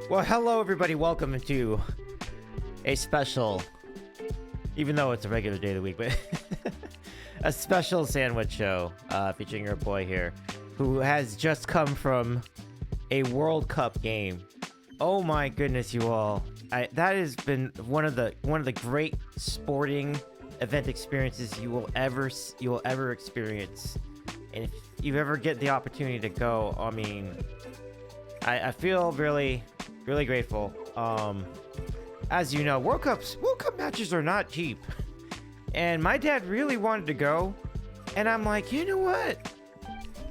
Well, hello everybody. Welcome to a special, even though it's a regular day of the week, but a special sandwich show featuring your boy here, who has just come from a World Cup game. Oh my goodness, you all! That has been one of the great sporting event experiences you will ever experience. And if you ever get the opportunity to go, I mean, I feel really grateful. As you know, World Cup matches are not cheap, and my dad really wanted to go, and I'm like, you know what?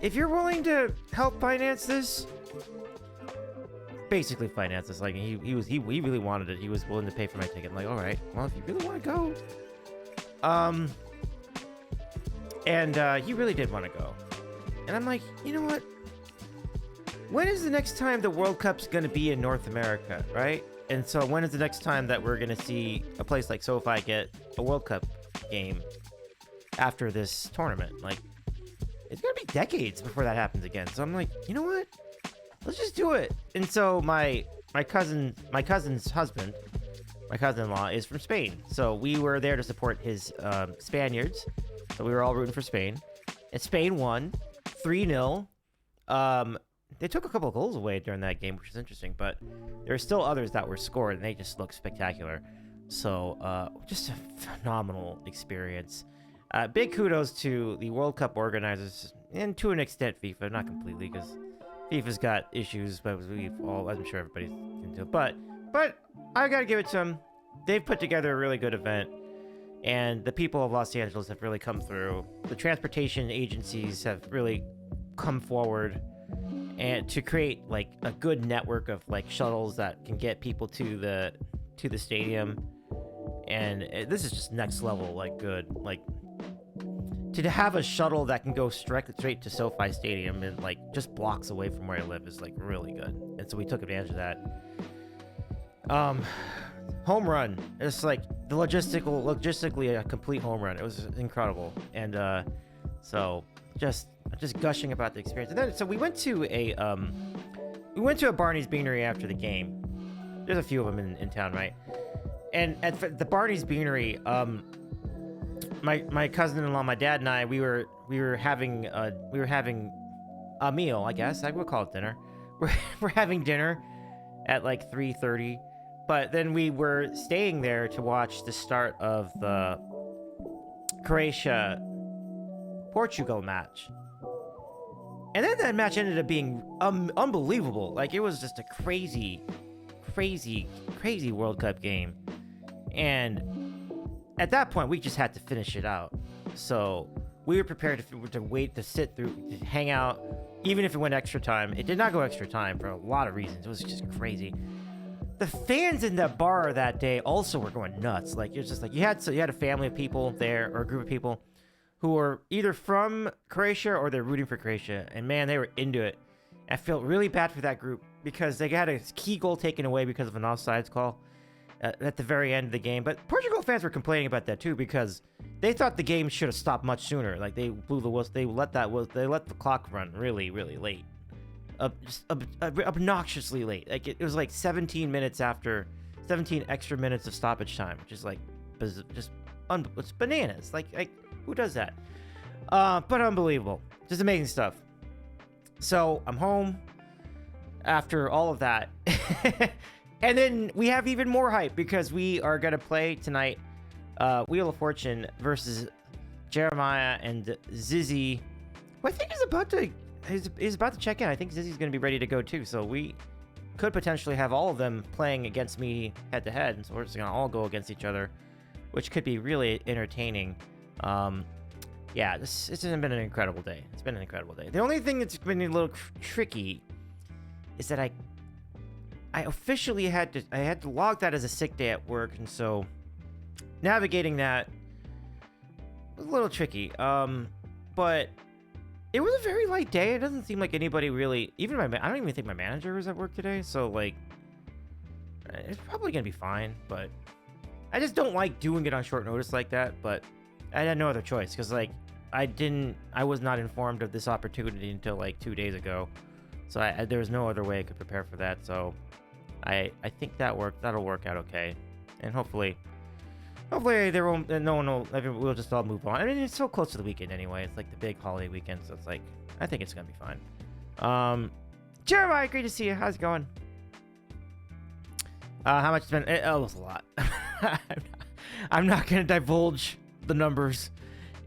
If you're willing to help finance this, basically finance this, like he really wanted it. He was willing to pay for my ticket. I'm like, all right, well, if you really want to go, and he really did want to go, and I'm like, you know what? When is the next time the World Cup's going to be in North America, right? And so when is the next time that we're going to see a place like SoFi get a World Cup game after this tournament? Like, it's going to be decades before that happens again. So I'm like, you know what? Let's just do it. And so my cousin's husband, my cousin-in-law, is from Spain. So we were there to support his Spaniards. So we were all rooting for Spain. And Spain won 3-0. They took a couple of goals away during that game, which is interesting, but there are still others that were scored, and they just look spectacular. So, just a phenomenal experience. Big kudos to the World Cup organizers, and to an extent FIFA, not completely, because FIFA's got issues, but I'm sure everybody's into it. But I gotta give it to them. They've put together a really good event, and the people of Los Angeles have really come through. The transportation agencies have really come forward and to create like a good network of like shuttles that can get people to the stadium, and this is just next level, like good, like to have a shuttle that can go straight to SoFi Stadium and like just blocks away from where I live is like really good, and so we took advantage of that. Home run. It's like the logistically a complete home run. It was incredible, and so just gushing about the experience. And then so we went to a Barney's Beanery after the game. There's a few of them in town, right? And at the Barney's Beanery, my cousin-in-law, my dad, and I, we were having a meal, I guess I would call it dinner. We're having dinner at like 3:30, but then we were staying there to watch the start of the Croatia-Portugal match. And then that match ended up being unbelievable. Like, it was just a crazy World Cup game. And at that point, we just had to finish it out. So we were prepared to wait, to sit through, to hang out, even if it went extra time. It did not go extra time for a lot of reasons. It was just crazy. The fans in the bar that day also were going nuts. Like, it's just like you had a family of people there, or a group of people who are either from Croatia or they're rooting for Croatia. And man, they were into it. I felt really bad for that group because they got a key goal taken away because of an offsides call at the very end of the game. But Portugal fans were complaining about that too, because they thought the game should have stopped much sooner. Like, they blew the whistle. They let the clock run really late. Obnoxiously late. Like, it was like 17 extra minutes of stoppage time, which is like it's bananas. Like who does that? But unbelievable. Just amazing stuff. So I'm home after all of that. And then we have even more hype because we are going to play tonight Wheel of Fortune versus Jeremiah and Zyzzy, who I think is about to check in. I think Zyzzy's going to be ready to go too. So we could potentially have all of them playing against me head to head. And so we're just going to all go against each other, which could be really entertaining. Yeah, this has been an incredible day. It's been an incredible day. The only thing that's been a little tricky is that I officially had to log that as a sick day at work, and so navigating that was a little tricky. But it was a very light day. It doesn't seem like anybody really, I don't even think my manager was at work today, so like it's probably gonna be fine. But I just don't like doing it on short notice like that. But I had no other choice, because like I was not informed of this opportunity until like 2 days ago. So there was no other way I could prepare for that. So I think that'll work out okay, and hopefully there won't no one will we'll just all move on. I mean, it's so close to the weekend anyway. It's like the big holiday weekend, so it's like I think it's gonna be fine. Jeremiah, great to see you. How's it going? How much it's been? It was a lot. I'm not gonna divulge the numbers.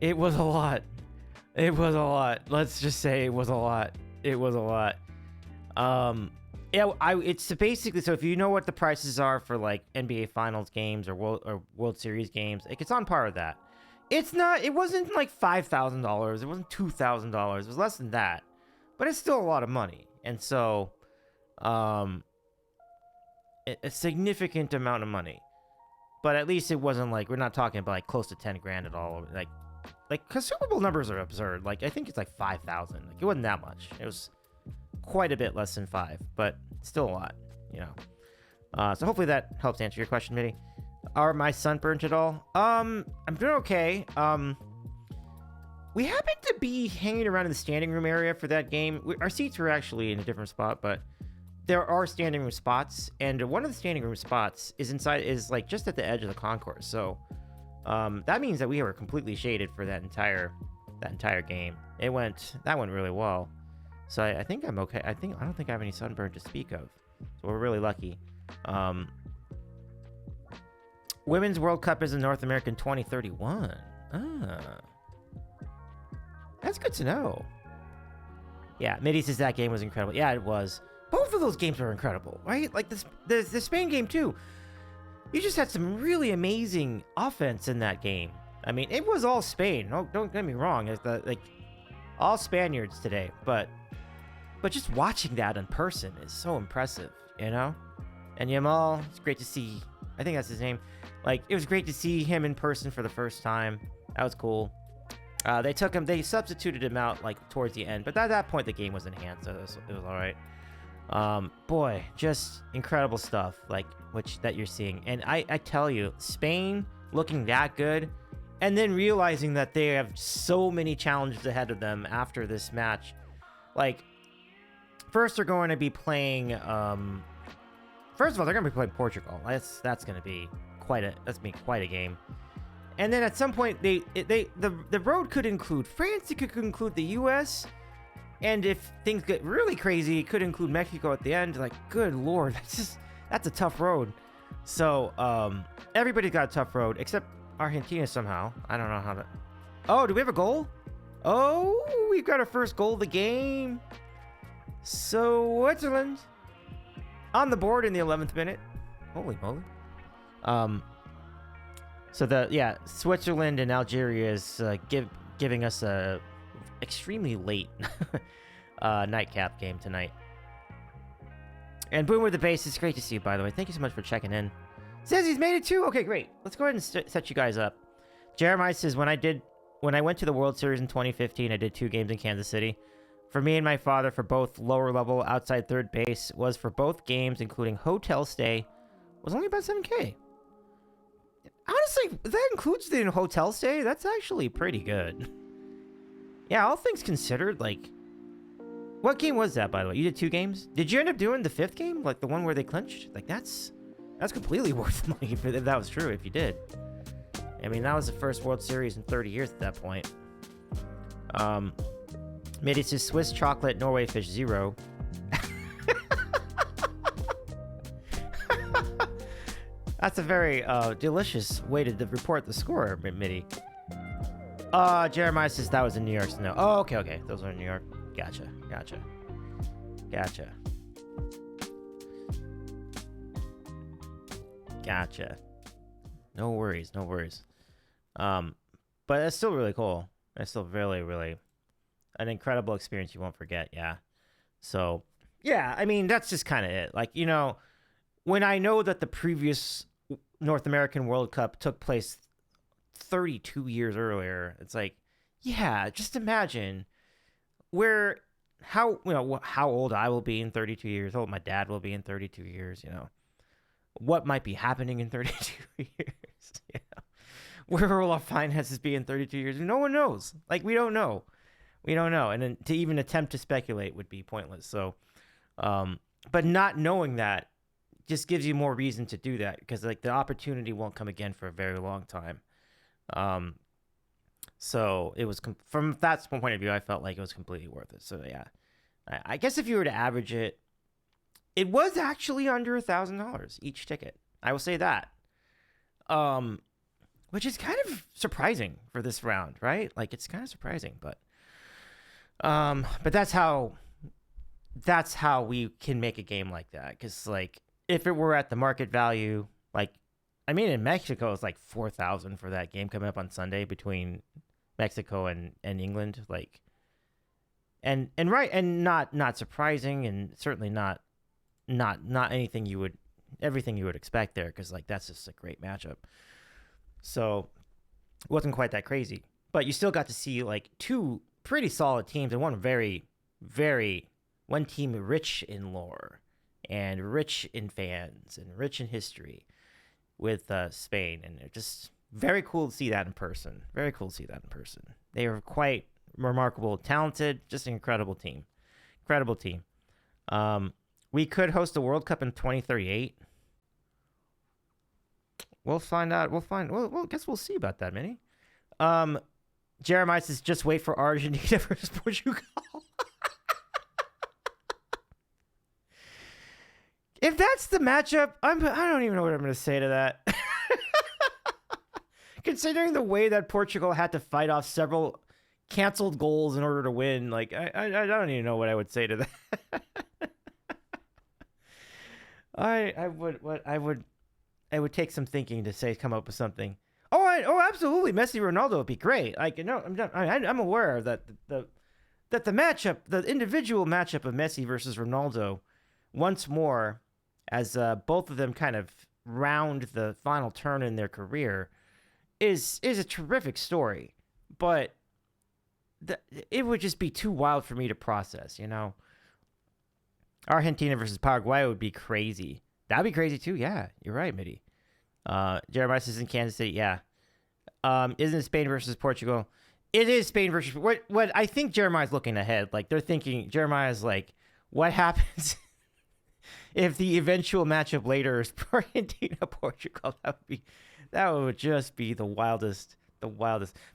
It was a lot. Let's just say it was a lot. Yeah, it's basically, so if you know what the prices are for like NBA Finals games or World Series games, like it's on par with that. It wasn't like $5,000. It wasn't $2,000. It was less than that, but it's still a lot of money. And so, a significant amount of money, but at least it wasn't like, we're not talking about like close to 10 grand at all. Like, cause Super Bowl numbers are absurd. Like, I think it's like 5,000. Like, it wasn't that much. It was quite a bit less than 5, but still a lot, you know. So hopefully that helps answer your question, Mitty. Are my sunburnt at all? I'm doing okay. We happened to be hanging around in the standing room area for that game. Our seats were actually in a different spot, but there are standing room spots, and one of the standing room spots is like just at the edge of the concourse. So that means that we were completely shaded for that entire game. That went really well. So I think I'm okay. I don't think I have any sunburn to speak of. So we're really lucky. Women's World Cup is in North America in 2031. That's good to know. Yeah, Mitty says that game was incredible. Yeah, it was. Both of those games were incredible, right? Like the Spain game too. You just had some really amazing offense in that game. I mean, it was all Spain. Don't get me wrong. It's like all Spaniards today, but just watching that in person is so impressive, you know? And Yamal, it's great to see. I think that's his name. Like, it was great to see him in person for the first time. That was cool. They substituted him out like towards the end, but at that point the game was enhanced, so it was all right. Boy, just incredible stuff like that you're seeing. And I tell you, Spain looking that good, and then realizing that they have so many challenges ahead of them after this match. Like, first they're going to be playing. First of all, they're going to be playing Portugal. That's going to be quite a game. And then at some point, the road could include France. It could include the U.S. And if things get really crazy, it could include Mexico at the end. Like, good Lord, that's a tough road. So everybody's got a tough road except Argentina somehow. I don't know how to. Oh, do we have a goal? Oh, we've got our first goal of the game. So Switzerland on the board in the 11th minute. Holy moly. So Switzerland and Algeria is giving us a extremely late nightcap game tonight. And Boom with the base, it's great to see you, by the way. Thank you so much for checking in. Zyzzy's made it too. Okay, great. Let's go ahead and set you guys up. Jeremiah says, when I went to the World Series in 2015, I did 2 games in Kansas City. For me and my father, for both lower level outside third base, was for both games, including hotel stay, was only about $7K. Honestly, if that includes the hotel stay, that's actually pretty good. Yeah, all things considered, like, what game was that, by the way? You did 2 games? Did you end up doing the 5th game? Like the one where they clinched? Like, that's completely worth the money if that was true, if you did. I mean, that was the first World Series in 30 years at that point. Made it to Swiss chocolate, Norway fish 0. That's a very delicious way to report the score, Mitty. Jeremiah says that was in New York. So no. Oh, okay. Those are in New York. Gotcha. No worries. But that's still really cool. That's still really, really an incredible experience you won't forget. Yeah. So, yeah, I mean, that's just kind of it. Like, you know, when I know that the previous North American World Cup took place 32 years earlier, it's like, yeah, just imagine how old I will be in 32 years, how old my dad will be in 32 years, you know, what might be happening in 32 years, you know, where will our finances be in 32 years? No one knows. Like, we don't know. And then to even attempt to speculate would be pointless. So, But not knowing that just gives you more reason to do that, because like the opportunity won't come again for a very long time. So it was from that point of view, I felt like it was completely worth it. So yeah, I guess if you were to average it, it was actually under $1,000 each ticket. I will say that. Which is kind of surprising for this round, right? Like it's kind of surprising, but that's how we can make a game like that. Because like if it were at the market value, like I mean in Mexico it's like 4,000 for that game coming up on Sunday between Mexico and England, like and right, and not surprising, and certainly not anything you would everything you would expect there, because like that's just a great matchup. So it wasn't quite that crazy, but you still got to see like two pretty solid teams, and one one team rich in lore and rich in fans and rich in history with Spain, and it just very cool to see that in person. Very cool to see that in person. They are quite remarkable, talented, just an incredible team. Incredible team. We could host the World Cup in 2038. We'll find out. Well, guess we'll see about that, Minnie. Jeremiah says, just wait for Argentina versus Portugal. If that's the matchup, I don't even know what I'm going to say to that. Considering the way that Portugal had to fight off several canceled goals in order to win, like I don't even know what I would say to that. I would take some thinking to come up with something. Oh, absolutely, Messi Ronaldo would be great. Like I'm aware that the matchup, the individual matchup of Messi versus Ronaldo, once more, as both of them kind of round the final turn in their career, is a terrific story. But it would just be too wild for me to process, you know. Argentina versus Paraguay would be crazy. That'd be crazy too. Yeah, you're right, Mitty. Jeremiah says in Kansas City. Yeah. Isn't it Spain versus Portugal? It is Spain versus what I think Jeremiah's looking ahead. Like they're thinking, Jeremiah's like, what happens if the eventual matchup later is Argentina Portugal? That would just be the wildest.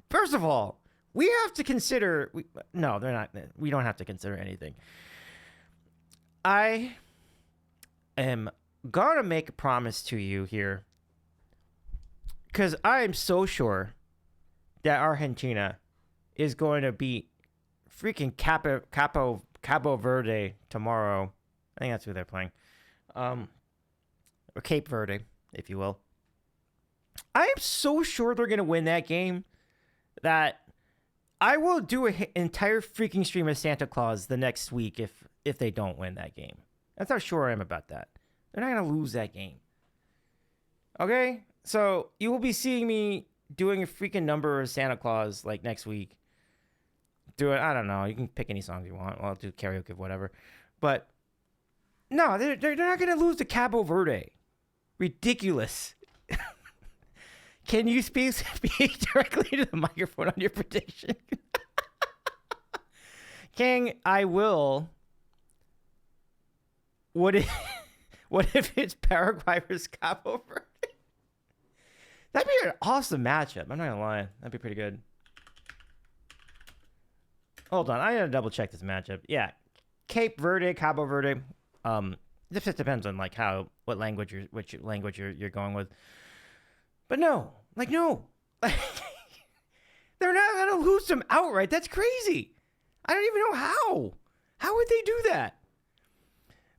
First of all, we have to consider. No, they're not. We don't have to consider anything. I am gonna make a promise to you here, because I am so sure that Argentina is going to beat freaking Cabo Verde tomorrow. I think that's who they're playing, or Cape Verde, if you will. I am so sure they're gonna win that game that I will do an entire freaking stream of Santa Claus the next week if they don't win that game. That's how sure I am about that. They're not going to lose that game. Okay? So you will be seeing me doing a freaking number of Santa Claus like next week. I don't know. You can pick any songs you want. I'll do karaoke, whatever. But no, they're not going to lose to Cabo Verde. Ridiculous. Can you speak directly to the microphone on your prediction? King, I will. What if it's Paraguay versus Cabo Verde? That'd be an awesome matchup. I'm not gonna lie. That'd be pretty good. Hold on, I gotta double check this matchup. Yeah, Cape Verde, Cabo Verde. This just depends on like which language you're going with. But no, they're not gonna lose them outright. That's crazy. I don't even know how. How would they do that?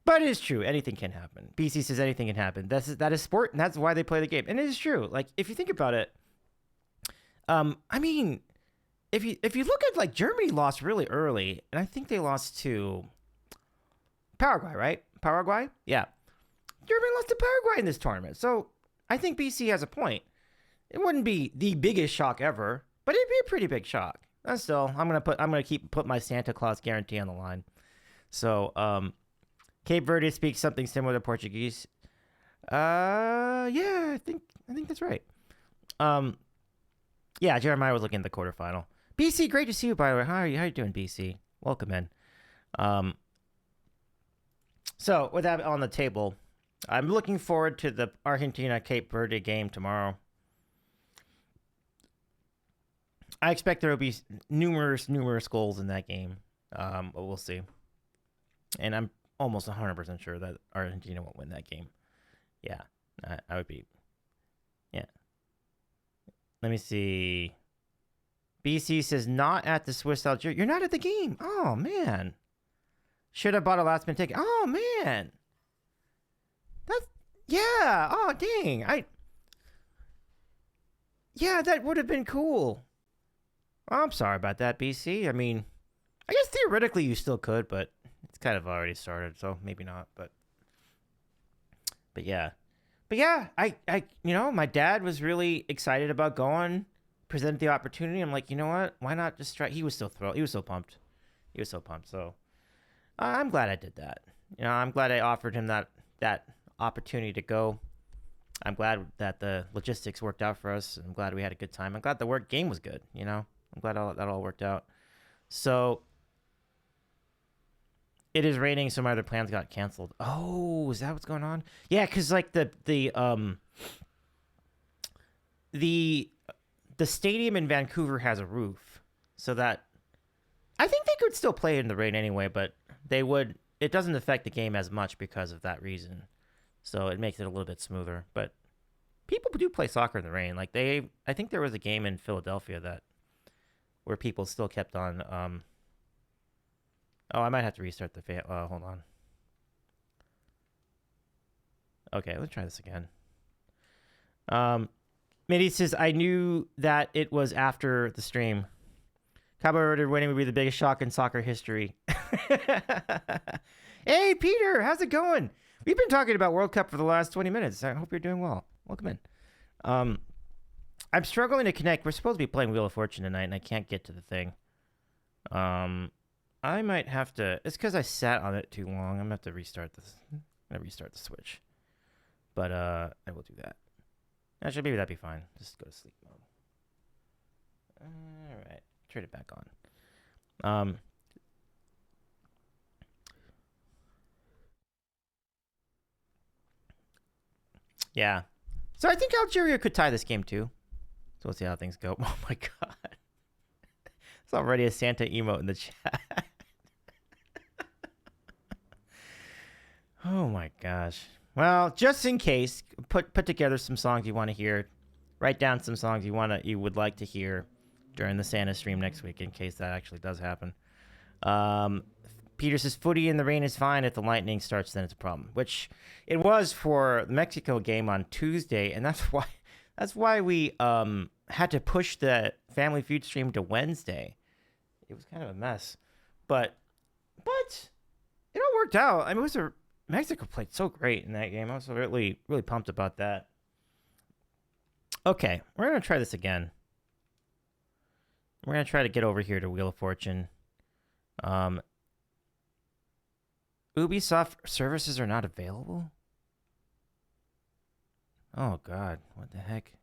But it is true. Anything can happen. BC says anything can happen. That is sport, and that's why they play the game. And it is true. Like if you think about it, I mean, if you look at like Germany lost really early, and I think they lost to Paraguay, right? Paraguay, yeah. Germany lost to Paraguay in this tournament, so I think BC has a point. It wouldn't be the biggest shock ever, but it'd be a pretty big shock. And still, I'm gonna put my Santa Claus guarantee on the line. So, Cape Verde speaks something similar to Portuguese. Yeah, I think that's right. Yeah, Jeremiah was looking at the quarterfinal. BC, great to see you, by the way. How are you doing, BC? Welcome in. So with that on the table, I'm looking forward to the Argentina Cape Verde game tomorrow. I expect there will be numerous goals in that game. But we'll see. And I'm almost 100% sure that Argentina won't win that game. Yeah, I would be. Yeah. Let me see. BC says, not at the Swiss Algeria. You're not at the game. Oh, man. Should have bought a last minute ticket. Oh, man. That's, yeah. Oh, dang. Yeah, that would have been cool. I'm sorry about that, BC. I mean, I guess theoretically you still could, but it's kind of already started, so maybe not. But yeah, I my dad was really excited about going, presented the opportunity. I'm like, you know what? Why not just try? He was so thrilled. He was so pumped. So I'm glad I did that. I'm glad I offered him that opportunity to go. I'm glad that the logistics worked out for us. I'm glad we had a good time. I'm glad the game was good. I'm glad that all worked out. So it is raining, so my other plans got canceled. Oh, is that what's going on? Yeah, because like the stadium in Vancouver has a roof, so that I think they could still play in the rain anyway, but they would. It doesn't affect the game as much because of that reason, so it makes it a little bit smoother. But people do play soccer in the rain. Like I think there was a game in Philadelphia where people still kept on. Oh, I might have to restart the fan. Hold on. Okay, let's try this again. Mitty says, I knew that it was after the stream. Cabo Verde winning would be the biggest shock in soccer history. Hey, Peter, how's it going? We've been talking about World Cup for the last 20 minutes. I hope you're doing well. Welcome in. I'm struggling to connect. We're supposed to be playing Wheel of Fortune tonight, and I can't get to the thing. I might have to. It's because I sat on it too long. I'm gonna have to restart this. I'm gonna restart the Switch, but I will do that. Actually, maybe that'd be fine. Just go to sleep mode. All right, turn it back on. Yeah. So I think Algeria could tie this game too. So we'll see how things go. Oh my god. It's already a Santa emote in the chat. Oh my gosh. Well, just in case, put together some songs you want to hear. Write down some songs you would like to hear during the Santa stream next week, in case that actually does happen. Peter says, footy in the rain is fine. If the lightning starts, then it's a problem. Which it was for the Mexico game on Tuesday, and that's why we had to push the Family Feud stream to Wednesday. It was kind of a mess, but it all worked out. I mean, Mexico played so great in that game. I was really pumped about that. Okay, we're gonna try this again. We're gonna try to get over here to Wheel of Fortune. Ubisoft services are not available? Oh god, what the heck?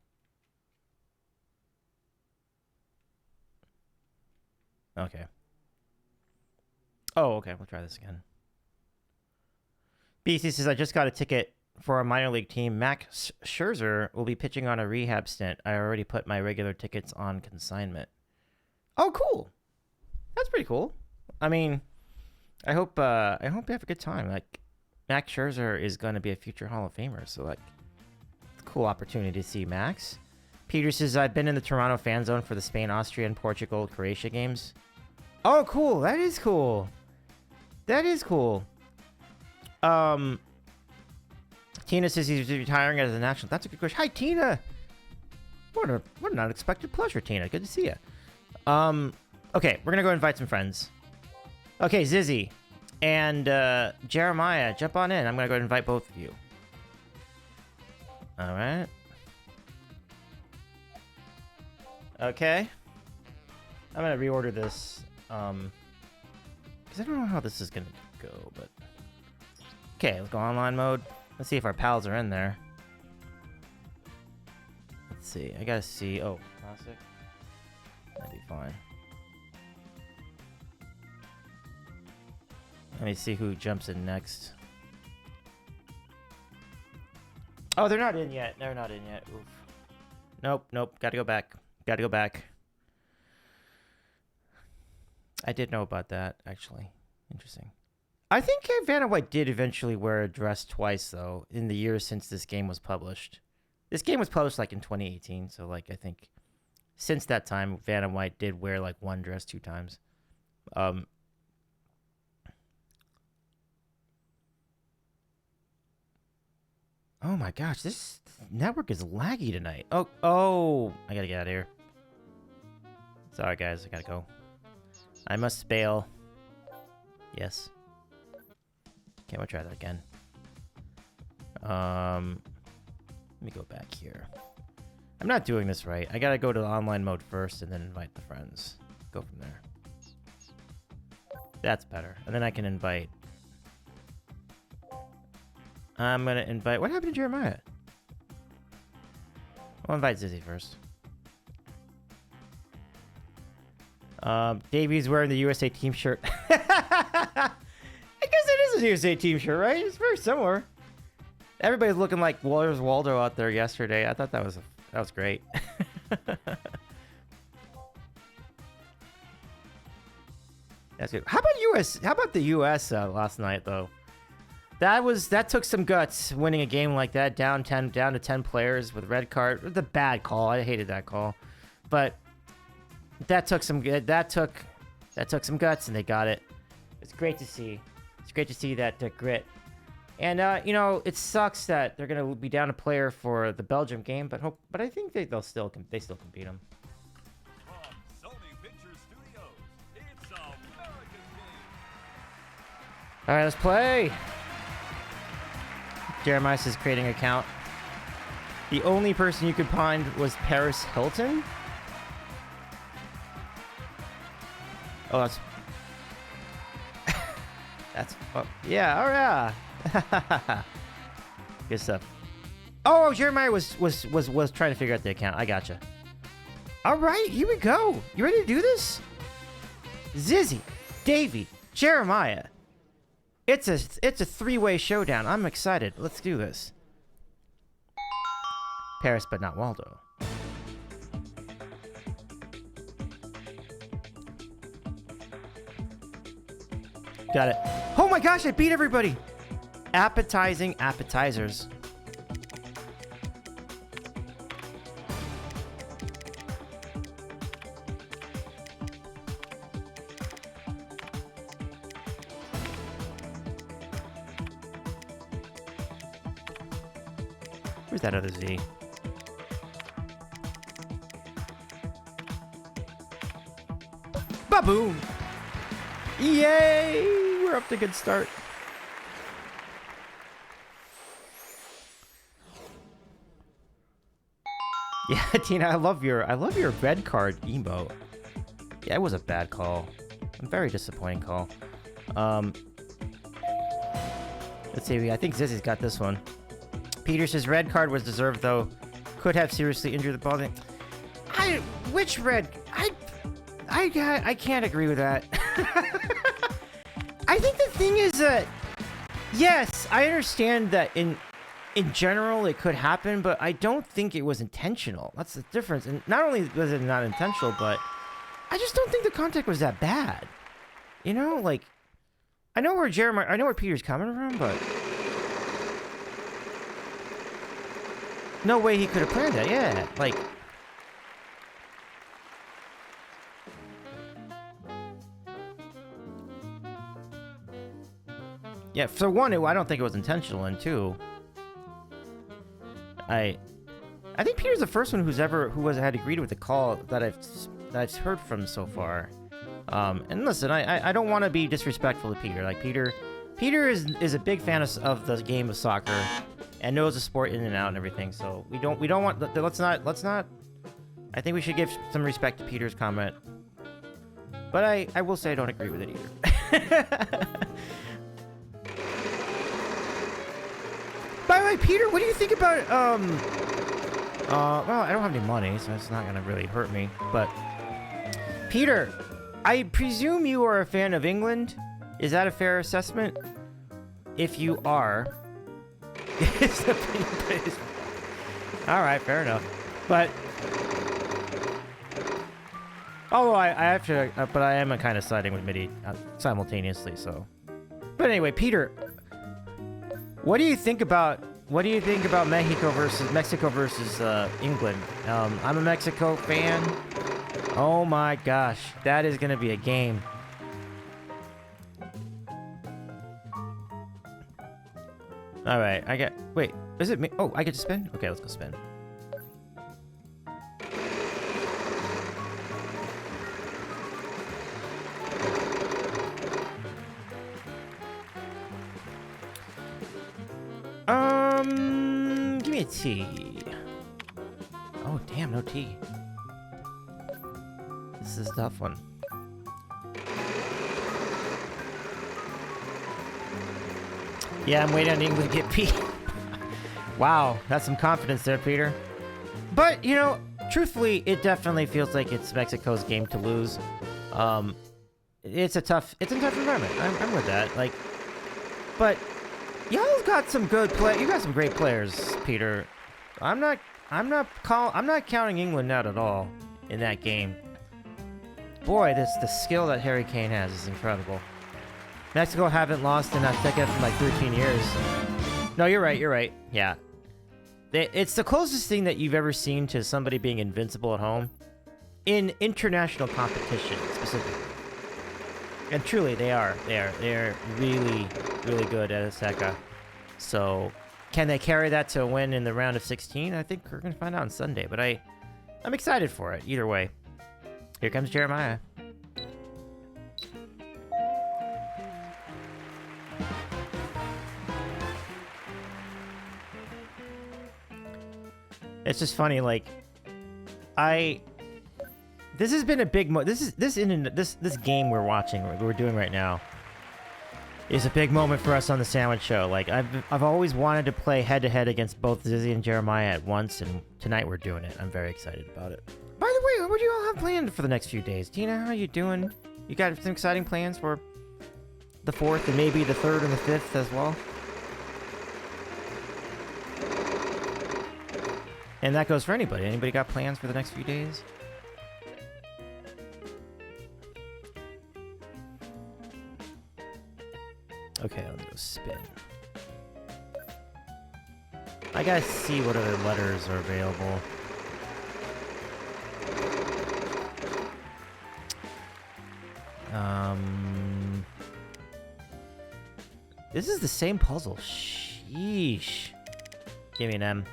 Okay. Oh, okay, we'll try this again. BC says, I just got a ticket for a minor league team. Max Scherzer will be pitching on a rehab stint. I already put my regular tickets on consignment. Oh, cool. That's pretty cool. I mean, I hope you have a good time. Like, Max Scherzer is going to be a future Hall of Famer, so like, it's a cool opportunity to see Max. Peter says, I've been in the Toronto fan zone for the Spain, Austria, and Portugal, Croatia games. Oh, cool. That is cool. Tina says he's retiring as a national. That's a good question. Hi, Tina. What an unexpected pleasure, Tina. Good to see you. Okay, we're gonna go invite some friends. Okay, Zyzzy and Jeremiah, jump on in. I'm gonna go invite both of you. All right. Okay. I'm gonna reorder this, because I don't know how this is gonna go, but okay, let's go online mode. Let's see if our pals are in there. Let's see. I gotta see. Oh, classic. That'd be fine. Let me see who jumps in next. Oh, they're not in yet. They're not in yet. Oof. Nope, nope. Gotta go back. Gotta go back. I did know about that, actually. Interesting. I think Vanna White did eventually wear a dress twice, though, in the years since this game was published. This game was published, like, in 2018, so, like, I think since that time, Vanna White did wear, like, one dress 2 times. Oh, my gosh, this network is laggy tonight. Oh, I gotta get out of here. Sorry, guys, I gotta go. I must bail. Yes. Okay, we'll try that again. Let me go back here. I'm not doing this right. I gotta go to the online mode first and then invite the friends. Go from there. That's better. And then I can invite. I'm gonna invite. What happened to Jeremiah? I'll invite Zyzzy first. Davy's wearing the USA team shirt. I guess it is a USA team shirt, right? It's very similar. Everybody's looking like Where's Waldo out there yesterday. I thought that was great. That's good. How about US? How about the US last night though? That took some guts winning a game like that, down to 10 players with red card. It was a bad call. I hated that call, but that took some some guts, and they got it. It's great to see. It's great to see that grit. And you know, it sucks that they're gonna be down a player for the Belgium game, but I think they still can beat them. All right, let's play. Jeremiah is creating an account. The only person you could find was Paris Hilton. Oh, that's yeah. Oh yeah. Good stuff. Oh, Jeremiah was trying to figure out the account. I gotcha. All right, here we go. You ready to do this? Zyzzy, Davy, Jeremiah. It's a 3-way showdown. I'm excited. Let's do this. Paris, but not Waldo. Got it. Oh my gosh, I beat everybody. Appetizing appetizers. Where's that other Z? Ba-boom! Yay! We're up to a good start. Yeah, Tina, I love your red card emote. Yeah, it was a bad call. A very disappointing call. Let's see. I think Zyzzy's got this one. Peter says red card was deserved though. Could have seriously injured the ball. Which red? I can't agree with that. I think the thing is that yes, I understand that in general it could happen, but I don't think it was intentional. That's the difference. And not only was it not intentional, but I just don't think the contact was that bad. You know, like I know where Peter's coming from, but no way he could have planned that. Yeah, like. Yeah, for one, I don't think it was intentional, and two, I think Peter's the first one who had agreed with the call that I've heard from so far. And listen, I don't want to be disrespectful to Peter. Like Peter is a big fan of the game of soccer and knows the sport in and out and everything. So we don't want let's not. I think we should give some respect to Peter's comment. But I will say I don't agree with it either. By the way, Peter, what do you think about well, I don't have any money, so it's not gonna really hurt me. But Peter, I presume you are a fan of England. Is that a fair assessment? If you are, It's the baseball. All right, fair enough. But although I have to, but I am kind of siding with Mitty simultaneously. So, but anyway, Peter, what do you think about Mexico versus England? I'm a Mexico fan. Oh my gosh, that is gonna be a game. All right, wait, is it me? Oh, I get to spin? Okay, let's go spin. Give me a T. Oh, damn, no T. This is a tough one. Yeah, I'm waiting on England to get P. Wow, that's some confidence there, Peter. But, you know, truthfully, it definitely feels like it's Mexico's game to lose. It's a tough environment. I'm with that. Like, but y'all got some good play. You got some great players, Peter. I'm not counting England out at all in that game. Boy, the skill that Harry Kane has is incredible. Mexico haven't lost in Azteca in like 13 years. No, you're right. Yeah. It's the closest thing that you've ever seen to somebody being invincible at home in international competition, specifically. And truly, they are. They're really, really good at Azteca. So, can they carry that to a win in the round of 16? I think we're going to find out on Sunday. But I'm excited for it, either way. Here comes Jeremiah. It's just funny, like, this has been a big this game we're doing right now is a big moment for us on the Sandwich Show. Like, I've always wanted to play head to head against both Zyzzy and Jeremiah at once, and tonight we're doing it. I'm very excited about it. By the way, what do you all have planned for the next few days? Tina, how you doing? You got some exciting plans for the 4th and maybe the 3rd and the 5th as well? And that goes for anybody. Anybody got plans for the next few days? Okay, let me go spin. I gotta see what other letters are available. This is the same puzzle. Sheesh. Give me an M.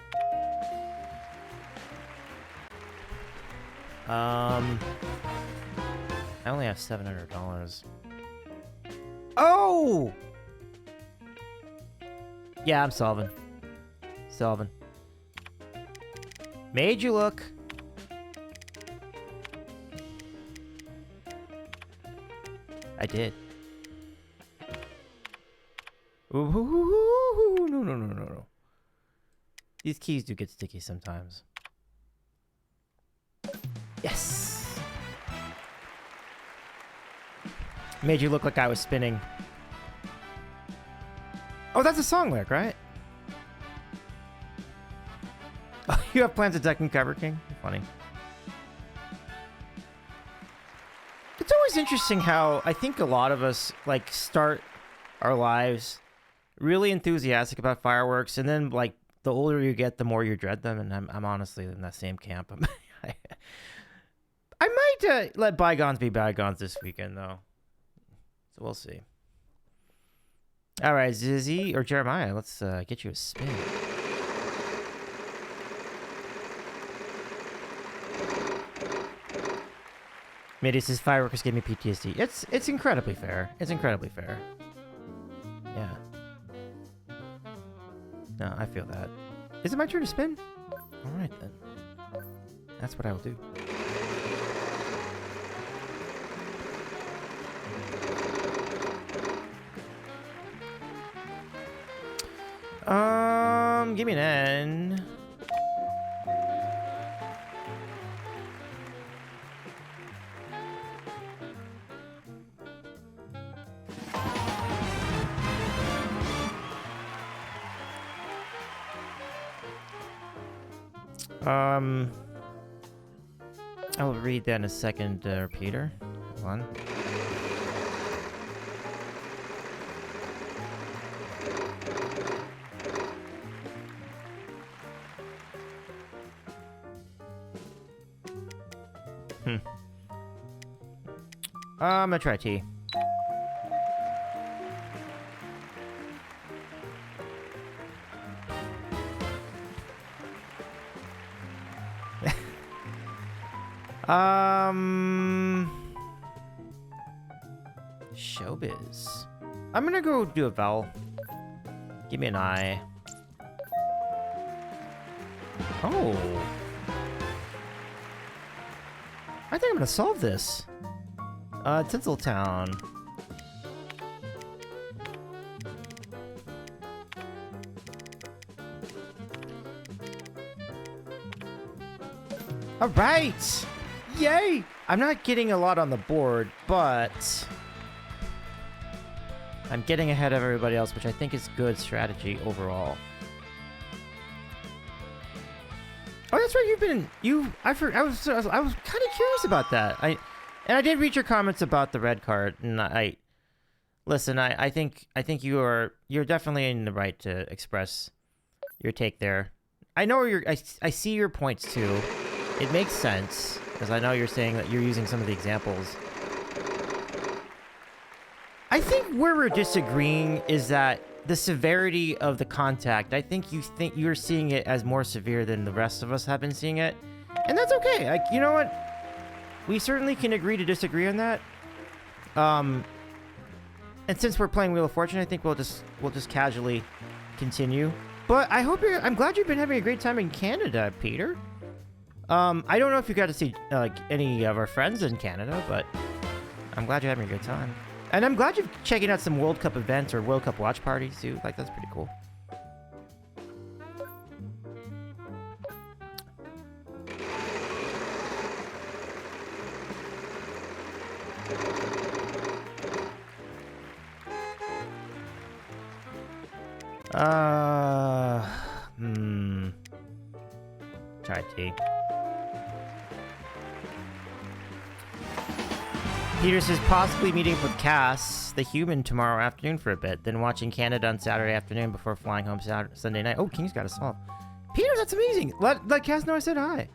I only have $700. Oh! Yeah, I'm solving. Made you look. I did. Ooh, no. These keys do get sticky sometimes. Yes! Made you look like I was spinning. Oh, that's a song lyric, right? Oh, you have plans to deck and cover, King? Funny. It's always interesting how I think a lot of us, like, start our lives really enthusiastic about fireworks, and then, like, the older you get, the more you dread them, and I'm honestly in that same camp. I might let bygones be bygones this weekend, though. So we'll see. All right, Zyzzy or Jeremiah, let's get you a spin. Mitty says fireworks give me PTSD. It's incredibly fair. It's incredibly fair. Yeah. No, I feel that. Is it my turn to spin? All right then. That's what I will do. Give me an N. I will read that in a second, Peter. Hold on. I'm gonna try T. Showbiz. I'm gonna go do a vowel. Give me an I. Oh. I think I'm gonna solve this. Tinseltown. All right. Yay! I'm not getting a lot on the board, but I'm getting ahead of everybody else, which I think is good strategy overall. Oh, that's right. I was kind of curious about that. I did read your comments about the red card, and listen. I think you're definitely in the right to express your take there. I know I see your points too. It makes sense, because I know you're saying that you're using some of the examples. I think where we're disagreeing is that the severity of the contact. I think you're seeing it as more severe than the rest of us have been seeing it. And that's okay. Like, you know what? We certainly can agree to disagree on that. And since we're playing Wheel of Fortune, I think we'll just casually continue. But I'm glad you've been having a great time in Canada, Peter. I don't know if you got to see any of our friends in Canada, but I'm glad you're having a good time. And I'm glad you're checking out some World Cup events or World Cup watch parties too. Like, that's pretty cool. Try T. Peter says possibly meeting up with Cass, the human, tomorrow afternoon for a bit, then watching Canada on Saturday afternoon before flying home Sunday night. Oh, King's got a solve. Peter, that's amazing. Let Cass know I said hi.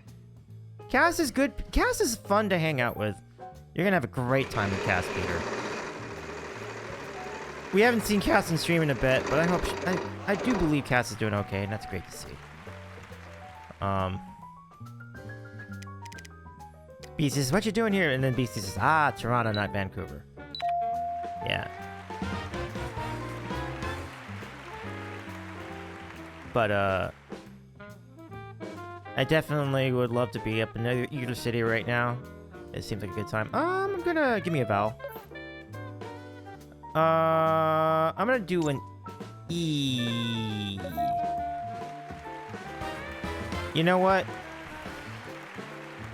Cass is good. Cass is fun to hang out with. You're gonna have a great time with Cass, Peter. We haven't seen Cass in stream in a bit, but I do believe Cass is doing okay, and that's great to see. Beastie says, what you doing here? And then Beastie says, Toronto, not Vancouver. Yeah. But, I definitely would love to be up in either city right now. It seems like a good time. I'm gonna give me a vowel. I'm gonna do an E. You know what?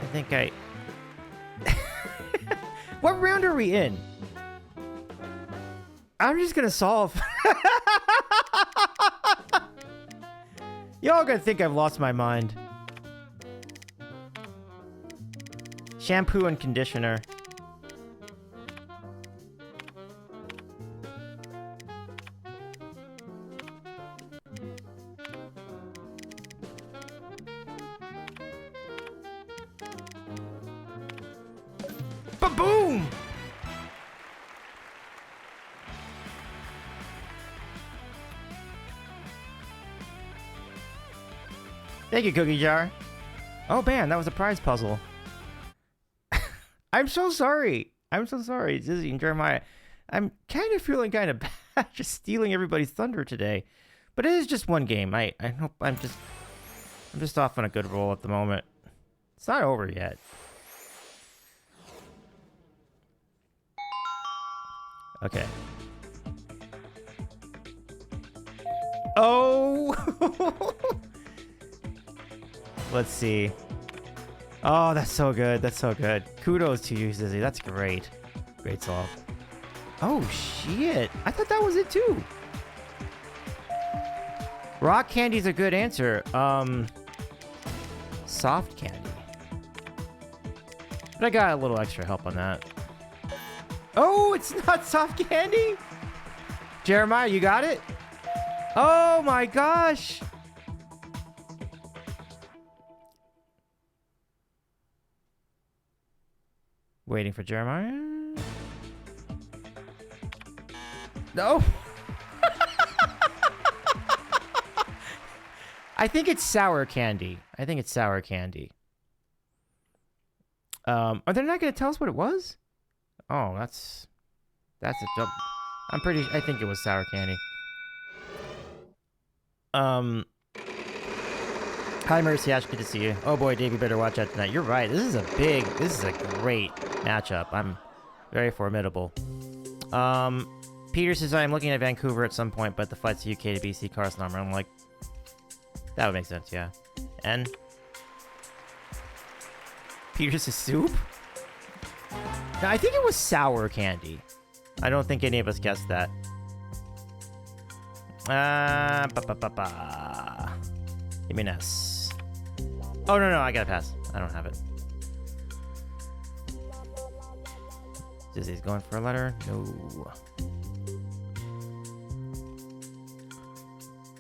I think What round are we in? I'm just gonna solve. Y'all gonna think I've lost my mind. Shampoo and conditioner. Ba-boom! Thank you, Cookie Jar. Oh man, that was a prize puzzle. I'm so sorry. I'm so sorry, Zyzzy and Jeremiah. I'm kind of feeling kind of bad just stealing everybody's thunder today. But it is just one game. I hope I'm just off on a good roll at the moment. It's not over yet. Okay. Oh! Let's see. Oh, that's so good. That's so good. Kudos to you, Zyzzy. That's great. Great solve. Oh, shit. I thought that was it, too. Rock candy's a good answer. Soft candy. But I got a little extra help on that. Oh, it's not soft candy? Jeremiah, you got it? Oh my gosh! Waiting for Jeremiah. No! I think it's sour candy. I think it's sour candy. Are they not going to tell us what it was? Oh, that's a dumb. I think it was sour candy. Hi, Mercy Ash, good to see you. Oh boy, Dave, you better watch out tonight. You're right. This is a great matchup. I'm very formidable. Peter says I am looking at Vancouver at some point, but the flight's UK to BC Carson number. I'm like, that would make sense, yeah. And Peter says soup? No, I think it was sour candy. I don't think any of us guessed that. Give me an S. Oh, no, I gotta pass. I don't have it. Zyzzy's going for a letter. No.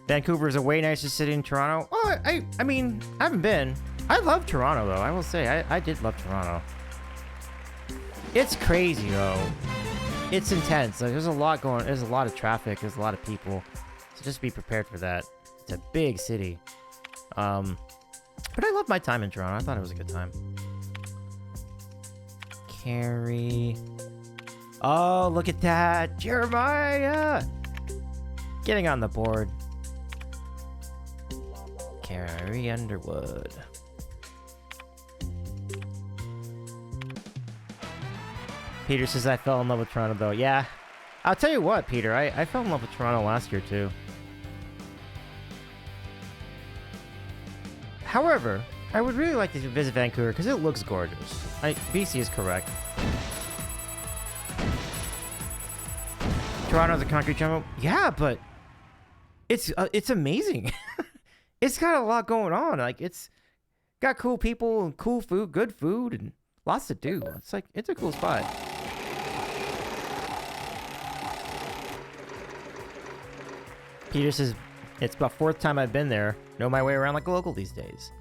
Vancouver is a way nicer city than Toronto. Oh, I mean, I haven't been. I love Toronto, though. I will say, I did love Toronto. It's crazy, though. It's intense. Like, there's a lot of traffic. There's a lot of people. So just be prepared for that. It's a big city. But I loved my time in Toronto. I thought it was a good time. Carrie. Oh, look at that. Jeremiah. Getting on the board. Carrie Underwood. Peter says I fell in love with Toronto, though. Yeah. I'll tell you what, Peter. I fell in love with Toronto last year, too. However, I would really like to visit Vancouver because it looks gorgeous. BC is correct. Toronto's a concrete jungle. Yeah, but it's amazing. It's got a lot going on. Like, it's got cool people and cool food, good food, and lots to do. It's a cool spot. Peter says, it's about fourth time I've been there. Know my way around like a local these days.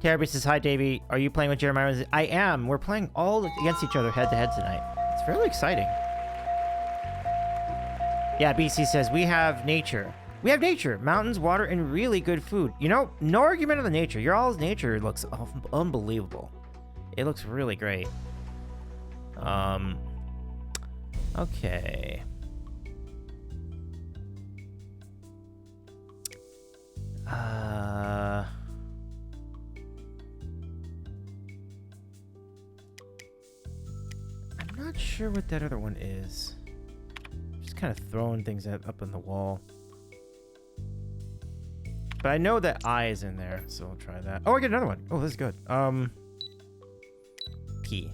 Terry says, hi, Davy. Are you playing with Jeremiah? I am. We're playing all against each other head-to-head tonight. It's fairly exciting. Yeah, BC says, we have nature. We have nature, mountains, water, and really good food. You know, no argument on the nature. Your all's nature looks unbelievable. It looks really great. Okay. I'm not sure what that other one is. Just kind of throwing things up on the wall. But I know that I is in there, so I'll try that. Oh, I get another one. Oh, this is good. P.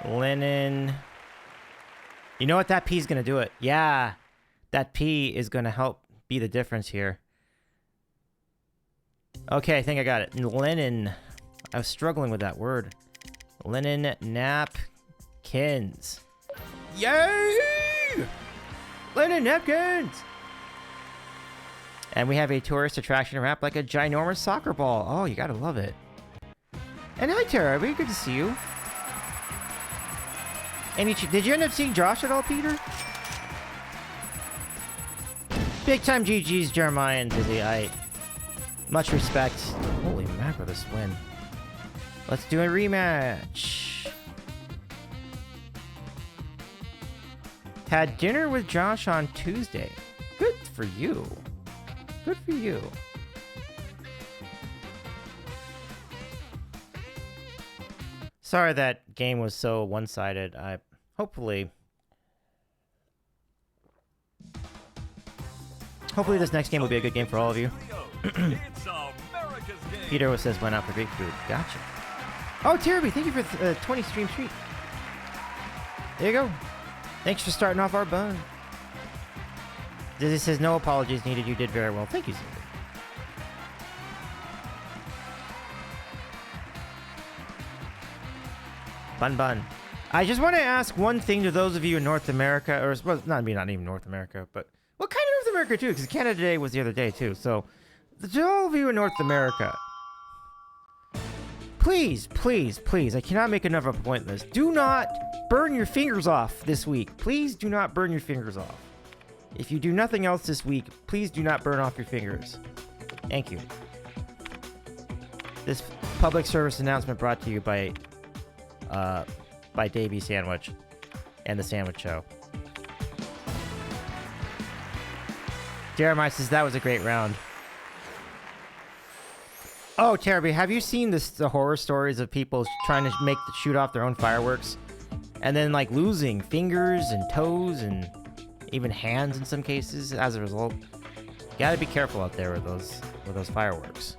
Linen. You know what? That P is gonna do it. Yeah, that P is gonna help be the difference here. Okay, I think I got it. Linen. I was struggling with that word. Linen napkins. Yay! Linen napkins! And we have a tourist attraction wrapped like a ginormous soccer ball. Oh, you gotta love it. And hi, Tara. Very good to see you. Did you end up seeing Josh at all, Peter? Big time GG's, Jeremiah and Zyzzy. Much respect. Holy mackerel, this win. Let's do a rematch. Had dinner with Josh on Tuesday. Good for you. Good for you. Sorry that game was so one-sided. Hopefully this next game will be a good game for all of you. Peter says went out for great food. Gotcha. Oh, Terry, thank you for the 20 stream treat. There you go. Thanks for starting off our bun. Zyzzy says no apologies needed. You did very well. Thank you, Zyzzy. Bun bun. I just want to ask one thing to those of you in North America, or well, not even North America, but well, kind of North America too, because Canada Day was the other day too. So, to all of you in North America, please, please, please, I cannot make enough of a point in this. Do not burn your fingers off this week. Please do not burn your fingers off. If you do nothing else this week, please do not burn off your fingers. Thank you. This public service announcement brought to you by Davy Sandwich and the Sandwich Show. Jeremiah says that was a great round. Oh, Terry, have you seen the horror stories of people trying to shoot off their own fireworks, and then like losing fingers and toes and even hands in some cases as a result? You gotta be careful out there with those fireworks.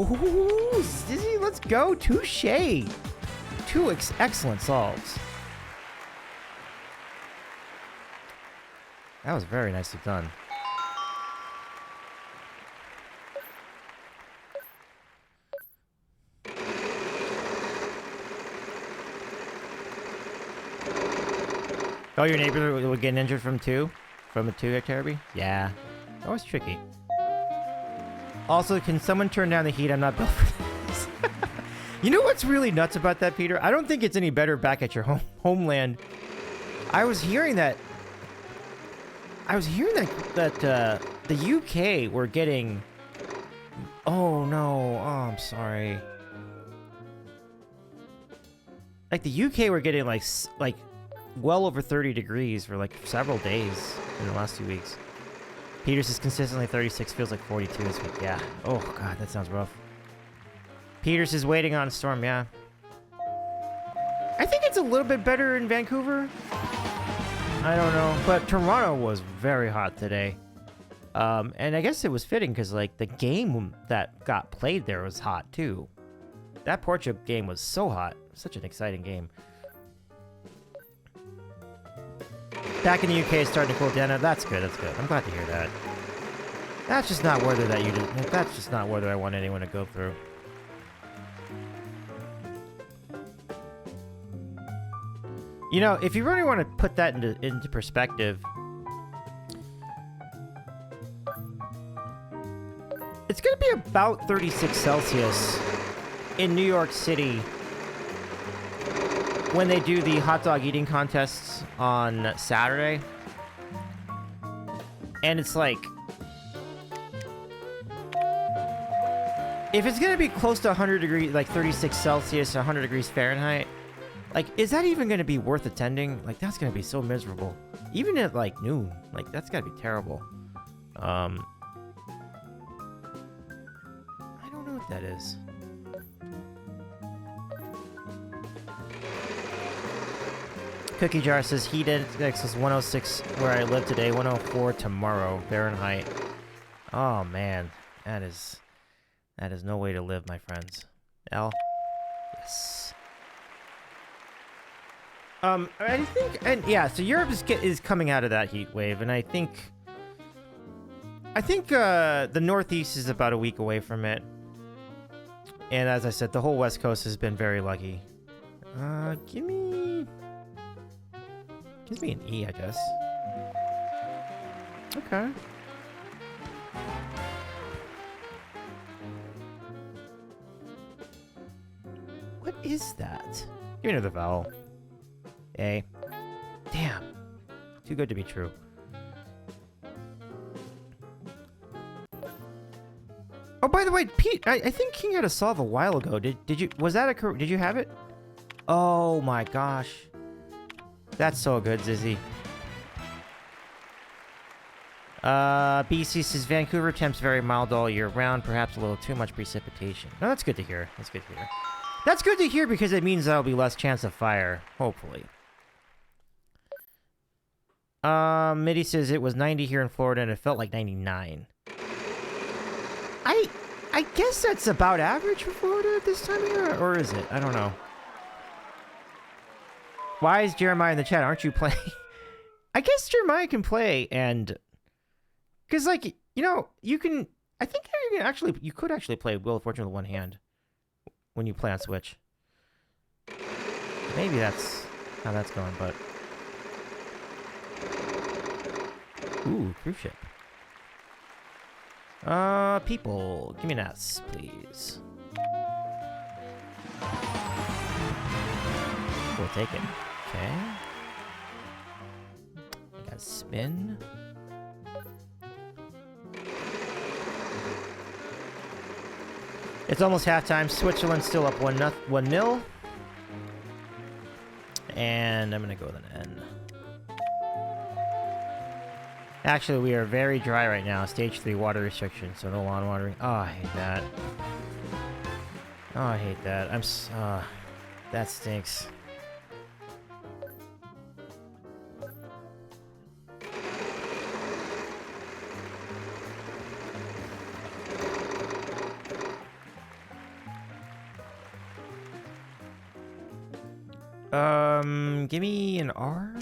Oh, Zyzzy, let's go. Touche. Two excellent solves. That was very nicely done. Oh, your neighbor will get injured from a 2 Terby? Yeah. Always tricky. Also, can someone turn down the heat? I'm not built for this. You know what's really nuts about that, Peter? I don't think it's any better back at your homeland. I was hearing that the UK were getting... Oh, no. Oh, I'm sorry. Like, the UK were getting, like well over 30 degrees for, like, several days in the last 2 weeks. Peters is consistently 36, feels like 42 this week. Yeah. Oh, God, that sounds rough. Peters is waiting on a storm, yeah. I think it's a little bit better in Vancouver. I don't know. But Toronto was very hot today. And I guess it was fitting because, like, the game that got played there was hot, too. That Portugal game was so hot. Such an exciting game. Back in the UK, it's starting to cool down. That's good. That's good. I'm glad to hear that. That's just not weather that you do. That's just not weather I want anyone to go through. You know, if you really want to put that into perspective, it's going to be about 36 Celsius in New York City when they do the hot dog eating contests on Saturday. And it's like, if it's going to be close to 100 degrees, like 36 Celsius, 100 degrees Fahrenheit, like, is that even going to be worth attending? Like, that's going to be so miserable. Even at, like, noon. Like, that's got to be terrible. I don't know what that is. Cookie Jar says heat index is 106 where I live today, 104 tomorrow, Fahrenheit. Oh, man. That is no way to live, my friends. L? Yes. I think, and yeah, so Europe is coming out of that heat wave, and I think the Northeast is about a week away from it. And as I said, the whole West Coast has been very lucky. Give me an E, I guess. Okay. What is that? Give me another vowel. A. Damn. Too good to be true. Oh, by the way, Pete, I think King had a solve a while ago. Did you? Was that a? Did you have it? Oh my gosh. That's so good, Zyzzy. BC says Vancouver temps very mild all year round, perhaps a little too much precipitation. No, that's good to hear. That's good to hear. That's good to hear because it means there'll be less chance of fire, hopefully. Mitty says it was 90 here in Florida and it felt like 99. I guess that's about average for Florida at this time of year, or is it? I don't know. Why is Jeremiah in the chat? Aren't you playing? I guess Jeremiah can play, and because, like, you know, you can. I think you could actually play Wheel of Fortune with one hand. when you play on Switch. Maybe that's how that's going, but... Ooh, cruise ship. People, give me an S, please. We'll take it. Okay. I got a spin. It's almost halftime. Switzerland's still up 1-0. And I'm gonna go with an N. Actually, we are very dry right now. Stage 3 water restriction, so no lawn watering. Oh, I hate that. Oh, I hate that. That stinks. Give me an R?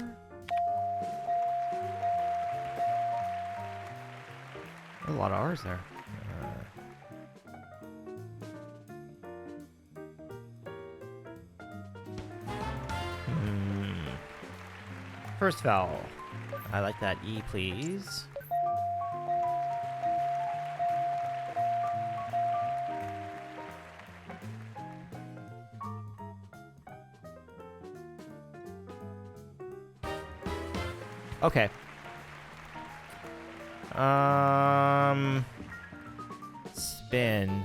A lot of R's there. First vowel. I like that E, please. Okay. Spin.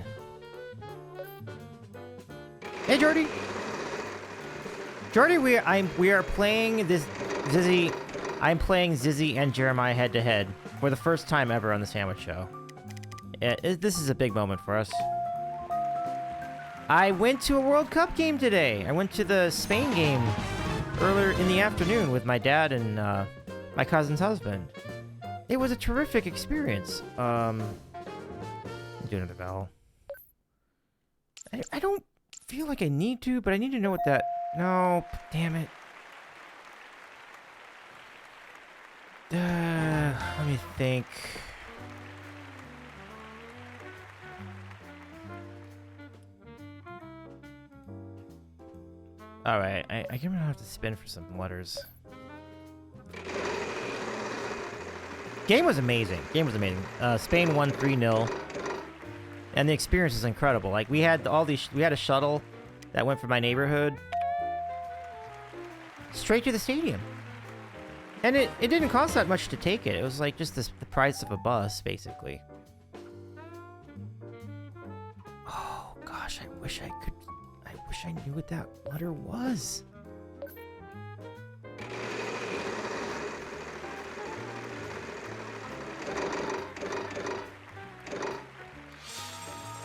Hey, Jordy. Jordy, we are playing this Zyzzy. I'm playing Zyzzy and Jeremiah head to head for the first time ever on the Sandwich Show. This is a big moment for us. I went to a World Cup game today. I went to the Spain game earlier in the afternoon with my dad and my cousin's husband. It was a terrific experience. Do another vowel. I don't feel like I need to, but I need to know what that... No, damn it. Let me think. Alright, I'm gonna have to spin for some letters. Game was amazing. Spain won 3-0. And the experience is incredible. Like, we had a shuttle that went from my neighborhood straight to the stadium. And it didn't cost that much to take it. It was like just the price of a bus, basically. Oh, gosh, I wish I knew what that letter was.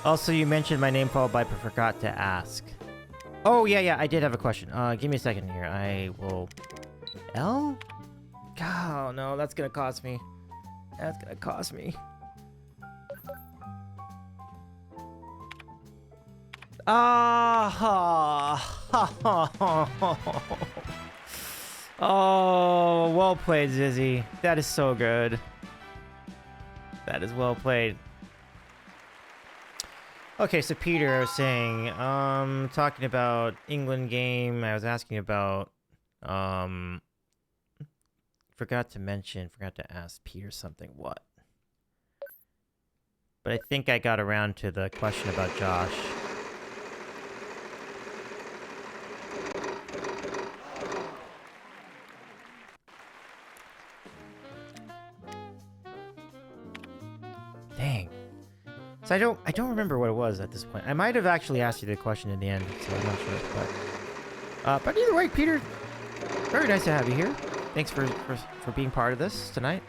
Also, you mentioned my name followed by but forgot to ask. Oh, yeah, I did have a question. Give me a second here. I will... L? Oh, no, that's gonna cost me. That's gonna cost me. Oh, well played, Zyzzy. That is so good. That is well played. Okay, so Peter, I was saying, talking about England game, I was asking about, forgot to ask Peter something, what? But I think I got around to the question about Josh. Dang. So I don't remember what it was at this point. I might have actually asked you the question in the end, so I'm not sure. But either way, Peter, very nice to have you here. Thanks for being part of this tonight.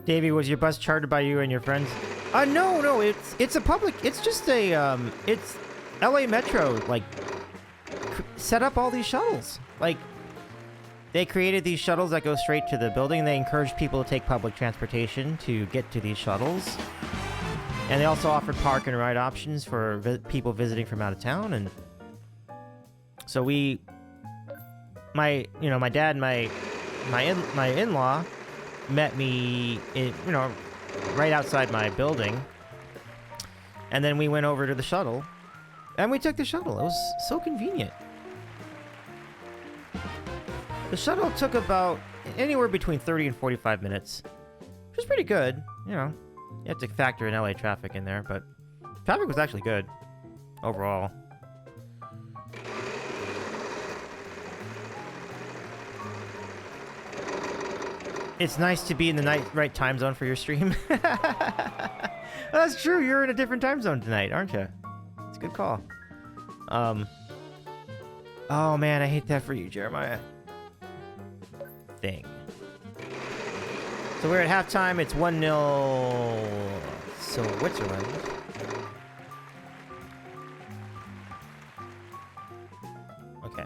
Davy, was your bus chartered by you and your friends? No, it's a public. It's just a it's LA Metro like set up all these shuttles. Like they created these shuttles that go straight to the building. They encourage people to take public transportation to get to these shuttles. And they also offered park and ride options for people visiting from out of town. And so my dad and my in-law met me, right outside my building. And then we went over to the shuttle. And we took the shuttle. It was so convenient. The shuttle took about anywhere between 30 and 45 minutes. Which was pretty good. You have to factor in LA traffic in there, but traffic was actually good overall. It's nice to be in the right time zone for your stream. That's true. You're in a different time zone tonight, aren't you? It's a good call. Oh man, I hate that for you, Jeremiah. Thing. So we're at halftime. It's 1-0. Switzerland. Okay.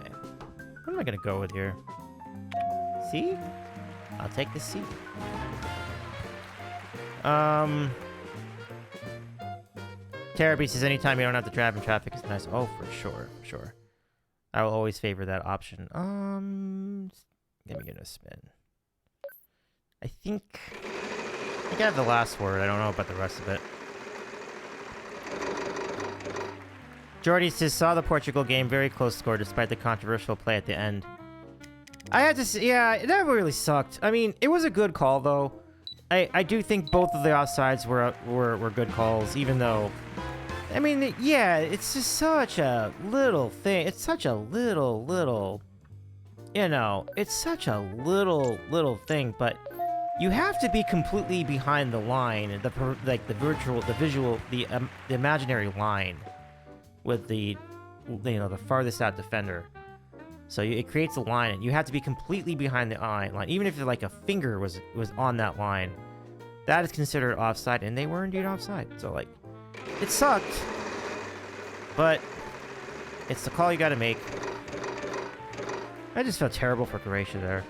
What am I gonna go with here? C? I'll take the C. Terrabee says anytime you don't have to drive in traffic is nice. Oh, for sure, for sure. I will always favor that option. Let me get a spin. I think I have the last word. I don't know about the rest of it. Jordy says, saw the Portugal game, very close score despite the controversial play at the end. I had to say, yeah, that really sucked. I mean, it was a good call, though. I do think both of the offsides were good calls, even though... I mean, yeah, it's just such a little thing. It's such a little... it's such a little thing, but you have to be completely behind the line, the imaginary line with the farthest out defender. So it creates a line, and you have to be completely behind the line. Even if like a finger was on that line, that is considered offside, and they were indeed offside. So like, it sucked, but it's the call you got to make. I just felt terrible for Croatia there.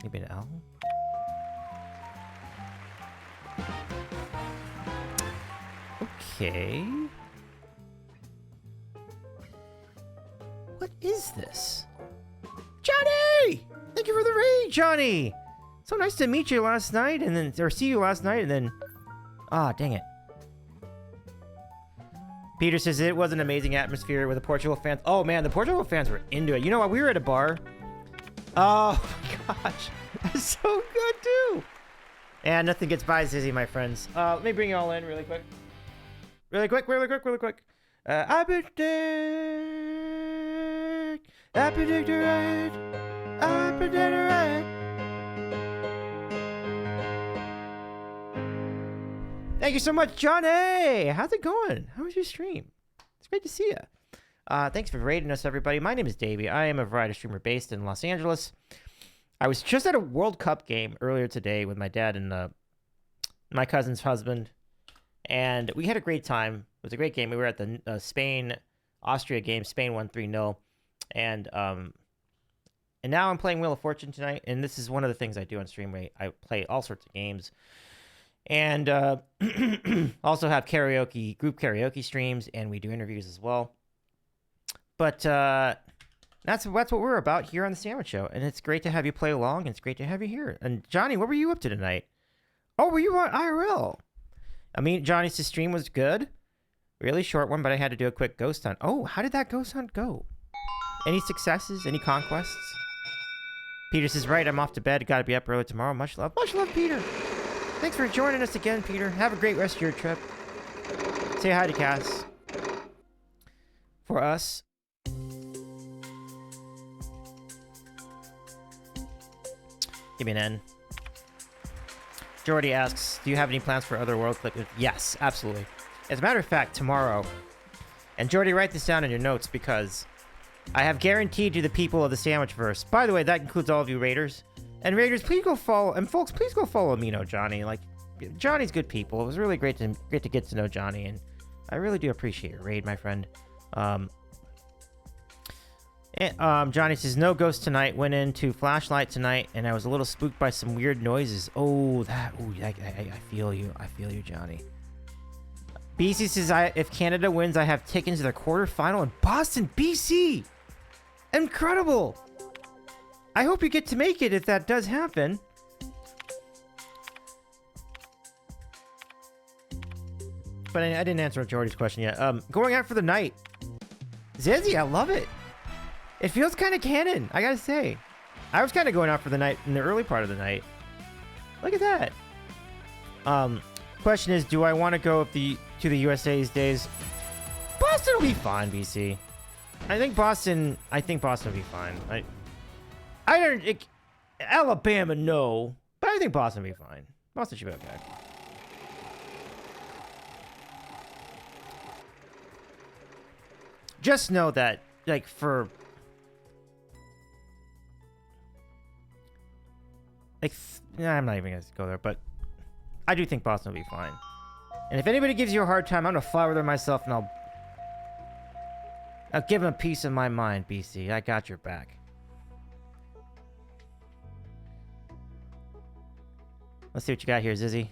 Maybe an L. Okay. What is this? Johnny! Thank you for the raid, Johnny! So nice to meet you last night, or see you last night, and then... Ah, dang it. Peter says it was an amazing atmosphere with the Portugal fans. Oh man, the Portugal fans were into it. You know what? We were at a bar. Oh my gosh. That's so good too. And nothing gets by Zyzzy, my friends. Let me bring you all in really quick. Really quick. I predict right. I predict right. Thank you so much, Johnny. How's it going? How was your stream? It's great to see you. Thanks for raiding us, everybody. My name is Davy. I am a variety streamer based in Los Angeles. I was just at a World Cup game earlier today with my dad and my cousin's husband, and we had a great time. It was a great game. We were at the Spain-Austria game. Spain won 3-0. And now I'm playing Wheel of Fortune tonight, and this is one of the things I do on stream. I play all sorts of games. And also have group karaoke streams, and we do interviews as well. But that's what we're about here on the Sandwich Show, and it's great to have you play along, and it's great to have you here. And Johnny, what were you up to tonight? Oh, were you on IRL? I mean, Johnny's stream was good. Really short one, but I had to do a quick ghost hunt. Oh, how did that ghost hunt go? Any successes? Any conquests? Peter says, right, I'm off to bed. Gotta be up early tomorrow. Much love. Much love, Peter. Thanks for joining us again, Peter. Have a great rest of your trip. Say hi to Cass. For us. Give me an N. Jordy asks, do you have any plans for other World Cup? Yes, absolutely. As a matter of fact, tomorrow, and Jordy, write this down in your notes because I have guaranteed you the people of the Sandwichverse. By the way, that includes all of you Raiders. And Raiders, please go follow, and folks, please go follow Amino Johnny. Like, Johnny's good people. It was really great to get to know Johnny, and I really do appreciate your raid, my friend. Johnny says, no ghost tonight. Went into flashlight tonight, and I was a little spooked by some weird noises. I feel you. I feel you, Johnny. BC says, if Canada wins, I have tickets to their quarterfinal in Boston, BC. Incredible. I hope you get to make it if that does happen. But I didn't answer Jordy's question yet. Going out for the night. Zyzzy, I love it. It feels kind of canon, I gotta say. I was kind of going out for the night in the early part of the night. Look at that. Question is, do I want to go to the USA these days? Boston will be fine, BC. I think Boston will be fine. Alabama, no. But I think Boston will be fine. Boston should be okay. Just know that, like, I'm not even going to go there, but I do think Boston will be fine. And if anybody gives you a hard time, I'm going to fly over there myself, and I'll give them a piece of my mind, BC. I got your back. Let's see what you got here, Zyzzy.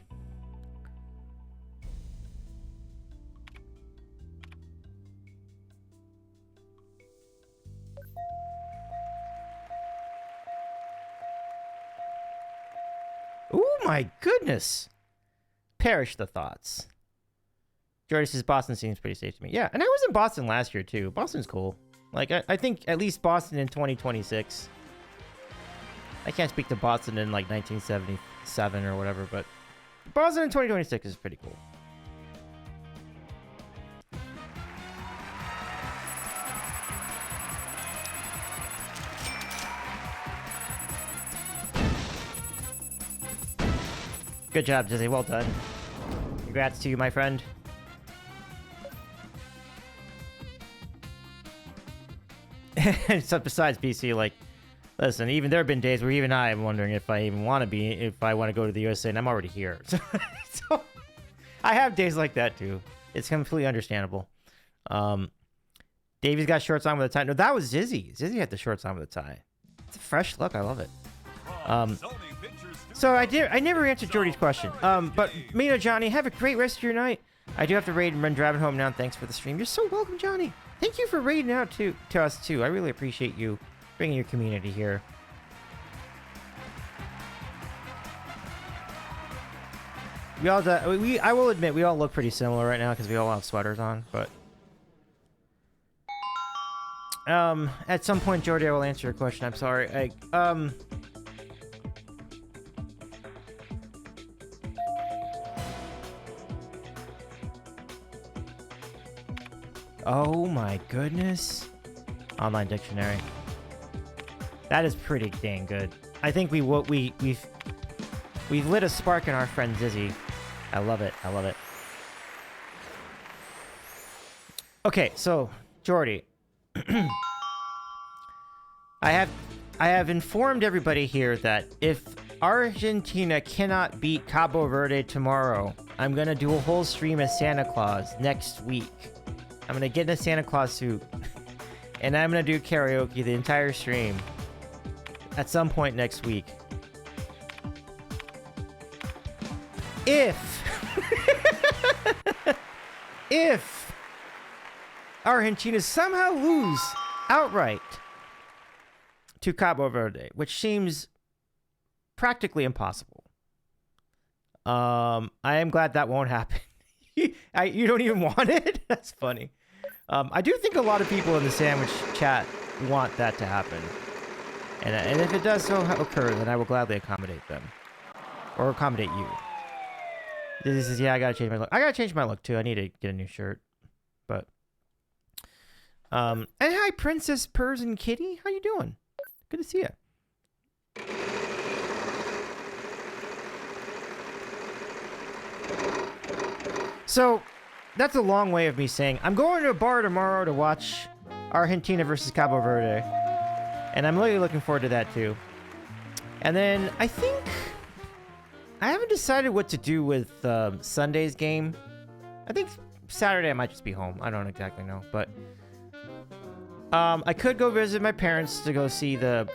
Oh my goodness. Perish the thoughts. Jordy says Boston seems pretty safe to me. Yeah, and I was in Boston last year too. Boston's cool. Like, I think at least Boston in 2026. I can't speak to Boston in like 1977 or whatever, but Boston in 2026 is pretty cool. Good job, Zyzzy. Well done. Congrats to you, my friend. So besides BC, like, listen, even there have been days where even I am wondering if I even want to be, if I want to go to the USA, and I'm already here. So I have days like that too. It's completely understandable. Davy's got shorts on with a tie. No, that was Zyzzy. Zyzzy had the shorts on with a tie. It's a fresh look. I love it. So I never answered Jordy's question. But Mina, Johnny, have a great rest of your night. I do have to raid and run driving home now. Thanks for the stream. You're so welcome, Johnny. Thank you for raiding out to us too. I really appreciate you bringing your community here. I will admit we all look pretty similar right now because we all have sweaters on. But at some point, Jordy, I will answer your question. I'm sorry. Oh my goodness. Online dictionary. That is pretty dang good. I think we've lit a spark in our friend Zyzzy. I love it. I love it. Okay, so Jordy. I have informed everybody here that if Argentina cannot beat Cabo Verde tomorrow, I'm gonna do a whole stream as Santa Claus next week. I'm gonna get in a Santa Claus suit, and I'm gonna do karaoke the entire stream at some point next week. If Argentina somehow lose outright to Cabo Verde, which seems practically impossible, I am glad that won't happen. You don't even want it? That's funny. I do think a lot of people in the sandwich chat want that to happen. And if it does so occur, then I will gladly accommodate them. Or accommodate you. This is, yeah, I gotta change my look. I gotta change my look too. I need to get a new shirt. But and hi, Princess Purrs and Kitty. How you doing? Good to see you. So, that's a long way of me saying, I'm going to a bar tomorrow to watch Argentina versus Cabo Verde. And I'm really looking forward to that too. And then, I think... I haven't decided what to do with Sunday's game. I think Saturday I might just be home. I don't exactly know, but... I could go visit my parents to go see the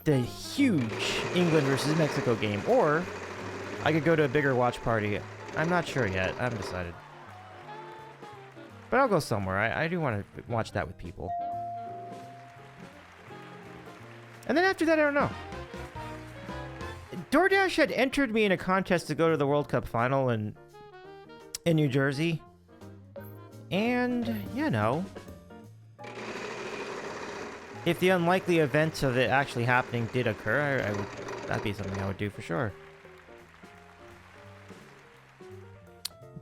huge England versus Mexico game. Or, I could go to a bigger watch party. I'm not sure yet. I haven't decided. But I'll go somewhere. I do want to watch that with people. And then after that, I don't know. DoorDash had entered me in a contest to go to the World Cup final in New Jersey. And, you know, if the unlikely event of it actually happening did occur, that'd be something I would do for sure.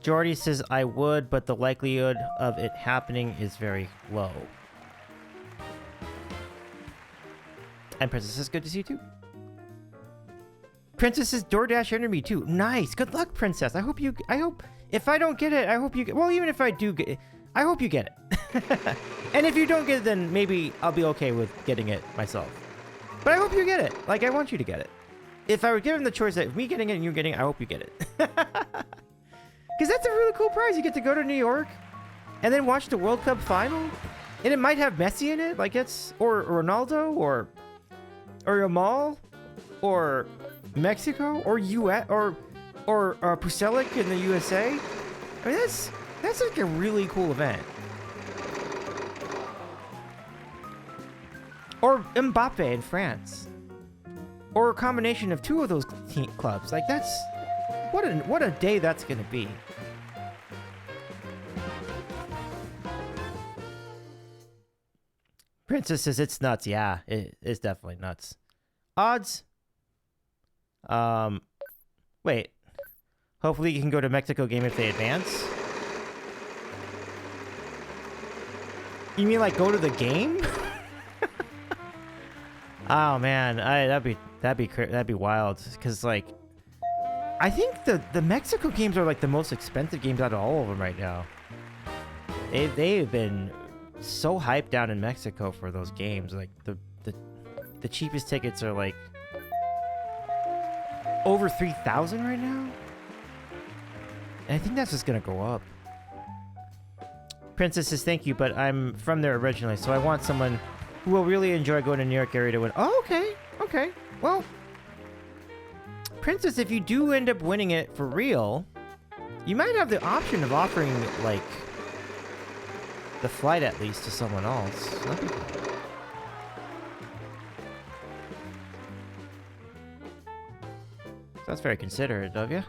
Jordy says I would, but the likelihood of it happening is very low. And Princess says good to see you too. Princess says DoorDash entered me too. Nice. Good luck, Princess. I hope if I don't get it, I hope you get, well, even if I do get it, I hope you get it. And if you don't get it, then maybe I'll be okay with getting it myself. But I hope you get it. Like, I want you to get it. If I were given the choice of me getting it and you getting it, I hope you get it. Because that's a really cool prize. You get to go to New York and then watch the World Cup final. And it might have Messi in it. Like, it's, or Ronaldo, or Yamal, or Mexico, or US, or Puselic in the USA. I mean, that's like a really cool event. Or Mbappe in France. Or a combination of two of those clubs. Like, that's... What a day that's gonna be. Princess says it's nuts. Yeah, it's definitely nuts. Odds? Wait. Hopefully you can go to Mexico game if they advance. You mean like go to the game? Oh man, that'd be wild. Cause like, I think the Mexico games are like the most expensive games out of all of them right now. They've been so hyped down in Mexico for those games. Like the cheapest tickets are like over 3,000 right now. And I think that's just gonna go up. Princess says thank you, but I'm from there originally, so I want someone who will really enjoy going to New York area to win. Oh, okay. Okay. Well, Princess, if you do end up winning it for real, you might have the option of offering, like, the flight at least to someone else. That'd be cool. That's very considerate of you.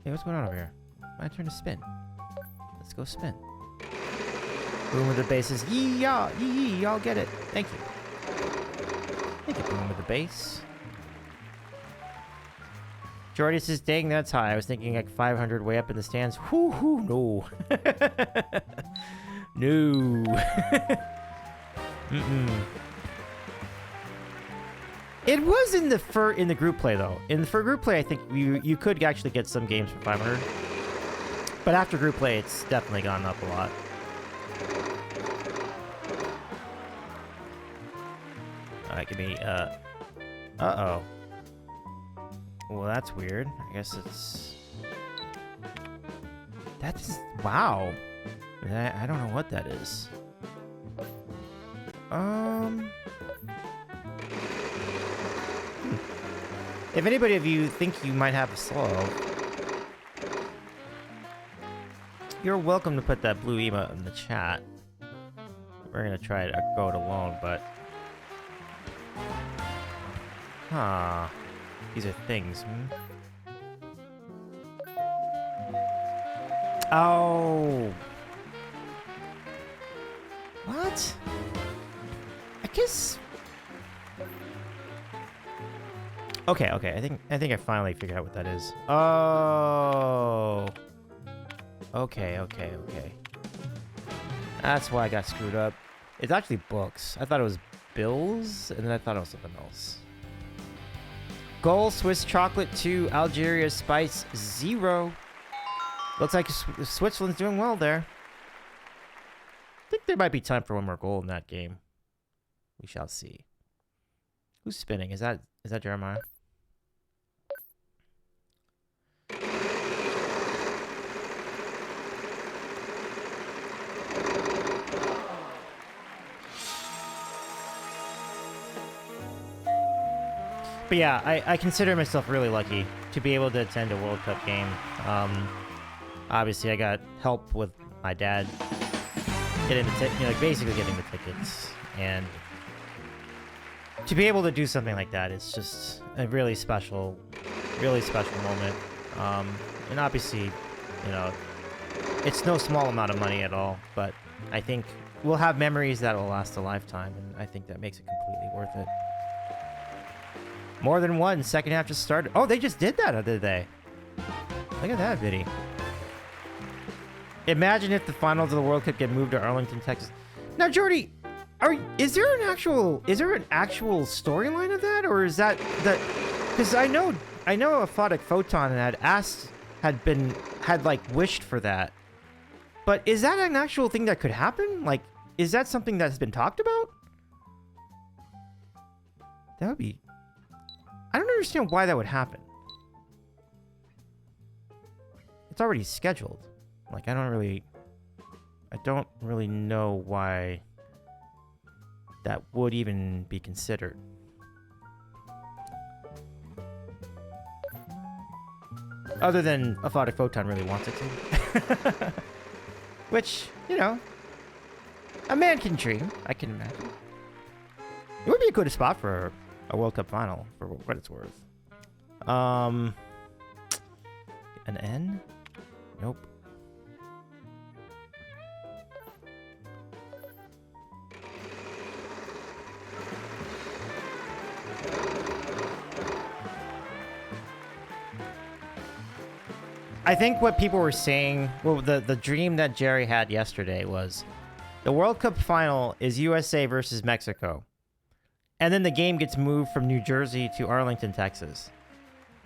Hey, what's going on over here? My turn to spin. Let's go spin. Boom with the bases. Yee-yaw! Yee-yee! Y'all get it. Thank you. Thank you, Boom with the base. Jordy says, dang, that's high. I was thinking like 500 way up in the stands. Whoo-hoo, no. No. Mm-mm. It was in the group play though. In the group play, I think you could actually get some games for 500. But after group play, it's definitely gone up a lot. Alright, give me uh-oh. Well, that's weird. I guess it's... That's... Wow. I don't know what that is. If anybody of you think you might have a slow, you're welcome to put that blue emote in the chat. We're gonna try to go it alone, but... Huh. These are things, Oh. What? I guess... Okay. I think I finally figured out what that is. Oh. Okay. That's why I got screwed up. It's actually books. I thought it was bills, and then I thought it was something else. Goal, Swiss chocolate 2, Algeria spice 0. Looks like Switzerland's doing well there. I think there might be time for one more goal in that game. We shall see. Who's spinning? Is that Jeremiah? But yeah, I consider myself really lucky to be able to attend a World Cup game. Obviously, I got help with my dad getting the basically getting the tickets, and to be able to do something like that is just a really special moment. And obviously, you know, it's no small amount of money at all, but I think we'll have memories that will last a lifetime, and I think that makes it completely worth it. More than one. Second half just started. Oh, they just did that, did they? Look at that, Biddy. Imagine if the finals of the World Cup get moved to Arlington, Texas. Now, Jordy, is there an actual storyline of that, or is that? Because I know Aphotic Photon had like wished for that, but is that an actual thing that could happen? Like, is that something that's been talked about? That would be. I don't understand why that would happen. It's already scheduled. Like, I don't really know why that would even be considered. Other than Aphotic Photon really wants it to. Which, you know, a man can dream, I can imagine. It would be a good spot for a World Cup final, for what it's worth. An N? Nope. I think what people were saying, well, the dream that Jerry had yesterday was the World Cup final is USA versus Mexico. And then the game gets moved from New Jersey to Arlington, Texas.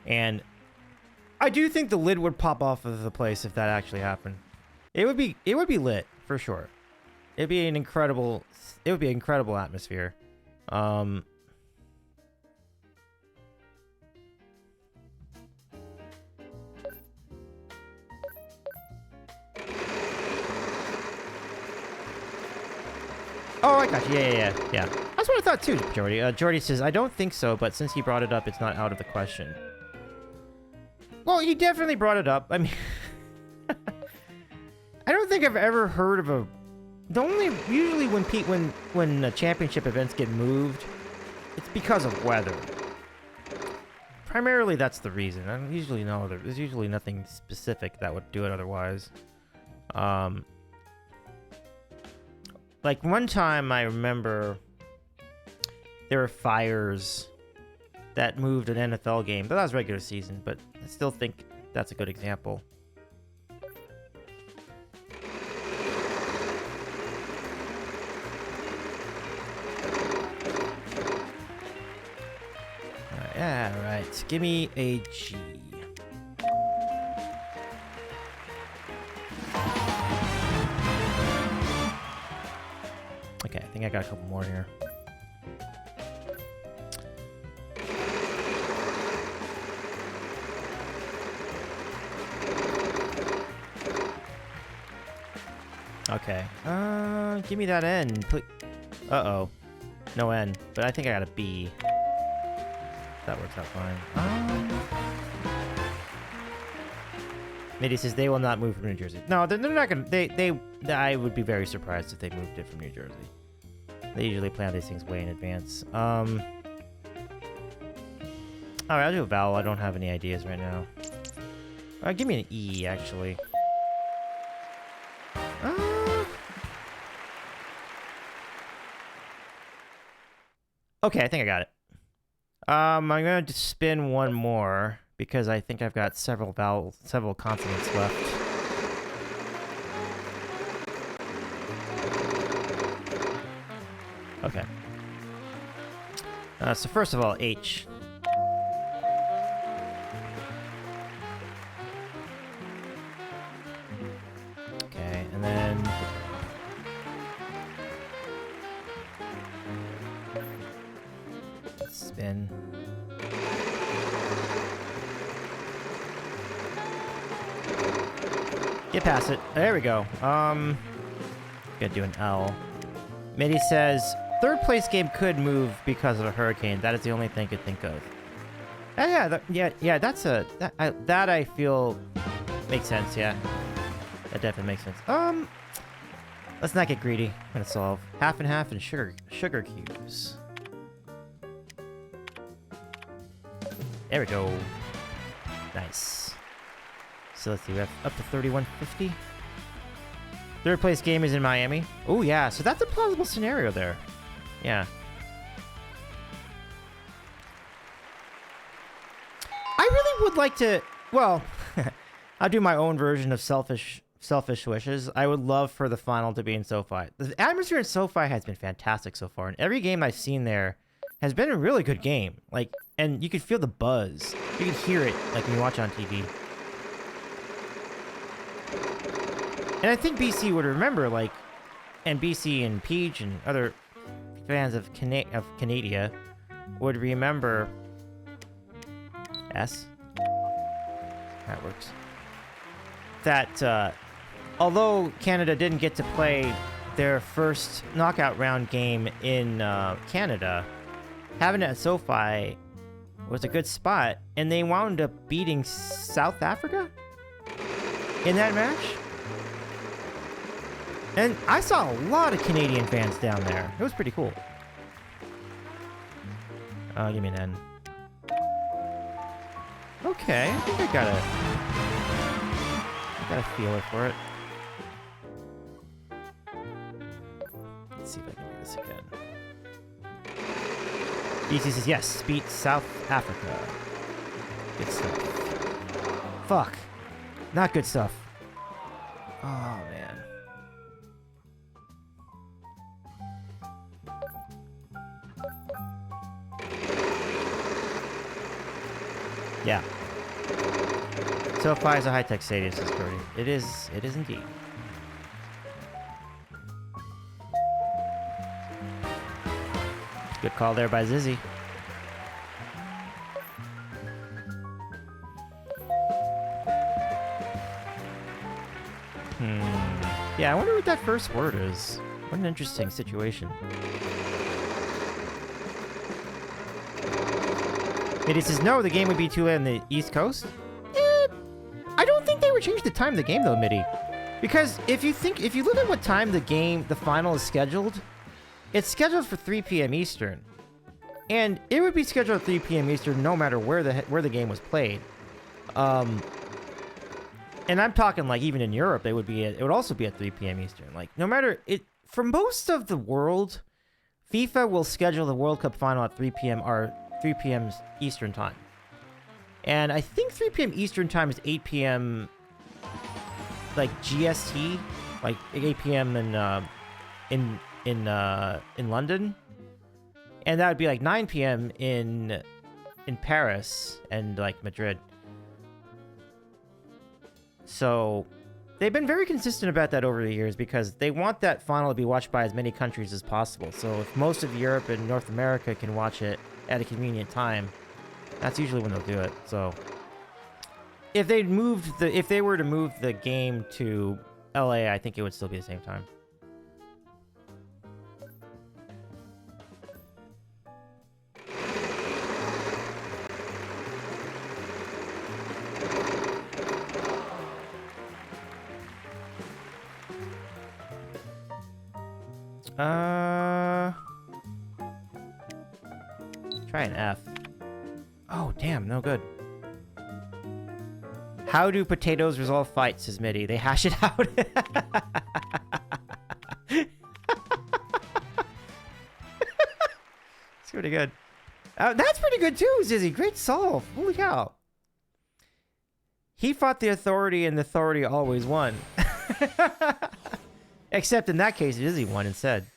And I do think the lid would pop off of the place if that actually happened. It would be lit for sure. It'd be an incredible atmosphere. Oh, I got you. Yeah. That's what I thought too, Jordy. Jordy says, I don't think so, but since he brought it up, it's not out of the question. Well, he definitely brought it up. I mean, I don't think I've ever heard of a... Usually when championship events get moved, it's because of weather. Primarily, that's the reason. I don't usually know. There's usually nothing specific that would do it otherwise. Like one time I remember there were fires that moved an NFL game, but that was regular season, but I still think that's a good example. Yeah, right. Give me a G. Okay, I think I got a couple more here. Okay. Give me that N. Uh-oh. No N. But I think I got a B. That works out fine. Mitty says they will not move from New Jersey. No, they're not gonna. I would be very surprised if they moved it from New Jersey. They usually plan these things way in advance. Alright, I'll do a vowel. I don't have any ideas right now. Give me an E, actually. Okay, I think I got it. I'm gonna just spin one more because I think I've got several consonants left. Okay. So first of all, H. Okay, and then... spin. Get past it. There we go. Gotta do an L. Mitty says, third place game could move because of a hurricane. That is the only thing I could think of. Yeah, that's that I feel makes sense, yeah. That definitely makes sense. Let's not get greedy. I'm gonna solve half and half and sugar cubes. There we go. Nice. So let's see, we have up to 3150. Third place game is in Miami. Oh yeah, so that's a plausible scenario there. Yeah. I really would like to, well, I'll do my own version of selfish wishes. I would love for the final to be in SoFi. The atmosphere in SoFi has been fantastic so far, and every game I've seen there has been a really good game. Like, and you could feel the buzz. You can hear it, like when you watch it on TV. And I think BC would remember, like, and BC and Peach and other fans of Canada would remember. S. That works. That, although Canada didn't get to play their first knockout round game in Canada, having it at SoFi was a good spot, and they wound up beating South Africa in that match. And I saw a lot of Canadian fans down there. It was pretty cool. Give me an N. Okay, I think I got a feeler for it. Let's see if I can do this again. BC says yes, beat South Africa. Good stuff. Fuck. Not good stuff. Oh, man. Yeah. SoFi is a high-tech stadium, says Cody. It is indeed. Good call there by Zyzzy. Yeah, I wonder what that first word is. What an interesting situation. It says, no, the game would be too late on the East Coast. I don't think they would change the time of the game, though, Mitty. Because if you look at what time the final is scheduled, it's scheduled for 3 p.m. Eastern. And it would be scheduled at 3 p.m. Eastern no matter where the game was played. And I'm talking, like, even in Europe, it would also be at 3 p.m. Eastern. Like, no matter for most of the world, FIFA will schedule the World Cup final at 3 p.m. or 3 p.m. Eastern time. And I think 3 p.m. Eastern time is 8 p.m. like GST, like 8 p.m. in London, and that would be like 9 p.m. in Paris and like Madrid. So they've been very consistent about that over the years because they want that final to be watched by as many countries as possible. So if most of Europe and North America can watch it at a convenient time, that's usually when they'll do it. So if they were to move the game to LA, I think it would still be the same time. Try an F. Oh, damn, no good. How do potatoes resolve fights, says Mitty. They hash it out. It's pretty good. That's pretty good too, Zyzzy. Great solve. Holy cow. He fought the authority and the authority always won. Except in that case, Zyzzy won instead.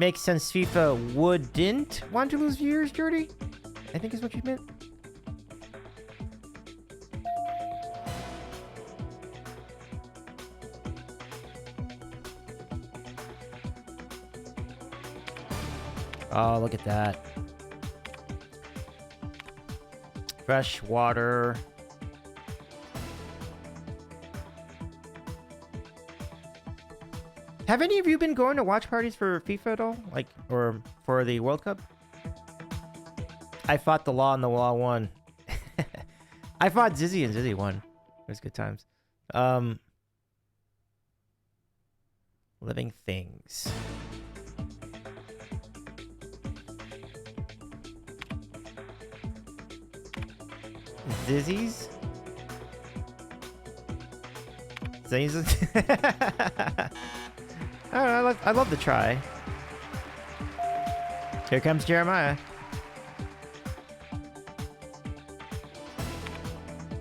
Makes sense FIFA wouldn't want to lose viewers, Jordy? I think is what you meant. Oh, look at that. Fresh water. Have any of you been going to watch parties for FIFA at all? Like, or for the World Cup? I fought the law and the law won. I fought Zyzzy and Zyzzy won. It was good times. Living things. Zyzzy's? Zyzzy? I love the try. Here comes Jeremiah.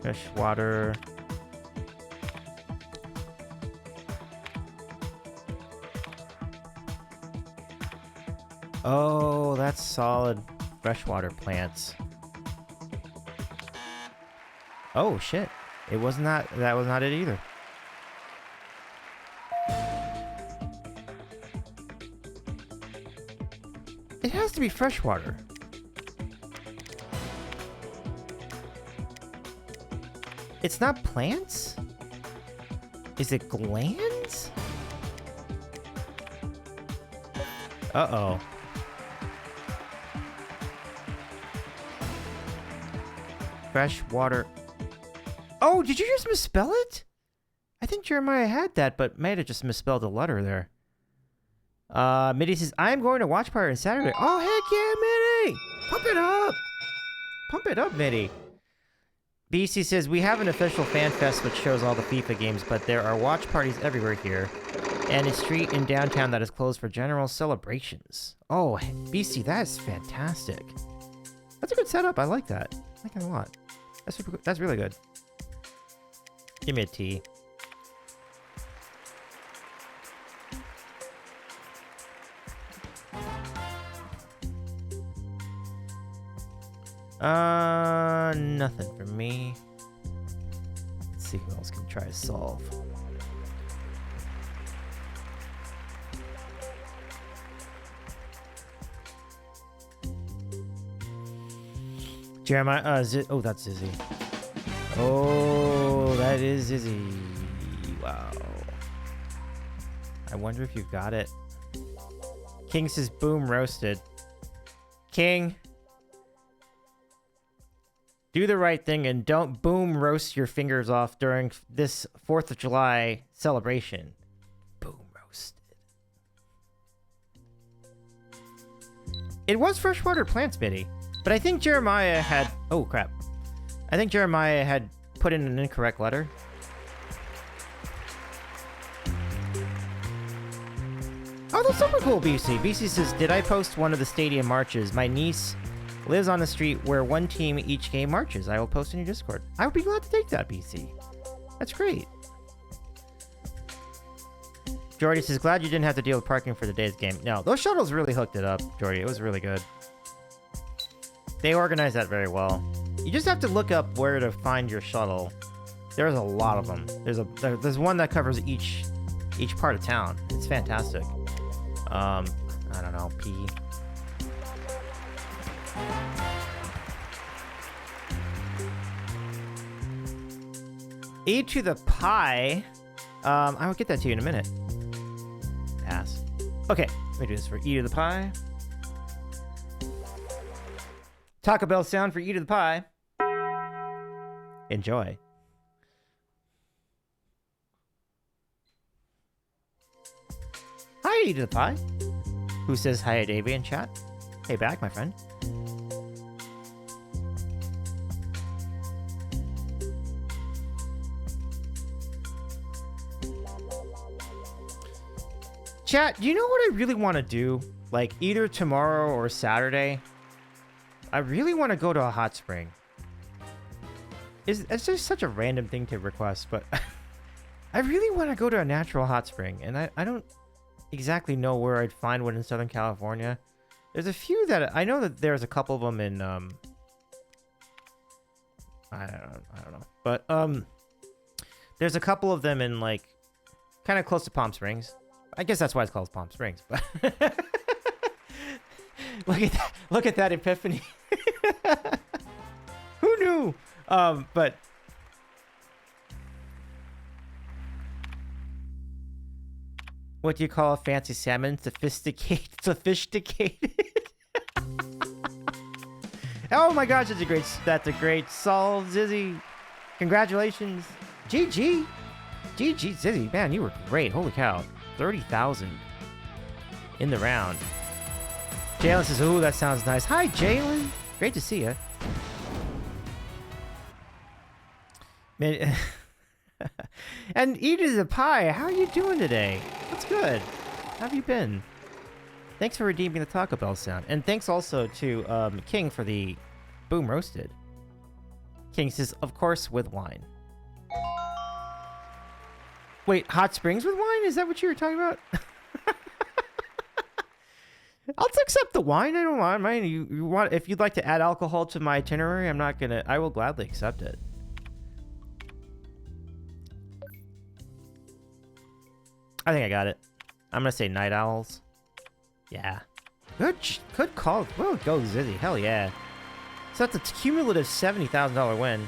Fresh water. Oh, that's solid. Freshwater plants. Oh shit! It was not. That was not it either. It has to be freshwater. It's not plants? Is it glands? Uh-oh. Freshwater. Oh, did you just misspell it? I think Jeremiah had that, but may have just misspelled a letter there. Mitty says, I'm going to watch party on Saturday. Oh, heck yeah, Mitty! Pump it up! Pump it up, Mitty. BC says, we have an official fan fest which shows all the FIFA games, but there are watch parties everywhere here. And a street in downtown that is closed for general celebrations. Oh, BC, that's fantastic. That's a good setup. I like that. I like it a lot. That's super good. That's really good. Give me a T. Nothing for me. Let's see who else can try to solve. Jeremiah, oh, that's Zyzzy. Oh, that is Zyzzy. Wow. I wonder if you've got it. King says, boom, roasted. King, do the right thing and don't boom roast your fingers off during this 4th of July celebration. Boom roasted. It was freshwater plants, Biddy. But I think Jeremiah had... Oh, crap. I think Jeremiah had put in an incorrect letter. Oh, that's super cool, BC. BC says, did I post one of the stadium marches? My niece lives on the street where one team each game marches. I will post in your Discord. I would be glad to take that, BC. That's great. Jordy says, glad you didn't have to deal with parking for today's game. No, those shuttles really hooked it up, Jordy. It was really good. They organized that very well. You just have to look up where to find your shuttle. There's a lot of them. There's one that covers each part of town. It's fantastic. I don't know, P. E to the pi. I will get that to you in a minute. Pass. Okay, let me do this for E to the pi. Taco Bell sound for E to the pi. Enjoy. Hi, E to the pi. Who says hi, Davy in chat? Hey, back, my friend. Chat, do you know what I really want to do? Like, either tomorrow or Saturday? I really want to go to a hot spring. It's just such a random thing to request, but I really want to go to a natural hot spring, and I don't exactly know where I'd find one in Southern California. There's a few that I know that there's a couple of them in I don't know, but there's a couple of them in like kind of close to Palm Springs. I guess that's why it's called Palm Springs, but look at that epiphany. Who knew? But what do you call a fancy salmon? Sophisticated. Oh my gosh, that's a great solve, Zyzzy. Congratulations. GG, Zyzzy, man, you were great. Holy cow. 30,000 in the round. Jalen says, ooh, that sounds nice. Hi, Jalen. Great to see you. And eat is a pie. How are you doing today? What's good? How have you been? Thanks for redeeming the Taco Bell sound. And thanks also to King for the Boom Roasted. King says, of course, with wine. Wait, hot springs with wine? Is that what you were talking about? I'll accept the wine. I don't mind. You want, if you'd like to add alcohol to my itinerary, I'm not gonna. I will gladly accept it. I think I got it. I'm gonna say night owls. Yeah. Good call. Well, go Zyzzy. Hell yeah. So that's a cumulative $70,000 win.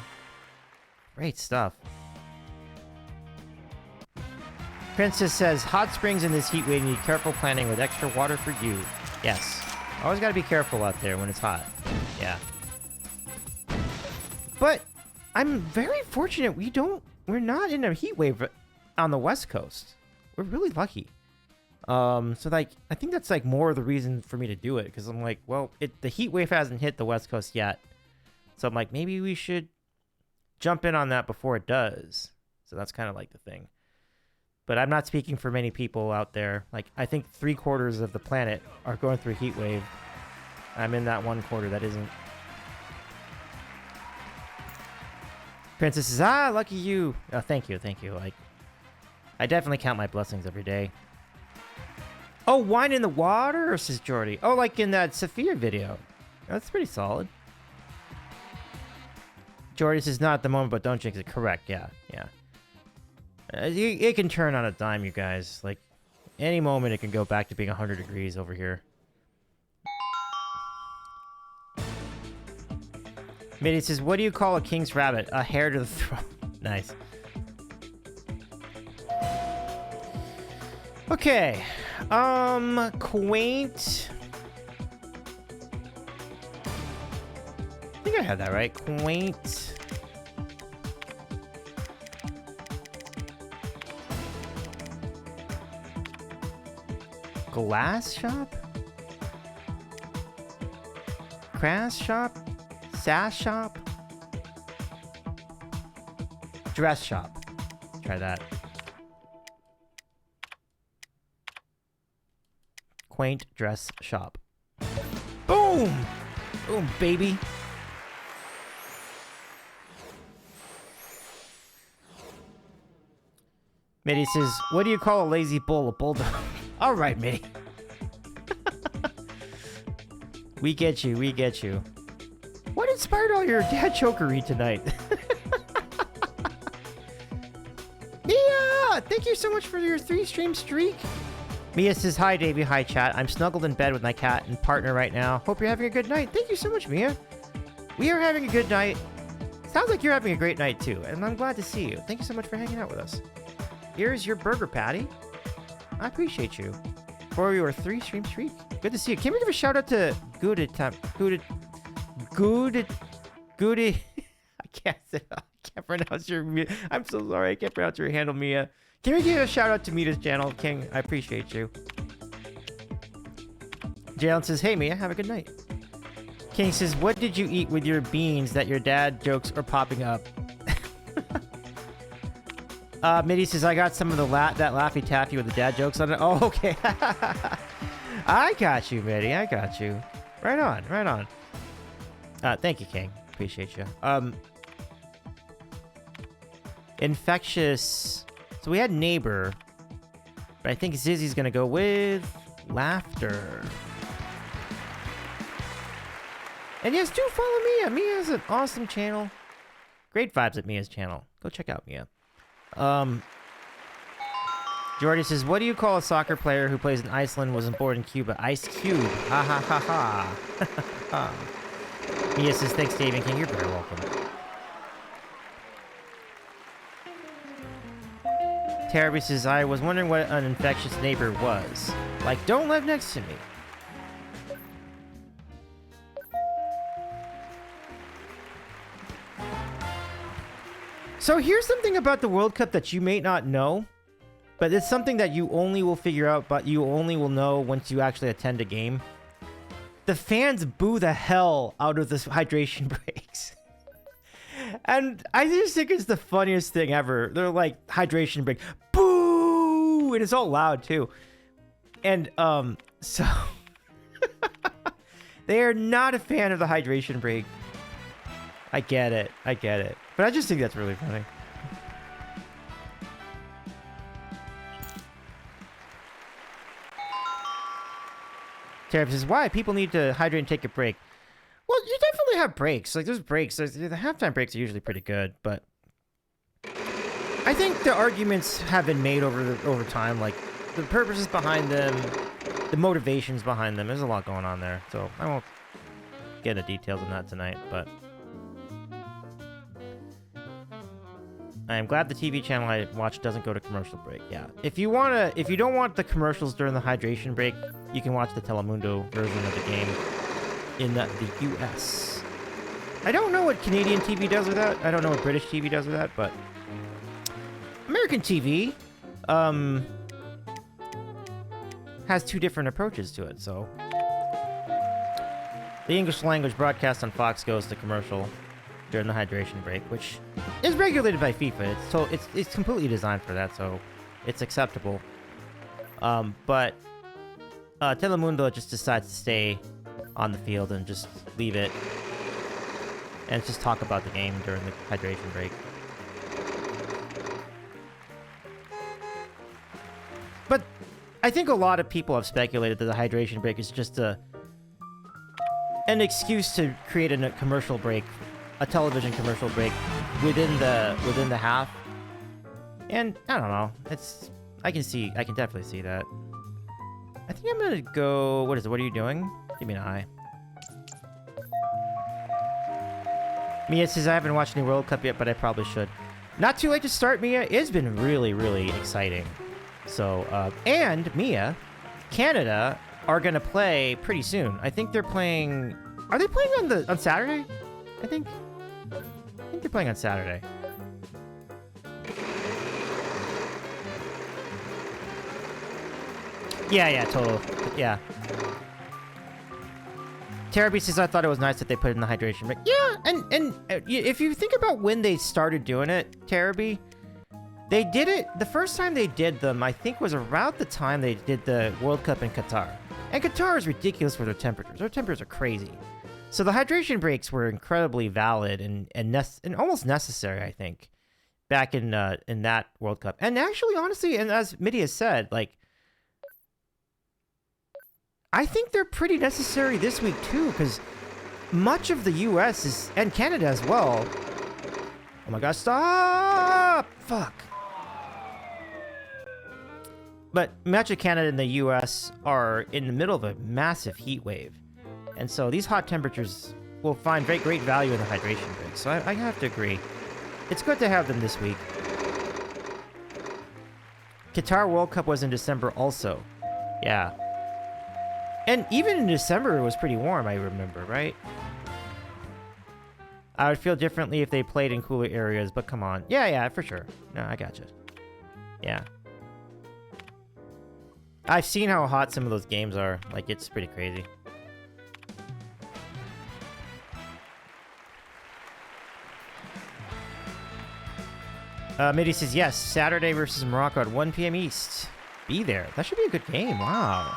Great stuff. Princess says, hot springs in this heat wave need careful planning with extra water for you. Yes. Always gotta be careful out there when it's hot. Yeah. But I'm very fortunate we're not in a heat wave on the West Coast. We're really lucky. So like, I think that's like more of the reason for me to do it, because I'm like, well, the heat wave hasn't hit the West Coast yet. So I'm like, maybe we should jump in on that before it does. So that's kind of like the thing. But I'm not speaking for many people out there. Like, I think 3/4 of the planet are going through a heat wave. I'm in that 1/4 that isn't. Princess says, lucky you. Oh, thank you, thank you. Like, I definitely count my blessings every day. Oh, wine in the water, says Jordy. Oh, like in that Sophia video. That's pretty solid. Jordy says, not at the moment, but don't jinx it. Correct, yeah, yeah. It can turn on a dime, you guys. Like, any moment it can go back to being 100 degrees over here. Mitty says, what do you call a king's rabbit? A hare to the throat. Nice. Okay. Quaint. I think I had that right. Quaint. Glass shop? Crass shop? Sass shop? Dress shop. Try that. Quaint dress shop. Boom! Boom, baby. Mitty says, what do you call a lazy bull? A bulldog? All right, Mitty. We get you, we get you. What inspired all your dad jokery tonight? Mia! Thank you so much for your 3-stream streak. Mia says, hi, Davy. Hi, chat. I'm snuggled in bed with my cat and partner right now. Hope you're having a good night. Thank you so much, Mia. We are having a good night. Sounds like you're having a great night, too. And I'm glad to see you. Thank you so much for hanging out with us. Here's your burger patty. I appreciate you for your 3-stream streak. Good to see you. Can we give a shout out to Good. I can't pronounce your. I'm so sorry. I can't pronounce your handle, Mia. Can we give a shout out to Mita's channel, King? I appreciate you. Jalen says, hey, Mia, have a good night. King says, what did you eat with your beans that your dad jokes are popping up? Mitty says, I got some of that Laffy Taffy with the dad jokes on it. Oh, okay. I got you, Mitty. I got you. Right on, right on. Thank you, King. Appreciate you. Infectious. So we had neighbor, but I think Zyzzy's gonna go with laughter. And yes, do follow Mia. Mia has an awesome channel. Great vibes at Mia's channel. Go check out Mia. Jordy says, what do you call a soccer player who plays in Iceland, wasn't born in Cuba? Ice Cube. Ha ha ha ha. Mia says, thanks, David King. You're very welcome. Terry says, I was wondering what an infectious neighbor was. Like, don't live next to me. So here's something about the World Cup that you may not know. but it's something that you only will figure out, but you only will know once you actually attend a game. The fans boo the hell out of this hydration breaks. And I just think it's the funniest thing ever. They're like, hydration break, boo! And it's all loud too. And so they are not a fan of the hydration break. I get it. But I just think that's really funny. Tariff says, why? People need to hydrate and take a break. Well, you definitely have breaks. Like, there's breaks. The halftime breaks are usually pretty good, but I think the arguments have been made over time. Like, the purposes behind them, the motivations behind them. There's a lot going on there. So I won't get into details on that tonight, but I am glad the TV channel I watch doesn't go to commercial break. Yeah. If you don't want the commercials during the hydration break, you can watch the Telemundo version of the game in the US. I don't know what Canadian TV does with that. I don't know what British TV does with that, but American TV has two different approaches to it, so the English language broadcast on Fox goes to commercial during the hydration break, which is regulated by FIFA. It's completely designed for that, so it's acceptable. But Telemundo just decides to stay on the field and just leave it and just talk about the game during the hydration break. But I think a lot of people have speculated that the hydration break is just an excuse to create a commercial break, a television commercial break within the half. And I don't know. I can definitely see that. I think I'm gonna go. What is it? What are you doing? Give me an eye. Mia says I haven't watched any World Cup yet, but I probably should. Not too late to start, Mia. It's been really, really exciting. So, and Mia, Canada are gonna play pretty soon. I think they're playing. Are they playing on Saturday? I think they're playing on Saturday. Yeah, total. Yeah. Teraby says, I thought it was nice that they put it in the hydration break. Yeah, and if you think about when they started doing it, Teraby, they did it, the first time they did them, I think was around the time they did the World Cup in Qatar. And Qatar is ridiculous for their temperatures. Their temperatures are crazy. So the hydration breaks were incredibly valid and almost necessary, I think, back in that World Cup. And actually, honestly, and as Mitty has said, like, I think they're pretty necessary this week too, because much of the U.S. and Canada as well. Oh my gosh, stop! Fuck. But much of Canada and the U.S. are in the middle of a massive heat wave. And so these hot temperatures will find great value in the hydration break. So I have to agree. It's good to have them this week. Qatar World Cup was in December also. Yeah. And even in December, it was pretty warm, I remember, right? I would feel differently if they played in cooler areas, but come on. Yeah, for sure. No, I gotcha. Yeah. I've seen how hot some of those games are. Like, it's pretty crazy. Mitty says, yes, Saturday versus Morocco at 1 p.m. East. Be there. That should be a good game. Wow.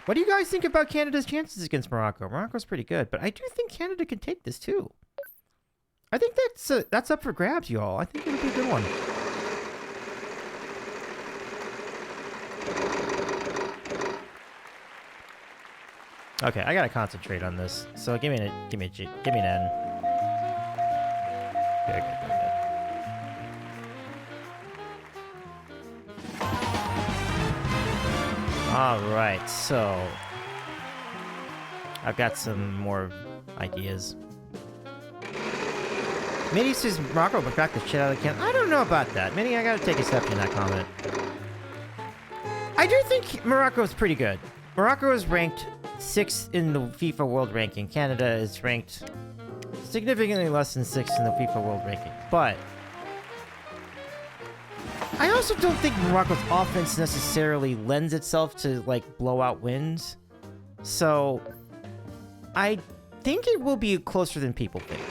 What do you guys think about Canada's chances against Morocco? Morocco's pretty good, but I do think Canada can take this too. I think that's up for grabs, y'all. I think it'll be a good one. Okay, I gotta concentrate on this. So give me an N. Good. Alright, so I've got some more ideas. Minnie says Morocco will back the shit out of Canada. I don't know about that. Minnie, I gotta take exception to that comment. I do think Morocco is pretty good. Morocco is ranked 6th in the FIFA World Ranking. Canada is ranked significantly less than 6th in the FIFA World Ranking. But I also don't think Morocco's offense necessarily lends itself to, like, blowout wins. So, I think it will be closer than people think.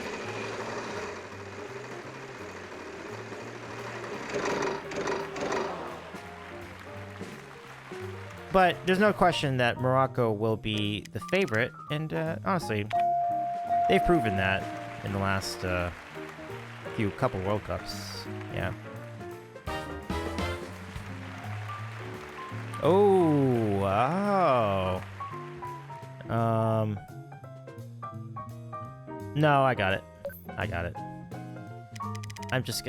But there's no question that Morocco will be the favorite, and honestly, they've proven that in the last couple World Cups. Yeah. Oh, wow. No, I got it.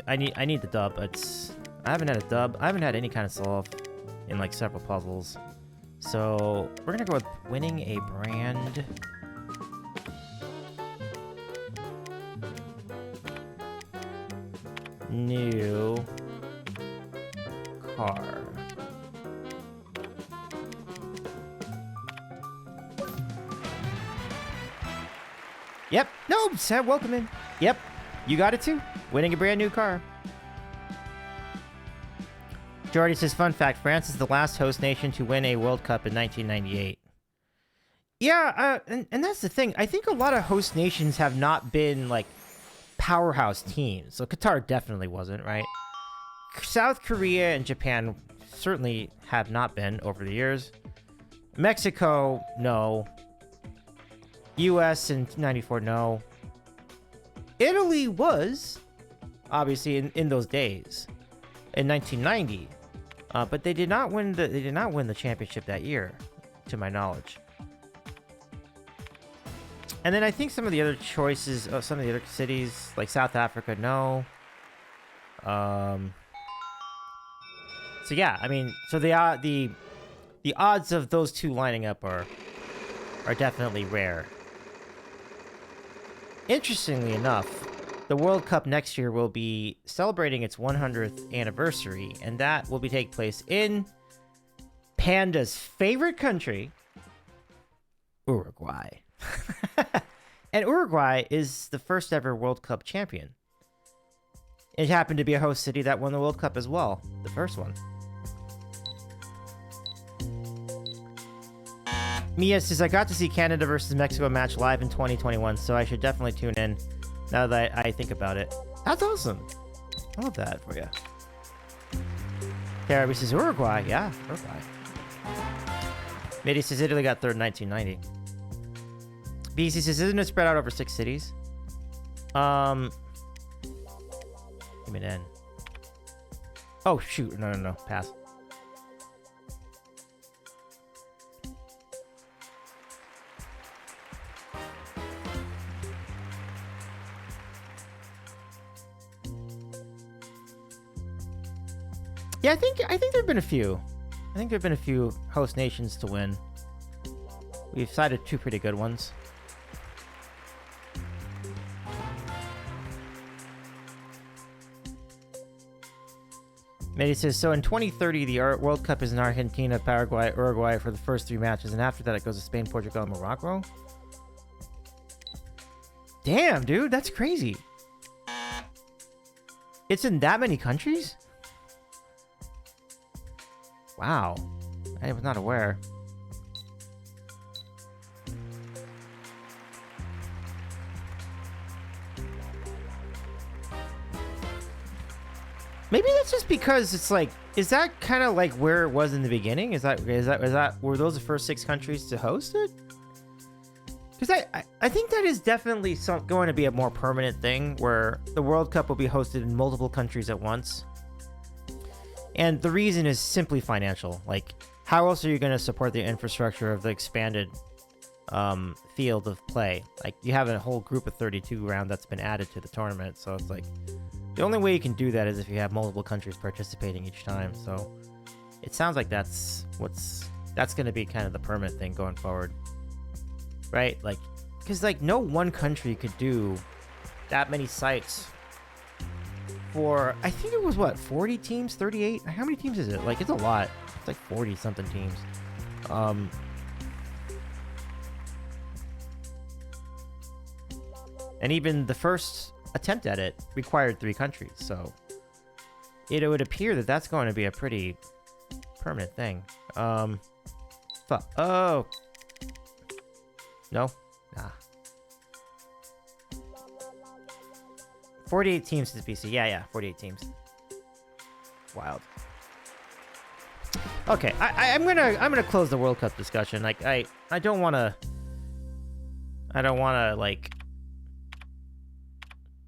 I need the dub. I haven't had a dub. I haven't had any kind of solve in like several puzzles. So we're gonna go with winning a brand. New car. Yep. No, Sam, welcome in. Yep. You got it too. Winning a brand new car. Jordy says, fun fact, France is the last host nation to win a World Cup in 1998. Yeah, and that's the thing. I think a lot of host nations have not been, like, powerhouse teams. So Qatar definitely wasn't, right? South Korea and Japan certainly have not been over the years. Mexico, no. US in 94, no. Italy was, obviously, in those days, in 1990. But they did not win the championship that year, to my knowledge. And then I think some of the other choices, some of the other cities, like South Africa, no. So yeah, I mean, so the odds of those two lining up are definitely rare. Interestingly enough, the World Cup next year will be celebrating its 100th anniversary, and that will take place in Panda's favorite country, Uruguay. And Uruguay is the first ever World Cup champion. It happened to be a host city that won the World Cup as well, the first one. Mia says, I got to see Canada versus Mexico match live in 2021, so I should definitely tune in now that I think about it. That's awesome. I love that for you. Caribbean says, Uruguay. Yeah, Uruguay. Midi says, Italy got third in 1990. BC says, isn't it spread out over 6 cities? Give me an N. Oh, shoot. No. Pass. Yeah, I think there've been a few. I think there've been a few host nations to win. We've cited 2 pretty good ones. Medi says, so in 2030, the World Cup is in Argentina, Paraguay, Uruguay for the first 3 matches, and after that it goes to Spain, Portugal, and Morocco? Damn, dude, that's crazy. It's in that many countries? Wow. I was not aware. Maybe that's just because it's like, is that kind of like where it was in the beginning? Were those the first 6 countries to host it? Because I think that is definitely going to be a more permanent thing where the World Cup will be hosted in multiple countries at once. And the reason is simply financial. Like, how else are you going to support the infrastructure of the expanded field of play? Like, you have a whole group of 32 round that's been added to the tournament, so it's like the only way you can do that is if you have multiple countries participating each time. So it sounds like that's going to be kind of the permanent thing going forward, right? Like, because like no one country could do that many sites for, I think it was what, 40 teams, 38? How many teams is it? Like, it's a lot. It's like 40 something teams. And even the first attempt at it required 3 countries, so it would appear that that's going to be a pretty permanent thing. Fuck. Oh. No? Nah. 48 teams to BC. Yeah, 48 teams. Wild. Okay, I'm gonna close the World Cup discussion. Like, I don't wanna like.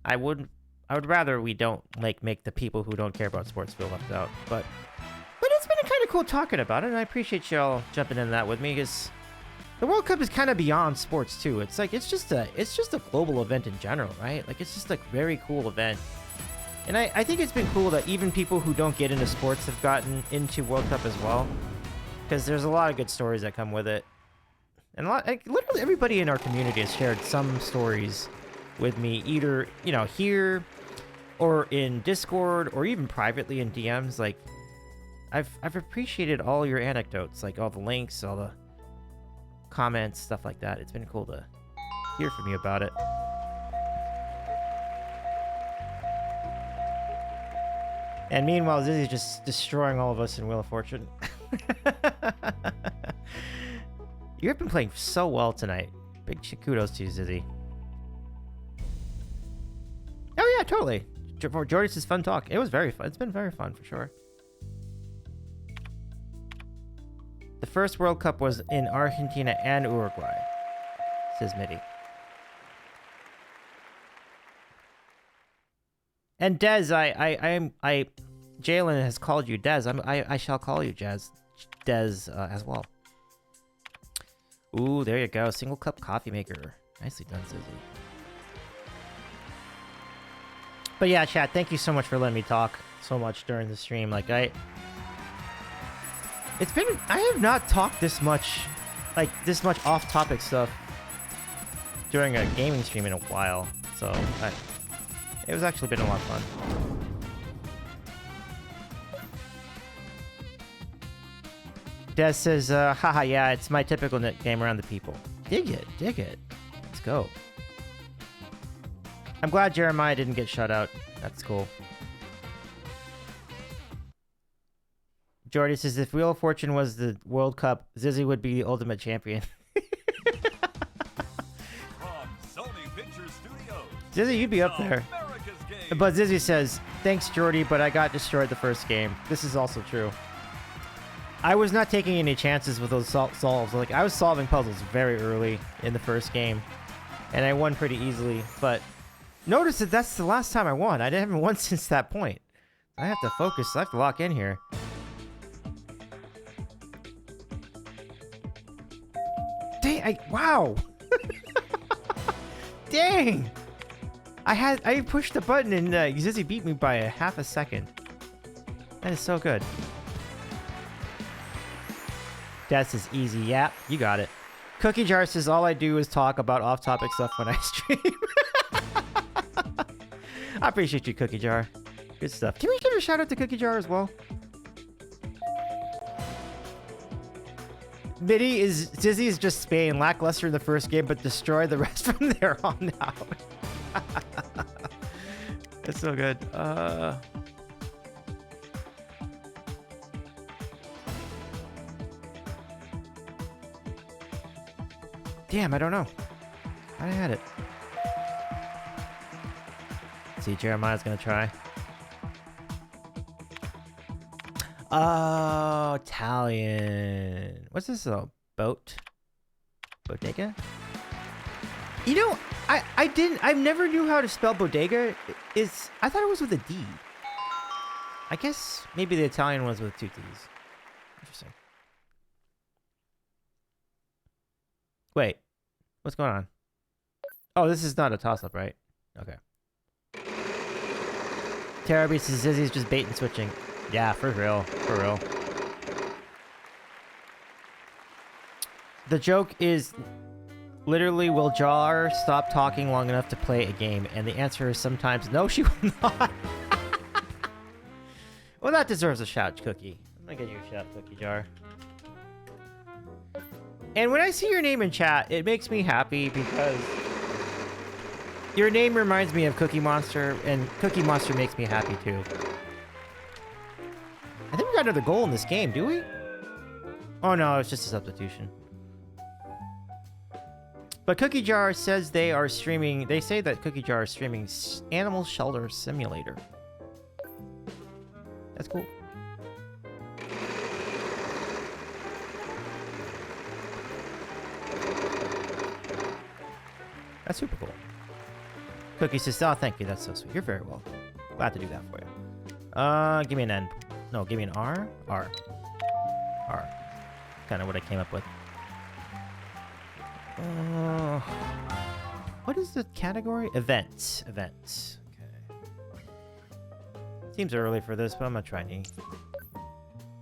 I would rather we don't like make the people who don't care about sports feel left out. But it's been kind of cool talking about it, and I appreciate y'all jumping into that with me, because the World Cup is kind of beyond sports too. It's like it's just a global event in general, right? Like, it's just a very cool event. And I think it's been cool that even people who don't get into sports have gotten into World Cup as well, because there's a lot of good stories that come with it. And literally everybody in our community has shared some stories with me, either, you know, here or in Discord or even privately in DMs. Like, I've appreciated all your anecdotes, like all the links, all the comments, stuff like that. It's been cool to hear from you about it. And meanwhile, Zyzzy's just destroying all of us in Wheel of Fortune. You've been playing so well tonight. Big kudos to you, Zyzzy. Oh yeah, totally. Jordy's fun talk. It was very fun. It's been very fun for sure. The first World Cup was in Argentina and Uruguay, says Mitty. And Dez, Jalen has called you Dez. I shall call you Dez as well. Ooh, there you go. Single cup coffee maker. Nicely done, Zyzzy. But yeah, chat, thank you so much for letting me talk so much during the stream. Like, I have not talked this much off-topic stuff during a gaming stream in a while. So, it was actually been a lot of fun. Des says, haha, yeah, it's my typical game around the people. Dig it, dig it. Let's go. I'm glad Jeremiah didn't get shut out. That's cool. Jordy says, if Wheel of Fortune was the World Cup, Zyzzy would be the ultimate champion. Zyzzy, you'd be up there. But Zyzzy says, thanks, Jordy, but I got destroyed the first game. This is also true. I was not taking any chances with those solves. Like, I was solving puzzles very early in the first game, and I won pretty easily. But notice that that's the last time I won. I haven't won since that point. I have to focus. I have to lock in here. Dang! Wow! Dang! I pushed the button and Zyzzy beat me by a half a second. That is so good. That's as easy. Yeah, you got it. Cookie Jar says, all I do is talk about off-topic stuff when I stream. I appreciate you, Cookie Jar. Good stuff. Can we give a shout out to Cookie Jar as well? Zyzzy is just Spain, lackluster in the first game, but destroyed the rest from there on out. That's so good. Damn, I don't know. I had it. Let's see, Jeremiah's gonna try. Oh, Italian. What's this? A boat? Bodega? You know, I never knew how to spell bodega. I thought it was with a D. I guess maybe the Italian was with two T's. Interesting. Wait, what's going on? Oh, this is not a toss-up, right? Okay. Tarabi says Zyzzy's just bait and switching. Yeah, for real. For real. The joke is literally, will Jar stop talking long enough to play a game? And the answer is sometimes no, she will not. Well, that deserves a shout, Cookie. I'm gonna get you a shout, Cookie Jar. And when I see your name in chat, it makes me happy because your name reminds me of Cookie Monster, and Cookie Monster makes me happy too. another goal in this game, do we? Oh no, it's just a substitution. But Cookie Jar says they are streaming... They say that Cookie Jar is streaming Animal Shelter Simulator. That's cool. That's super cool. Cookie says, oh, thank you. That's so sweet. You're very welcome. Glad to do that for you. Give me an N. No, give me an R. R. R. Kind of what I came up with. What is the category? Events. Events. Okay. Seems early for this, but I'm gonna try an E.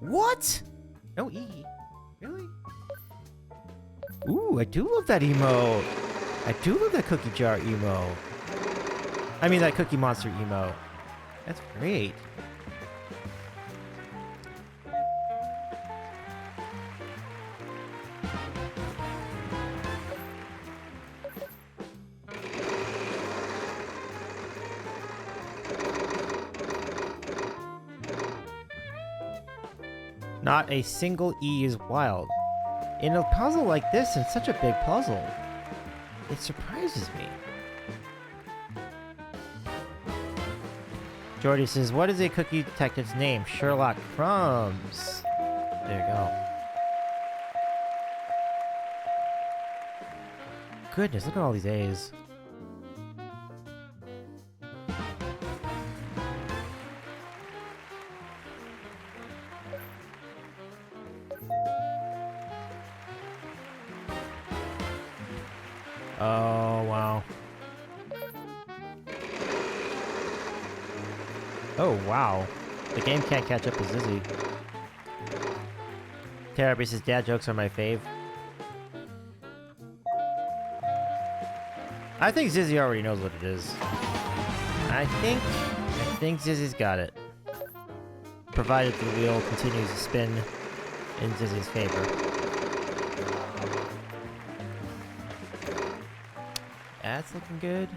What? No E. Really? Ooh, I do love that emote. I do love that Cookie Jar emote. I mean, that Cookie Monster emote. That's great. Not a single E is wild. In a puzzle like this, in such a big puzzle, it surprises me. Jordy says, what is a cookie detective's name? Sherlock Crumbs. There you go. Goodness, look at all these A's. Oh, wow. Oh, wow. The game can't catch up with Zyzzy. Therapy says, dad jokes are my fave. I think Zyzzy already knows what it is. I think Zyzzy's got it. Provided the wheel continues to spin in Zyzzy's favor. That's looking good.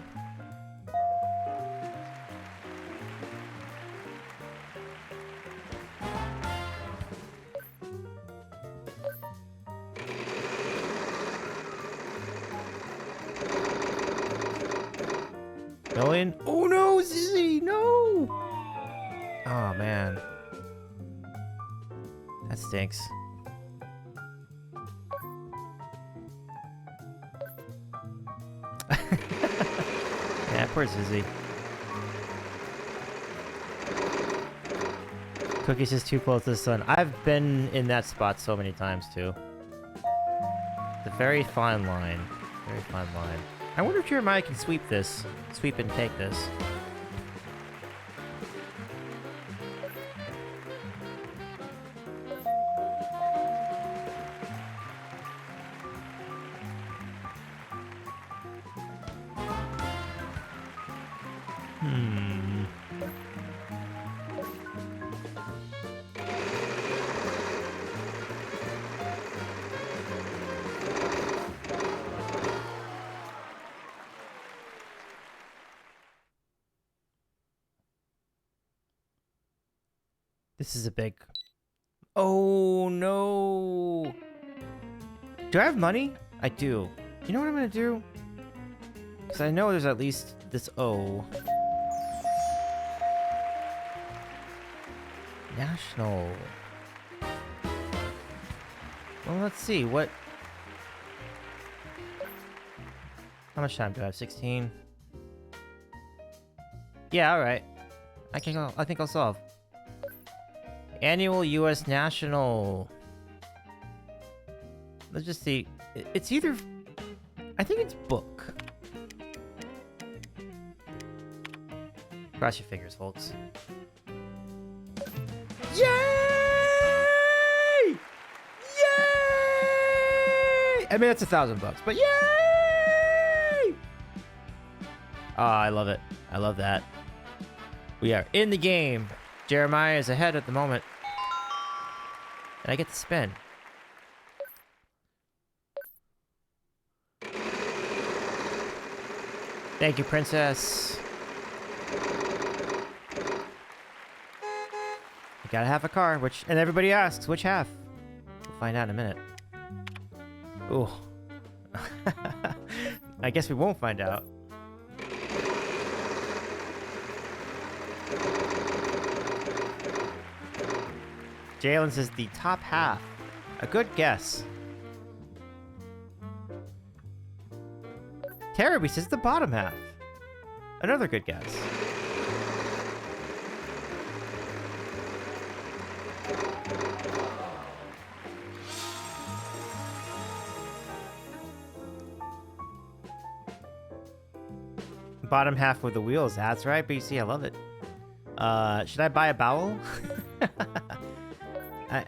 Million? Oh no, Zyzzy, no! Oh man. That stinks. Yeah, poor Zyzzy. Cookies is too close to the sun. I've been in that spot so many times too. It's a very fine line. Very fine line. I wonder if Jeremiah can sweep this. Sweep and take this. This is a big... Oh, no! Do I have money? I do. You know what I'm gonna do? Because I know there's at least this O. National. Well, let's see. What... How much time do I have? 16? Yeah, alright. I think I'll solve. Annual U.S. National. Let's just see. It's either... I think it's book. Cross your fingers, folks. Yay! Yay! I mean, it's $1,000, but yay! Oh, I love it. I love that. We are in the game. Jeremiah is ahead at the moment. And I get to spin. Thank you, princess. gotta have a car, and everybody asks, which half? We'll find out in a minute. Ooh. I guess we won't find out. Jalen says the top half. A good guess. Terry says the bottom half. Another good guess. Bottom half with the wheels. That's right, BC. I love it. Should I buy a bowel?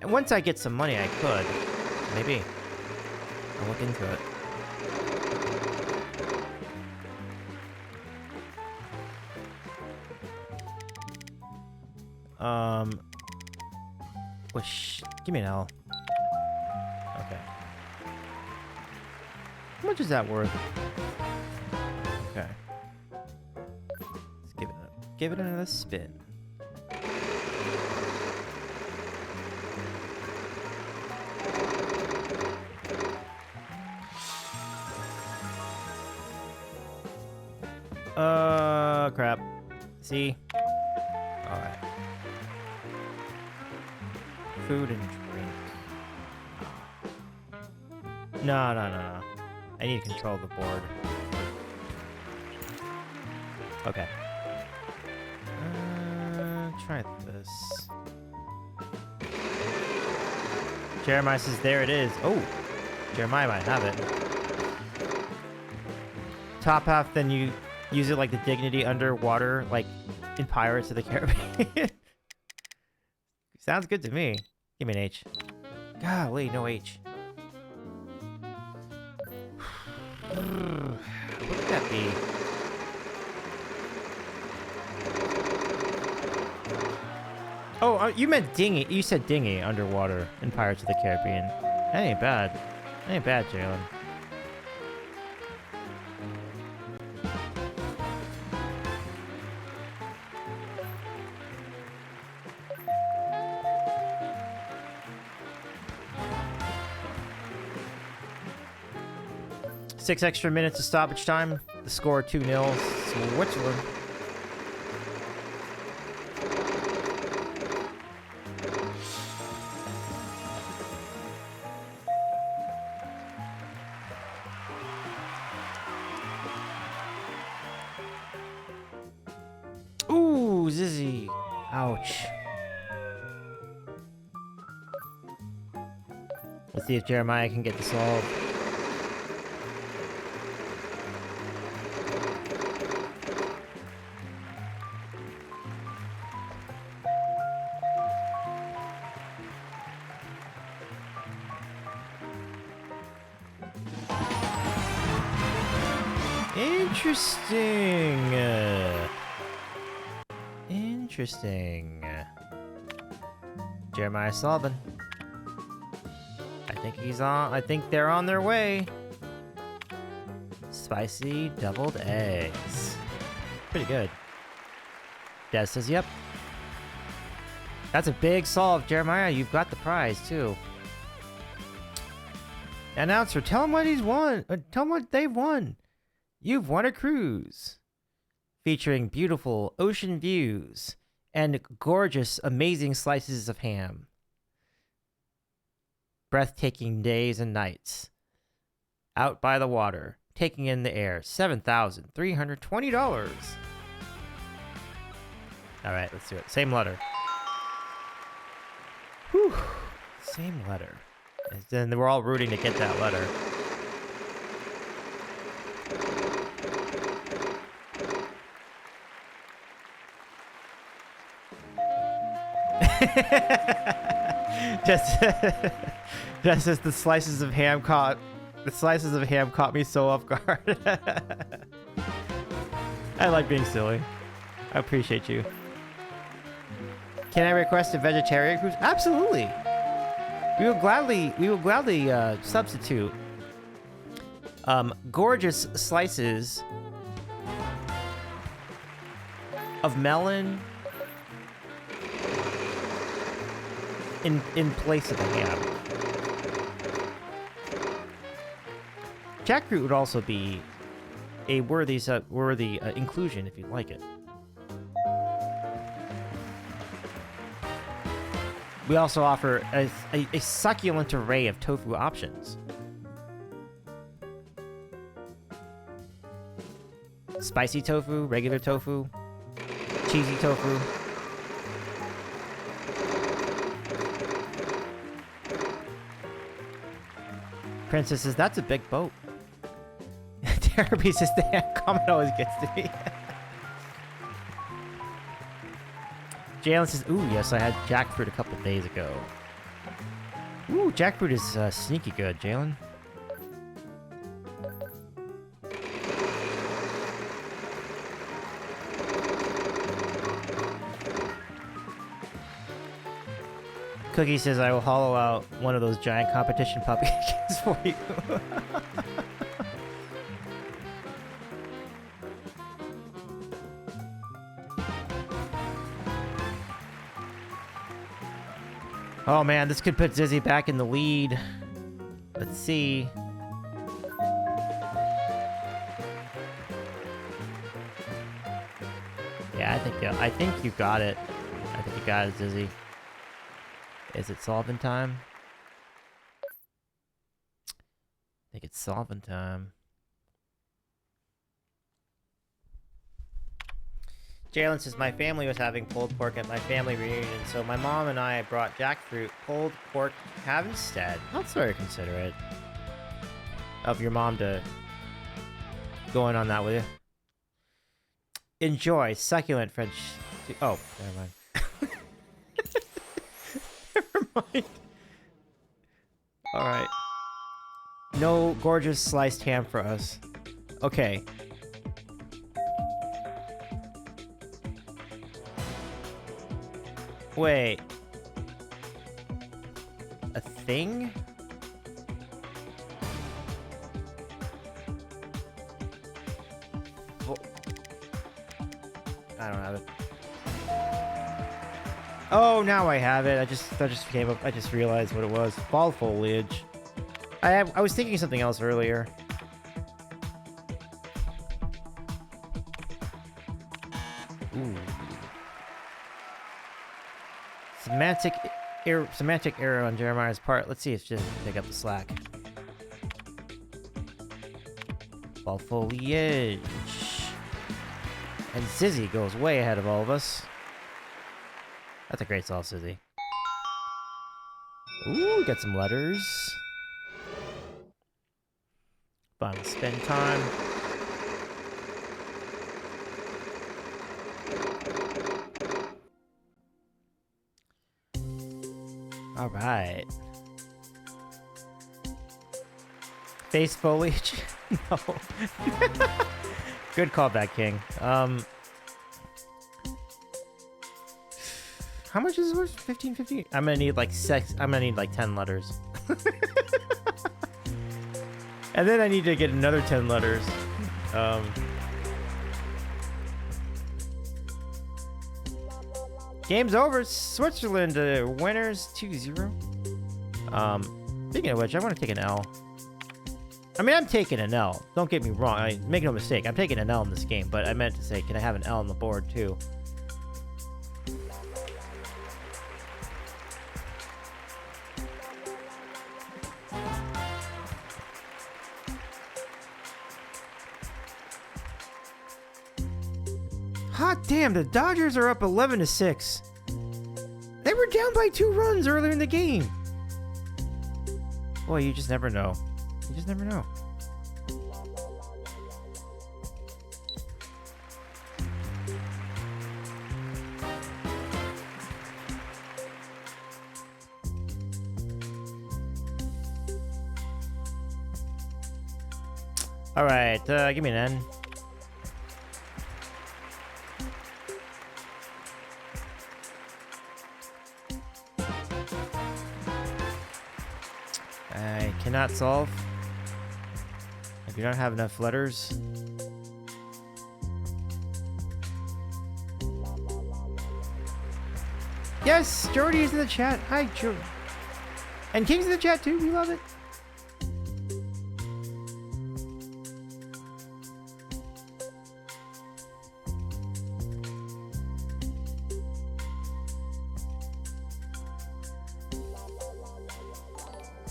Once I get some money, I could. Maybe. I'll look into it. Give me an L. Okay. How much is that worth? Okay. Let's give it another spin. Crap. See? Alright. Food and drink. No. I need to control the board. Okay. Try this. Jeremiah says there it is. Oh! Jeremiah might have it. Top half, then you use it like the dignity underwater, like in Pirates of the Caribbean. Sounds good to me. Give me an H. Golly, no H. What would that be? Oh, you meant dinghy. You said dinghy underwater in Pirates of the Caribbean. That ain't bad. That ain't bad, Jalen. Six extra minutes of stoppage time. The score 2-0. Switzerland. Ooh, Zyzzy. Ouch. Let's see if Jeremiah can get this solved. Interesting. Interesting. Jeremiah Sullivan. I think he's on. I think they're on their way. Spicy deviled eggs. Pretty good. Des says, yep. That's a big solve, Jeremiah. You've got the prize, too. Announcer, tell him what he's won. Tell him what they've won. You've won a cruise featuring beautiful ocean views and gorgeous, amazing slices of ham. Breathtaking days and nights out by the water, taking in the air. $7,320. All right, let's do it. Same letter. Whew. Same letter. And then we're all rooting to get that letter. just as the slices of ham caught me so off guard. I like being silly. I appreciate you. Can I request a vegetarian cruise? Absolutely. We will gladly substitute gorgeous slices of melon in place of the ham. Jackfruit would also be a worthy inclusion if you like it. We also offer a succulent array of tofu options. Spicy tofu, regular tofu, cheesy tofu. Princess says, that's a big boat. Therapy says, the ham comment always gets to me. Jalen says, ooh, yes, I had jackfruit a couple days ago. Ooh, jackfruit is sneaky good, Jalen. Cookie says, I will hollow out one of those giant competition puppy cakes for you. Oh man, this could put Zyzzy back in the lead. Let's see. Yeah, I think you got it. I think you got it, Zyzzy. Is it solving time? I think it's solving time. Jalen says, my family was having pulled pork at my family reunion, so my mom and I brought jackfruit pulled pork to have instead. That's very considerate of your mom to going on that with you. Enjoy succulent French... Oh, never mind. Never mind. Alright. No gorgeous sliced ham for us. Okay. Wait. A thing? I don't have it. Oh, now I have it. That just came up. I just realized what it was. Fall foliage. I was thinking something else earlier. Ooh. Semantic error on Jeremiah's part. Let's see if she doesn't pick up the slack. Fall foliage. And Zyzzy goes way ahead of all of us. That's a great solve, Zyzzy. Ooh, got some letters. Fun spend time. All right. Face foliage? No. Good callback, King. How much is it worth? 1550? I'm gonna need like 10 letters. And then I need to get another 10 letters. Game's over. Switzerland winners 2-0. Speaking of which, I want to take an L. I mean, I'm taking an L. Don't get me wrong. Make no mistake. I'm taking an L in this game, but I meant to say, can I have an L on the board too? Hot damn, the Dodgers are up 11-6. They were down by 2 runs earlier in the game. Boy, you just never know. You just never know. All right, give me an N. I cannot solve. If you don't have enough letters. Yes, Jordy is in the chat. Hi, Jordy. And King's in the chat too. We love it.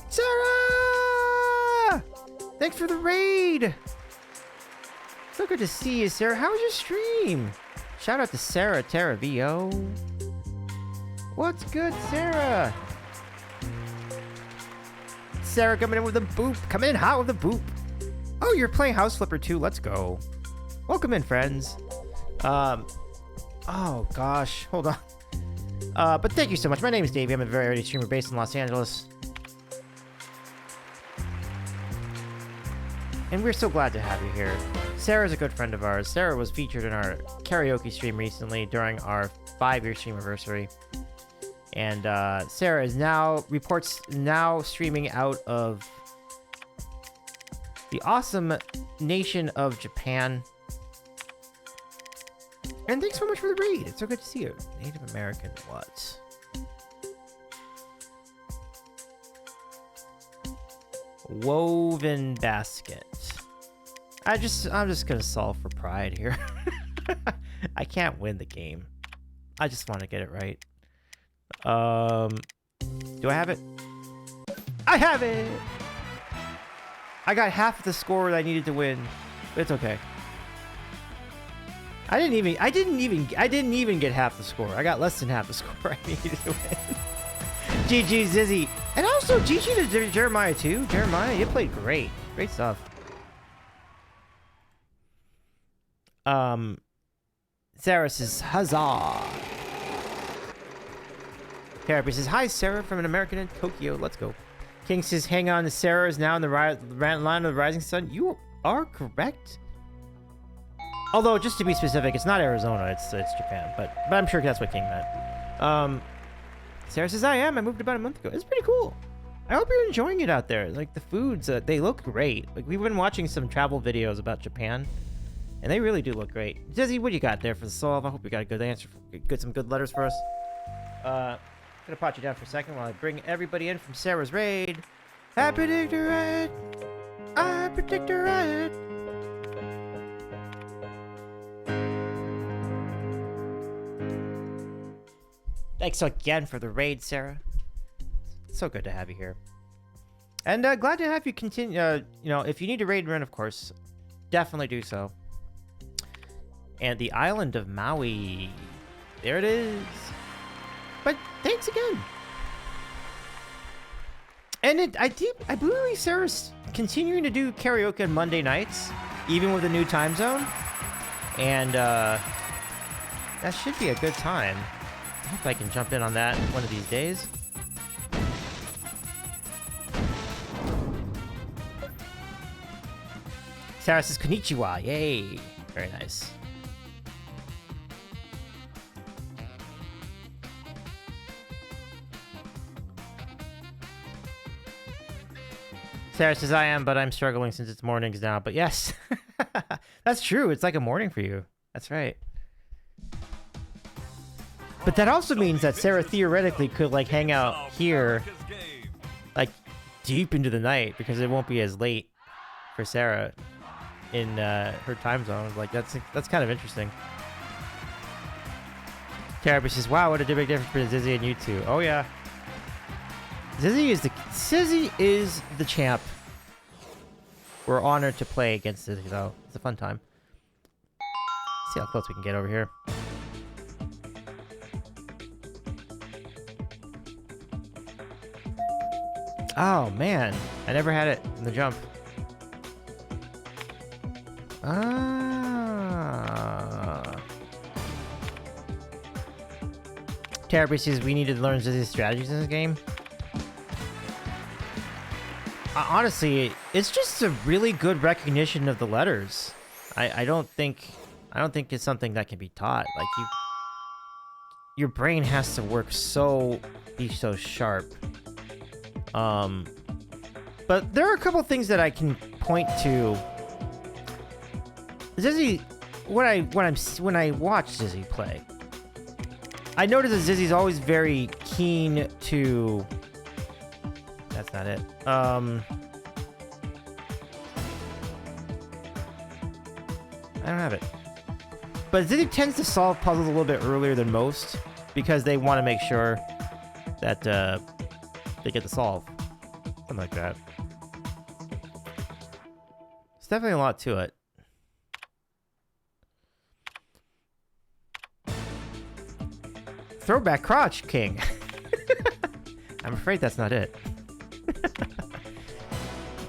Sarah! Thanks for the raid. So good to see you, Sarah. How was your stream? Shout out to Sarah Terra VO. What's good, Sarah? Sarah coming in with a boop. Coming in hot with a boop. Oh, you're playing House Flipper too. Let's go. Welcome in, friends. Oh gosh, hold on. But thank you so much. My name is Davy. I'm a very early streamer based in Los Angeles. And we're so glad to have you here. Sarah's a good friend of ours. Sarah was featured in our karaoke stream recently during our 5-year stream anniversary. And Sarah is now streaming out of the awesome nation of Japan. And thanks so much for the raid. It's so good to see you. Native American what? Woven basket. I'm just gonna solve for pride here. I can't win the game. I just want to get it right. Do I have it? I have it! I got half of the score that I needed to win. But it's okay. I didn't even get half the score. I got less than half the score I needed to win. GG Zyzzy. And also GG to Jeremiah too. Jeremiah, you played great. Great stuff. Sarah says, huzzah. Therapy says, hi, Sarah from an American in Tokyo. Let's go. King says, hang on. Sarah is now in the line of the rising sun. You are correct. Although, just to be specific, it's not Arizona. It's Japan. But I'm sure that's what King meant. Sarah says, I am. I moved about a month ago. It's pretty cool. I hope you're enjoying it out there. Like, the foods, they look great. Like, we've been watching some travel videos about Japan. And they really do look great. Zyzzy, what do you got there for the solve? I hope you got a good answer. Some good letters for us. Gonna pot you down for a second while I bring everybody in from Sarah's raid. I predict a riot. I predict a riot. Thanks again for the raid, Sarah. So good to have you here. And glad to have you continue. You know, if you need to raid run, of course, definitely do so. And the island of Maui. There it is. But thanks again. And I believe Sarah's continuing to do karaoke on Monday nights, even with a new time zone. And that should be a good time. I hope I can jump in on that one of these days. Sarah says konnichiwa. Yay. Very nice. Sarah says, I am, but I'm struggling since it's mornings now. But yes, that's true. It's like a morning for you. That's right. But that also means that Sarah theoretically could, like, hang out here, like, deep into the night, because it won't be as late for Sarah in her time zone. Like, that's kind of interesting. Therapy says, wow, what a big difference between Zyzzy and you two. Oh, yeah. Zyzzy is the champ. We're honored to play against Zyzzy, though. It's a fun time. Let's see how close we can get over here. Oh, man. I never had it in the jump. Therapy says we need to learn Zyzzy's strategies in this game. Honestly, it's just a really good recognition of the letters. I don't think it's something that can be taught. Like, your brain has to work be so sharp. But there are a couple things that I can point to. Zyzzy, when I watch Zyzzy play, I noticed that Zyzzy's always very keen to... That's not it. I don't have it. But Zyzzy tends to solve puzzles a little bit earlier than most because they want to make sure that they get to solve. Something like that. There's definitely a lot to it. Throwback crotch king. I'm afraid that's not it.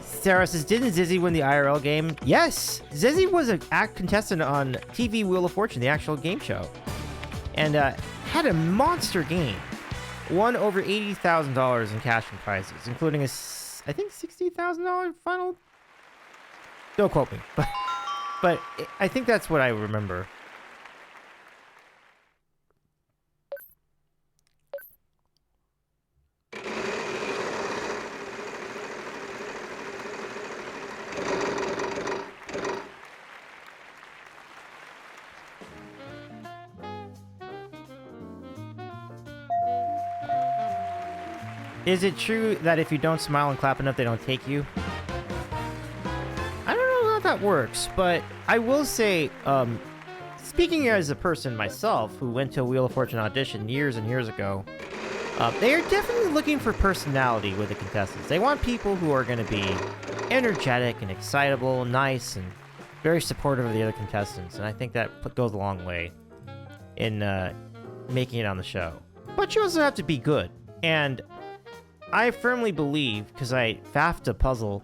Sarah says, didn't Zyzzy win the IRL game? Yes! Zyzzy was an contestant on TV Wheel of Fortune, the actual game show. And had a monster game. Won over $80,000 in cash and prizes, including a, I think, $60,000 final? Don't quote me. But I think that's what I remember. Is it true that if you don't smile and clap enough, they don't take you? I don't know how that works, but I will say, speaking as a person myself who went to a Wheel of Fortune audition years and years ago, they are definitely looking for personality with the contestants. They want people who are going to be energetic and excitable, nice, and very supportive of the other contestants, and I think that goes a long way in making it on the show. But you also have to be good, and I firmly believe, because I faffed a puzzle,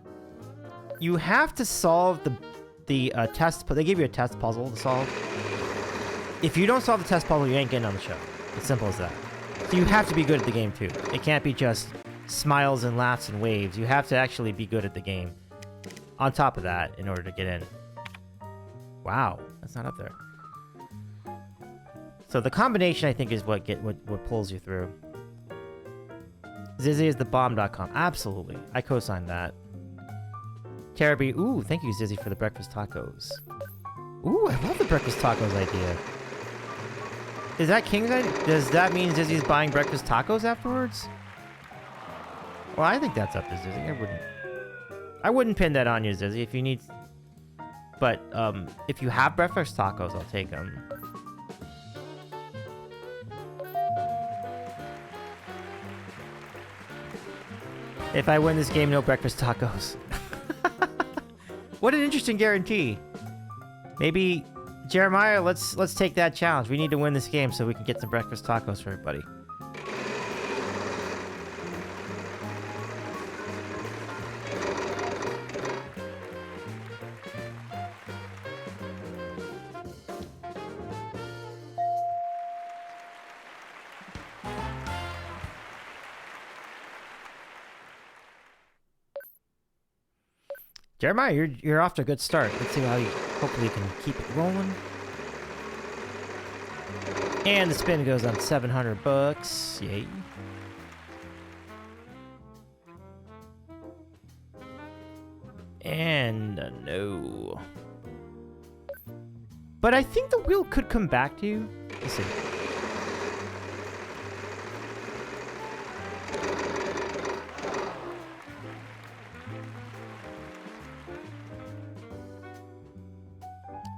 you have to solve the test. They give you a test puzzle to solve. If you don't solve the test puzzle, you ain't getting on the show. As simple as that. So you have to be good at the game too. It can't be just smiles and laughs and waves. You have to actually be good at the game. On top of that, in order to get in. Wow, that's not up there. So the combination, I think, is what pulls you through. Zyzzy is the bomb.com. Absolutely. I co-signed that. Teraby. Ooh, thank you, Zyzzy, for the breakfast tacos. Ooh, I love the breakfast tacos idea. Is that King's idea? Does that mean Zyzzy's buying breakfast tacos afterwards? Well, I think that's up to Zyzzy. I wouldn't pin that on you, Zyzzy, if you need... But, if you have breakfast tacos, I'll take them. If I win this game, no breakfast tacos. What an interesting guarantee. Maybe, Jeremiah, let's take that challenge. We need to win this game so we can get some breakfast tacos for everybody. Jeremiah, you're off to a good start. Let's see how you hopefully can keep it rolling. And the spin goes on $700. Yay. And no. But I think the wheel could come back to you. Let's see.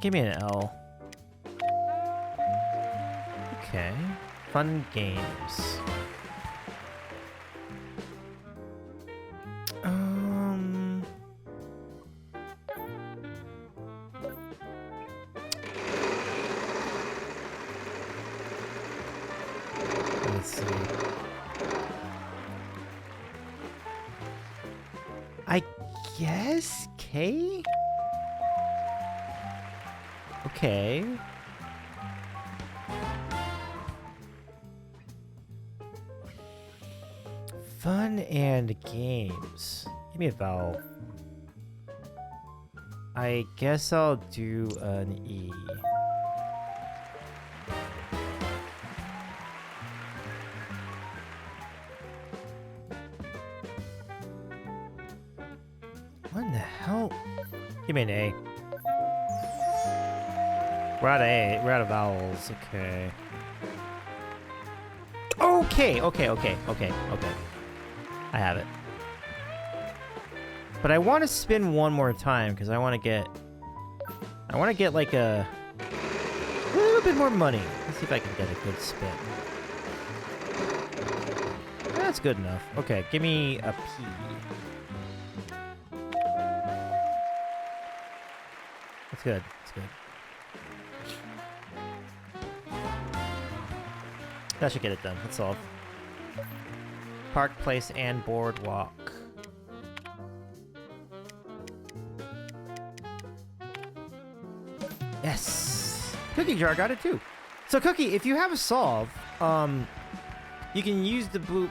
Give me an L. Okay. Fun games. Let's see. I guess K? Okay. Fun and games. Give me a vowel. I guess I'll do an E. What in the hell? Give me an A. We're out of A. We're out of vowels. Okay. Okay. I have it. But I want to spin one more time because I want to get like a little bit more money. Let's see if I can get a good spin. That's good enough. Okay, give me a P. That's good. That's good. That should get it done. That's all. Park, place, and boardwalk. Yes! Cookie jar got it too. So Cookie, if you have a solve, you can use the blue...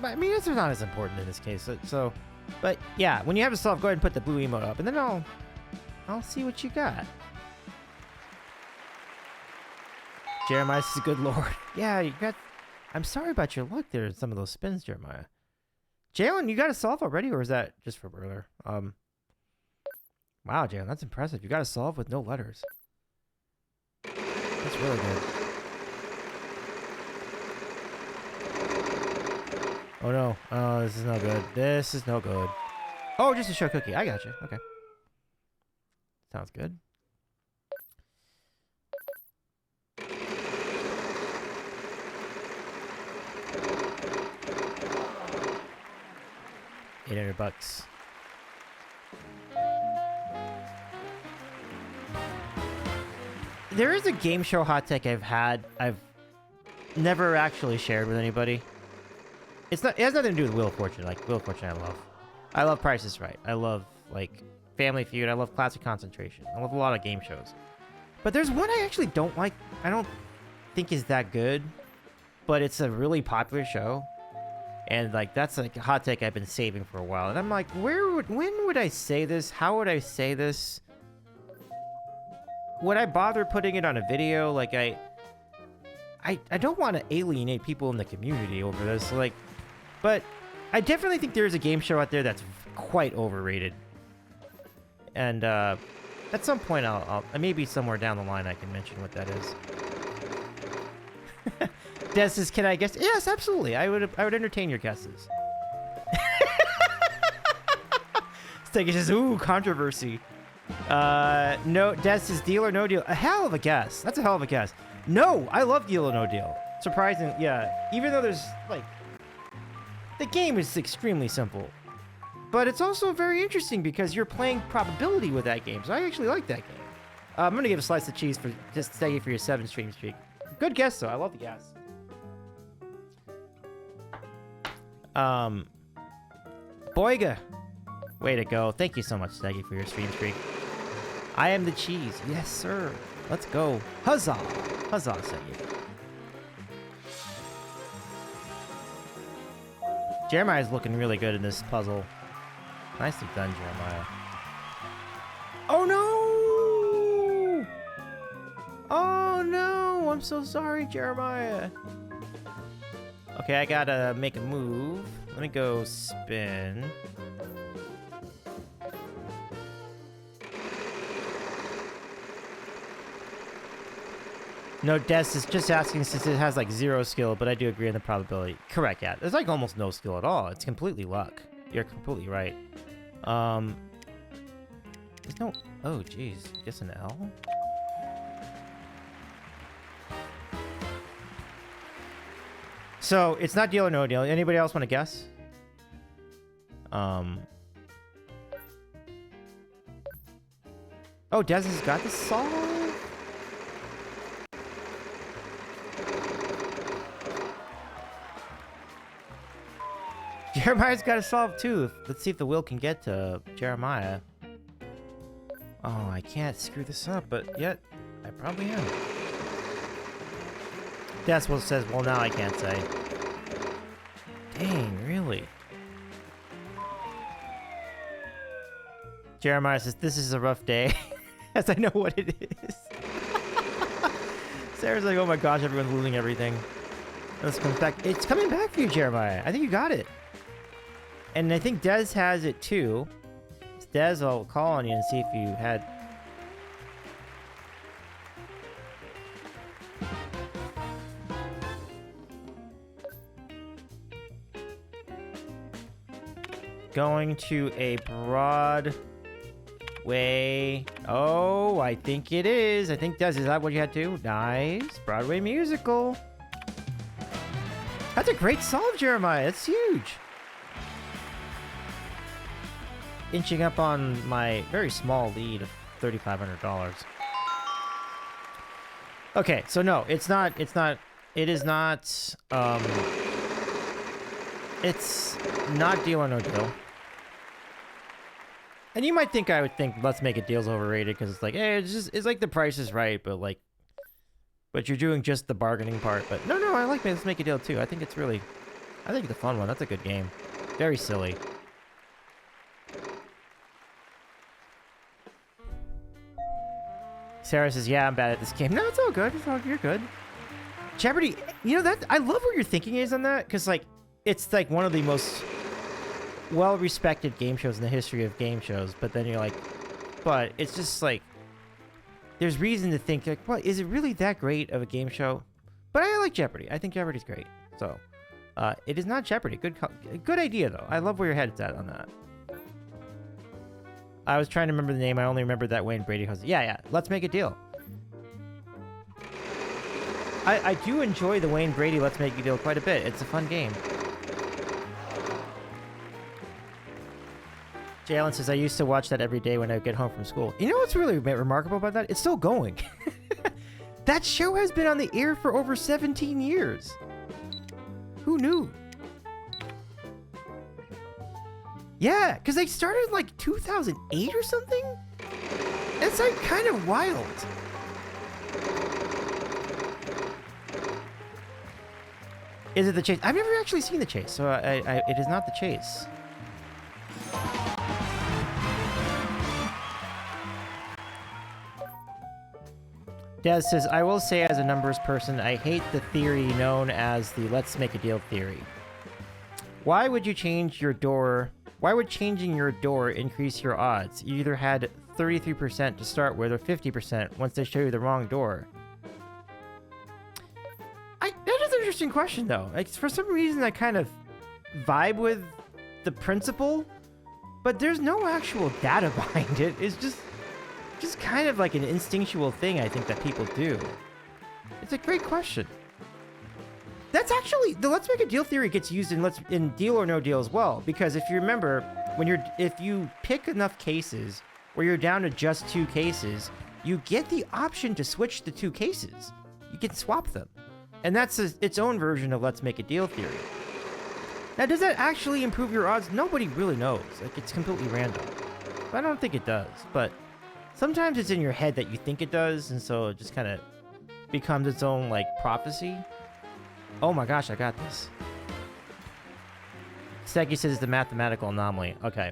I mean, it's not as important in this case. So, but yeah, when you have a solve, go ahead and put the blue emote up, and then I'll see what you got. Jeremiah says, good lord. Yeah, you got... I'm sorry about your luck there in some of those spins, Jeremiah. Jalen, you got a solve already, or is that just for earlier? Wow, Jalen, that's impressive. You got a solve with no letters. That's really good. Oh no. Oh, this is no good. This is no good. Oh, just a show Cookie. I got you. Okay. Sounds good. $800. There is a game show hot take I've never actually shared with anybody. It has nothing to do with Wheel of Fortune. Like, Wheel of Fortune I love. I love Price is Right. I love, like, Family Feud. I love Classic Concentration. I love a lot of game shows. But there's one I actually don't like. I don't think is that good. But it's a really popular show. And, like, that's, like, a hot take I've been saving for a while. And I'm like, when would I say this? How would I say this? Would I bother putting it on a video? Like, I don't want to alienate people in the community over this. Like, but I definitely think there is a game show out there that's quite overrated. And at some point, I'll maybe somewhere down the line I can mention what that is. Des says, "Can I guess?" Yes, absolutely. I would entertain your guesses. Steggy says, "Ooh, controversy." No, Des says, "Deal or No Deal." A hell of a guess. That's a hell of a guess. No, I love Deal or No Deal. Surprising, yeah. Even though there's like, the game is extremely simple, but it's also very interesting because you're playing probability with that game. So I actually like that game. I'm gonna give a slice of cheese for just Steggy for your 7 stream streak. Good guess though. I love the guess. Boyga, way to go. Thank you so much, Steggy, for your stream streak. I am the cheese. Yes, sir. Let's go. Huzzah. Huzzah, Steggy. Jeremiah's looking really good in this puzzle. Nicely done, Jeremiah. Oh, no! Oh, no! I'm so sorry, Jeremiah. Okay, I gotta make a move. Let me go spin. No, Des is just asking since it has like 0 skill, but I do agree on the probability. Correct, yeah. There's like almost no skill at all. It's completely luck. You're completely right. There's no... Oh, geez. Just an L? So, it's not Deal or No Deal. Anybody else want to guess? Oh, Des has got the solve? Jeremiah's got to solve too. Let's see if the wheel can get to Jeremiah. Oh, I can't screw this up, but yet I probably am. That's what it says. Well, now I can't say. Dang, really? Jeremiah says, "This is a rough day," as I know what it is. Sarah's like, "Oh my gosh, everyone's losing everything." Let's come back. It's coming back for you, Jeremiah. I think you got it. And I think Des has it too. Des, I'll call on you and see if you had... going to a Broadway. Oh, I think it is. I think is that what you had to? Nice. Broadway musical. That's a great solve, Jeremiah. That's huge. Inching up on my very small lead of $3,500. Okay, so no, it is not, it's not Deal or No Deal. And you might think I would think Let's Make a Deal's overrated because it's like, hey, it's like the price is right, but you're doing just the bargaining part. But no, I like Let's Make a Deal too. I think it's a fun one. That's a good game. Very silly. Sarah says, yeah, I'm bad at this game. No, it's all good. You're good. Jeopardy, you know, that I love what your thinking is on that, because, like, it's, like, one of the most well-respected game shows in the history of game shows, but then you're like, but it's just, like, there's reason to think, like, what, is it really that great of a game show? But I like Jeopardy. I think Jeopardy's great. So, it is not Jeopardy. Good idea, though. I love where your head's at on that. I was trying to remember the name. I only remembered that Wayne Brady host. Yeah. Let's Make a Deal. I do enjoy the Wayne Brady Let's Make a Deal quite a bit. It's a fun game. Jalen says, I used to watch that every day when I would get home from school. You know what's really remarkable about that? It's still going. That show has been on the air for over 17 years. Who knew? Yeah, because they started in, like, 2008 or something? It's, like, kind of wild. Is it The Chase? I've never actually seen The Chase, so it is not The Chase. Daz says, I will say as a numbers person, I hate the theory known as the Let's Make a Deal theory. Why would you change your door? Why would changing your door increase your odds? You either had 33% to start with or 50% once they show you the wrong door. That is an interesting question, though. Like, for some reason, I kind of vibe with the principle, but there's no actual data behind it. It's just kind of like an instinctual thing I think that people do. It's a great question. That's actually, the Let's Make a Deal theory gets used in Deal or No Deal as well, because if you remember, if you pick enough cases where you're down to just 2 cases, you get the option to switch the 2 cases. You can swap them. And that's its own version of Let's Make a Deal theory. Now, does that actually improve your odds? Nobody really knows. Like, it's completely random. I don't think it does, but sometimes it's in your head that you think it does, and so it just kind of becomes its own, like, prophecy. Oh my gosh, I got this. Steggy says the mathematical anomaly. Okay.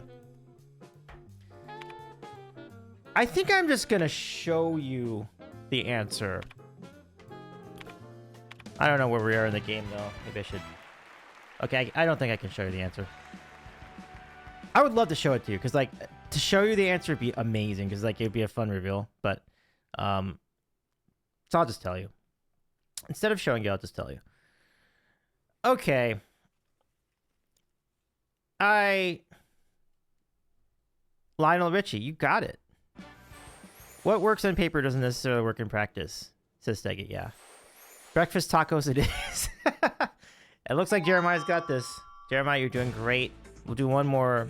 I think I'm just gonna show you the answer. I don't know where we are in the game, though. Maybe I should... Okay, I don't think I can show you the answer. I would love to show it to you, because, like, to show you the answer would be amazing, because, like, it'd be a fun reveal, but, so I'll just tell you. Instead of showing you, I'll just tell you. Okay. Lionel Richie, you got it. What works on paper doesn't necessarily work in practice, says Steggy, yeah. Breakfast tacos it is. It looks like Jeremiah's got this. Jeremiah, you're doing great. We'll do one more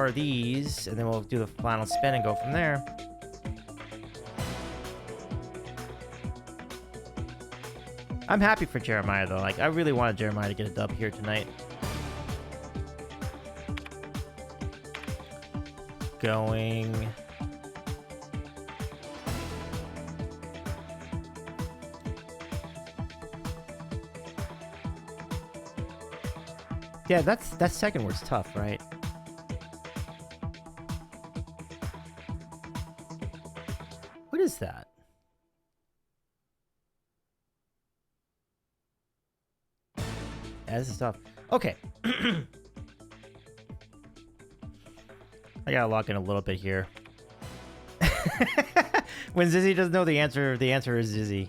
of these, and then we'll do the final spin and go from there. I'm happy for Jeremiah, though. Like, I really wanted Jeremiah to get a dub here tonight. Going... Yeah, that second word's tough, right? What is that? Yeah, this is tough. Okay. I gotta lock in a little bit here. When Zyzzy doesn't know the answer is Zyzzy.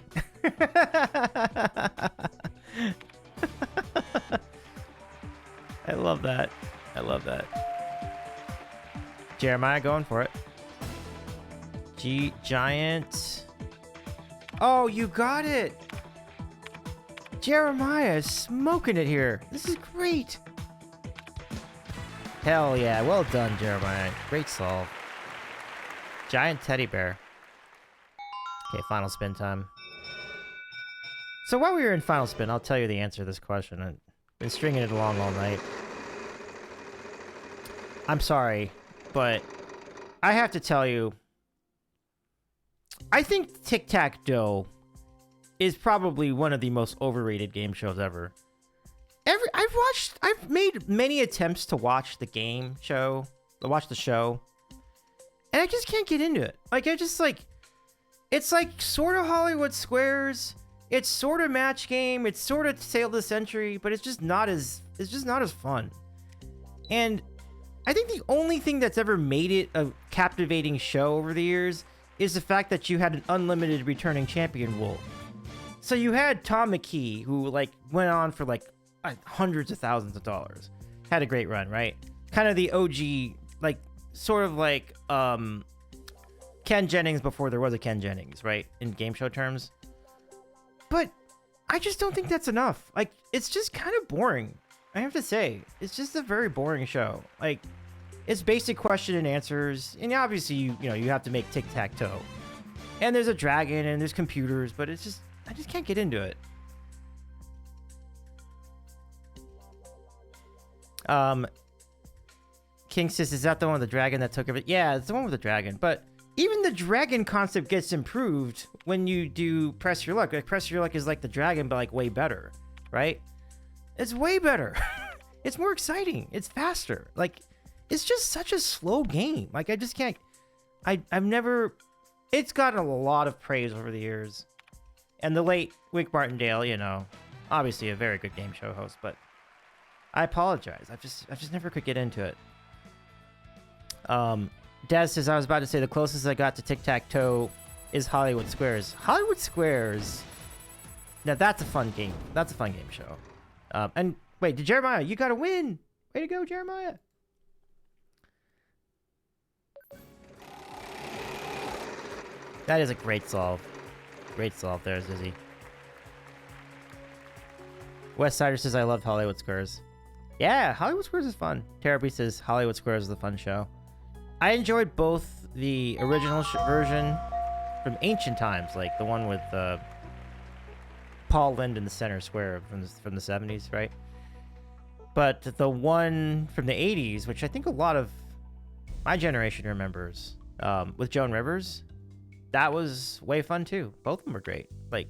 I love that. I love bet. Jeremiah going for it. Giant. Oh, you got it. Jeremiah is smoking it here. This is great. Hell yeah. Well done, Jeremiah. Great solve. Giant teddy bear. Okay, final spin time. So while we were in final spin, I'll tell you the answer to this question. I've been stringing it along all night. I'm sorry, but I have to tell you, I think Tic-Tac-Toe is probably one of the most overrated game shows ever. I've made many attempts to watch the show, and I just can't get into it. Like, it's like sort of Hollywood Squares, it's sort of Match Game, it's sort of Tale of the Century, but it's just not as fun. And I think the only thing that's ever made it a captivating show over the years is the fact that you had an unlimited returning champion wolf. So you had Tom McKee, who like went on for like hundreds of thousands of dollars, had a great run, right? Kind of the OG, like sort of like Ken Jennings before there was a Ken Jennings, right? In game show terms. But I just don't think that's enough. Like, it's just kind of boring. I have to say, it's just a very boring show. Like, it's basic question and answers, and obviously you have to make tic-tac-toe. And there's a dragon and there's computers, but it's just I just can't get into it. King says, is that the one with the dragon that took over? Yeah, it's the one with the dragon. But even the dragon concept gets improved when you do Press Your Luck. Like, Press Your Luck is like the dragon, but like way better, right? It's way better. It's more exciting. It's faster. Like, it's just such a slow game. Like, I just can't. I've never. It's gotten a lot of praise over the years. And the late Wick Martindale, obviously a very good game show host, but I apologize. I just never could get into it. Daz says, I was about to say the closest I got to tic-tac-toe is Hollywood Squares. Hollywood Squares. Now that's a fun game. That's a fun game show. And wait, Jeremiah, you got a win. Way to go, Jeremiah. That is a great solve. Great solve there, Zyzzy. Westsider says, I loved Hollywood Squares. Yeah, Hollywood Squares is fun. Terabee says, Hollywood Squares is a fun show. I enjoyed both the original version from ancient times, like the one with Paul Lynde in the center square from the 70s, right? But the one from the 80s, which I think a lot of my generation remembers, with Joan Rivers, that was way fun too. Both of them were great. Like,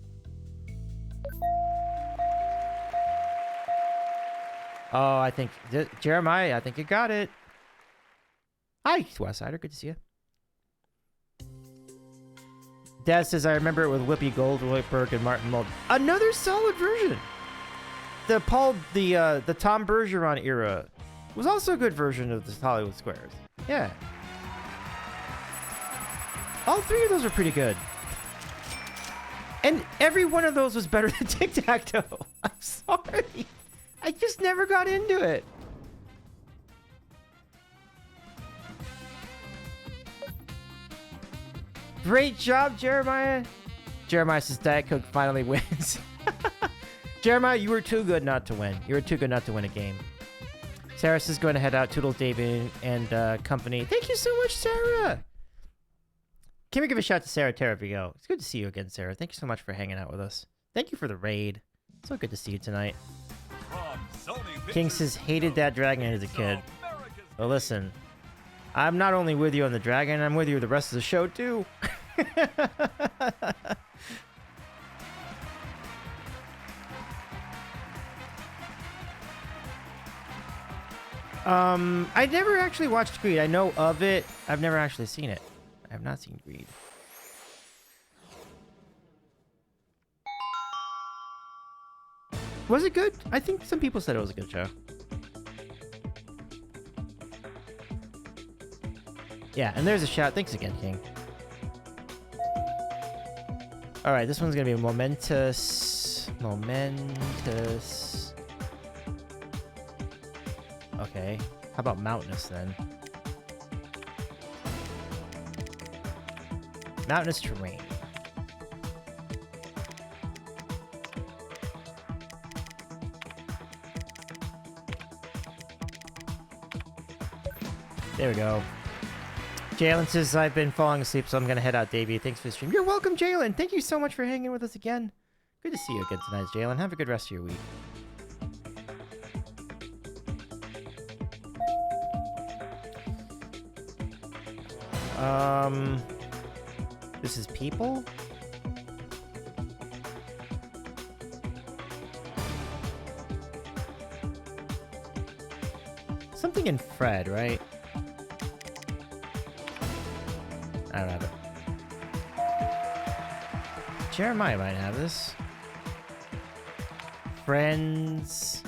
oh, I think Jeremiah, I think you got it. Hi, Westsider, good to see you. Dad says, I remember it with Whoopi Goldberg and Martin Mull. Another solid version. The Tom Bergeron era was also a good version of the Hollywood Squares. Yeah. All three of those are pretty good. And every one of those was better than Tic-Tac-Toe. I'm sorry. I just never got into it. Great job, Jeremiah. Jeremiah says Diet Coke finally wins. Jeremiah, you were too good not to win. You were too good not to win a game. Sarah says going to head out. Toodles, Davy, and company. Thank you so much, Sarah. Can we give a shout to Sarah Terravio? It's good to see you again, Sarah. Thank you so much for hanging out with us. Thank you for the raid. So good to see you tonight. King says, hated that dragon as a kid. Well, listen. I'm not only with you on the dragon, I'm with you the rest of the show, too. I never actually watched Greed. I know of it. I've never actually seen it. I have not seen Greed. Was it good? I think some people said it was a good show. Yeah, and there's a shout. Thanks again, King. All right, this one's going to be momentous. Momentous. Okay. How about mountainous then? Mountainous terrain. There we go. Jalen says, I've been falling asleep, so I'm going to head out, Davy. Thanks for the stream. You're welcome, Jalen. Thank you so much for hanging with us again. Good to see you again tonight, Jalen. Have a good rest of your week. This is people? Something in Fred, right? I don't have it. Jeremiah might have this. Friends.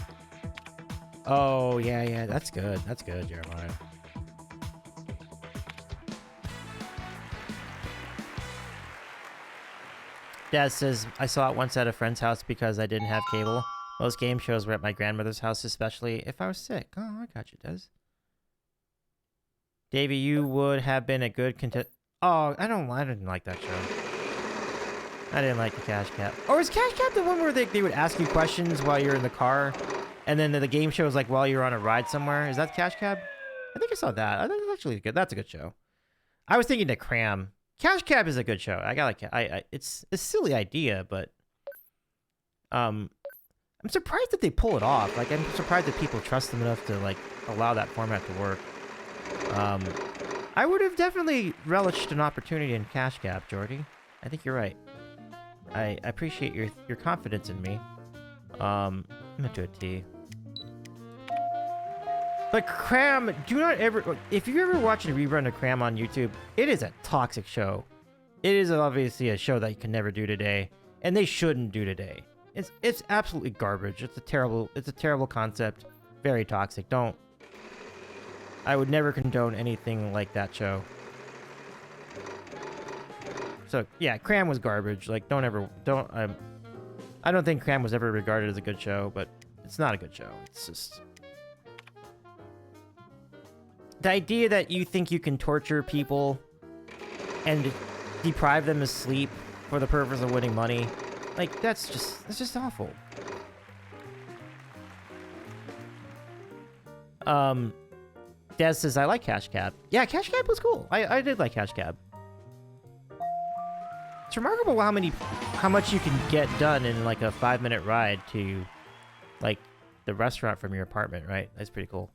Oh, yeah, that's good. That's good, Jeremiah. Dad says, I saw it once at a friend's house because I didn't have cable. Most game shows were at my grandmother's house, especially if I was sick. Oh, I got you, Des. Davey, you would have been a good contest. Oh, I didn't like that show. I didn't like the Cash Cab. Or is Cash Cab the one where they would ask you questions while you're in the car? And then the game show is like while you're on a ride somewhere? Is that Cash Cab? I think I saw that. I think it's actually good. That's a good show. I was thinking to Cram. Cash Cab is a good show. I got like it's a silly idea, but I'm surprised that they pull it off. Like I'm surprised that people trust them enough to like allow that format to work. I would have definitely relished an opportunity in Cash Cab, Jordy. I think you're right. I appreciate your confidence in me. I'm gonna do a T. But Cram, do not ever... If you ever watch a rerun of Cram on YouTube, it is a toxic show. It is obviously a show that you can never do today, and they shouldn't do today. It's absolutely garbage. It's a terrible concept. Very toxic. I would never condone anything like that show. So yeah, Cram was garbage. Like I don't think Cram was ever regarded as a good show, but it's not a good show. It's just the idea that you think you can torture people and deprive them of sleep for the purpose of winning money. Like that's just awful. Daz says I like Cash Cab. Yeah, Cash Cab was cool. I did like Cash Cab. It's remarkable how much you can get done in like a 5-minute ride to like the restaurant from your apartment, right? That's pretty cool.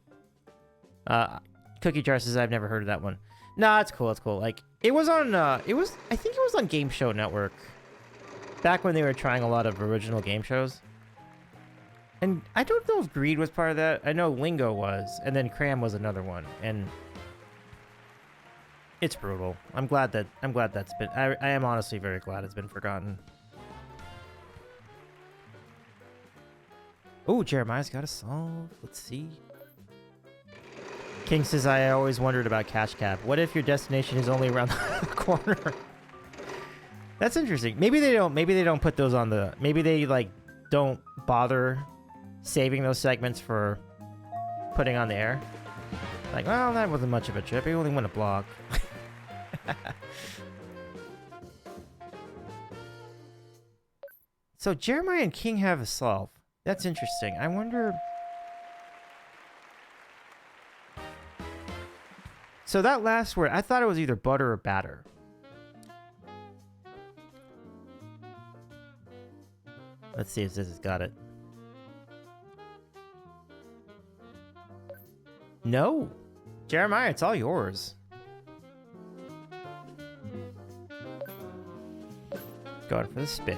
Cookie Jar says I've never heard of that one. Nah, it's cool. It's cool. Like it was on I think it was on Game Show Network back when they were trying a lot of original game shows. And I don't know if Greed was part of that. I know Lingo was, and then Cram was another one. And it's brutal. I'm glad that's been... I am honestly very glad it's been forgotten. Oh, Jeremiah's got a solve. Let's see. King says, I always wondered about Cash Cab. What if your destination is only around the corner? That's interesting. Maybe they don't put those on the... Maybe they, like, don't bother saving those segments for putting on the air. Like, well, that wasn't much of a trip. He only went a block. So Jeremiah and King have a solve. That's interesting. I wonder... So that last word, I thought it was either butter or batter. Let's see if this has got it. No. Jeremiah, it's all yours. Going for the spin.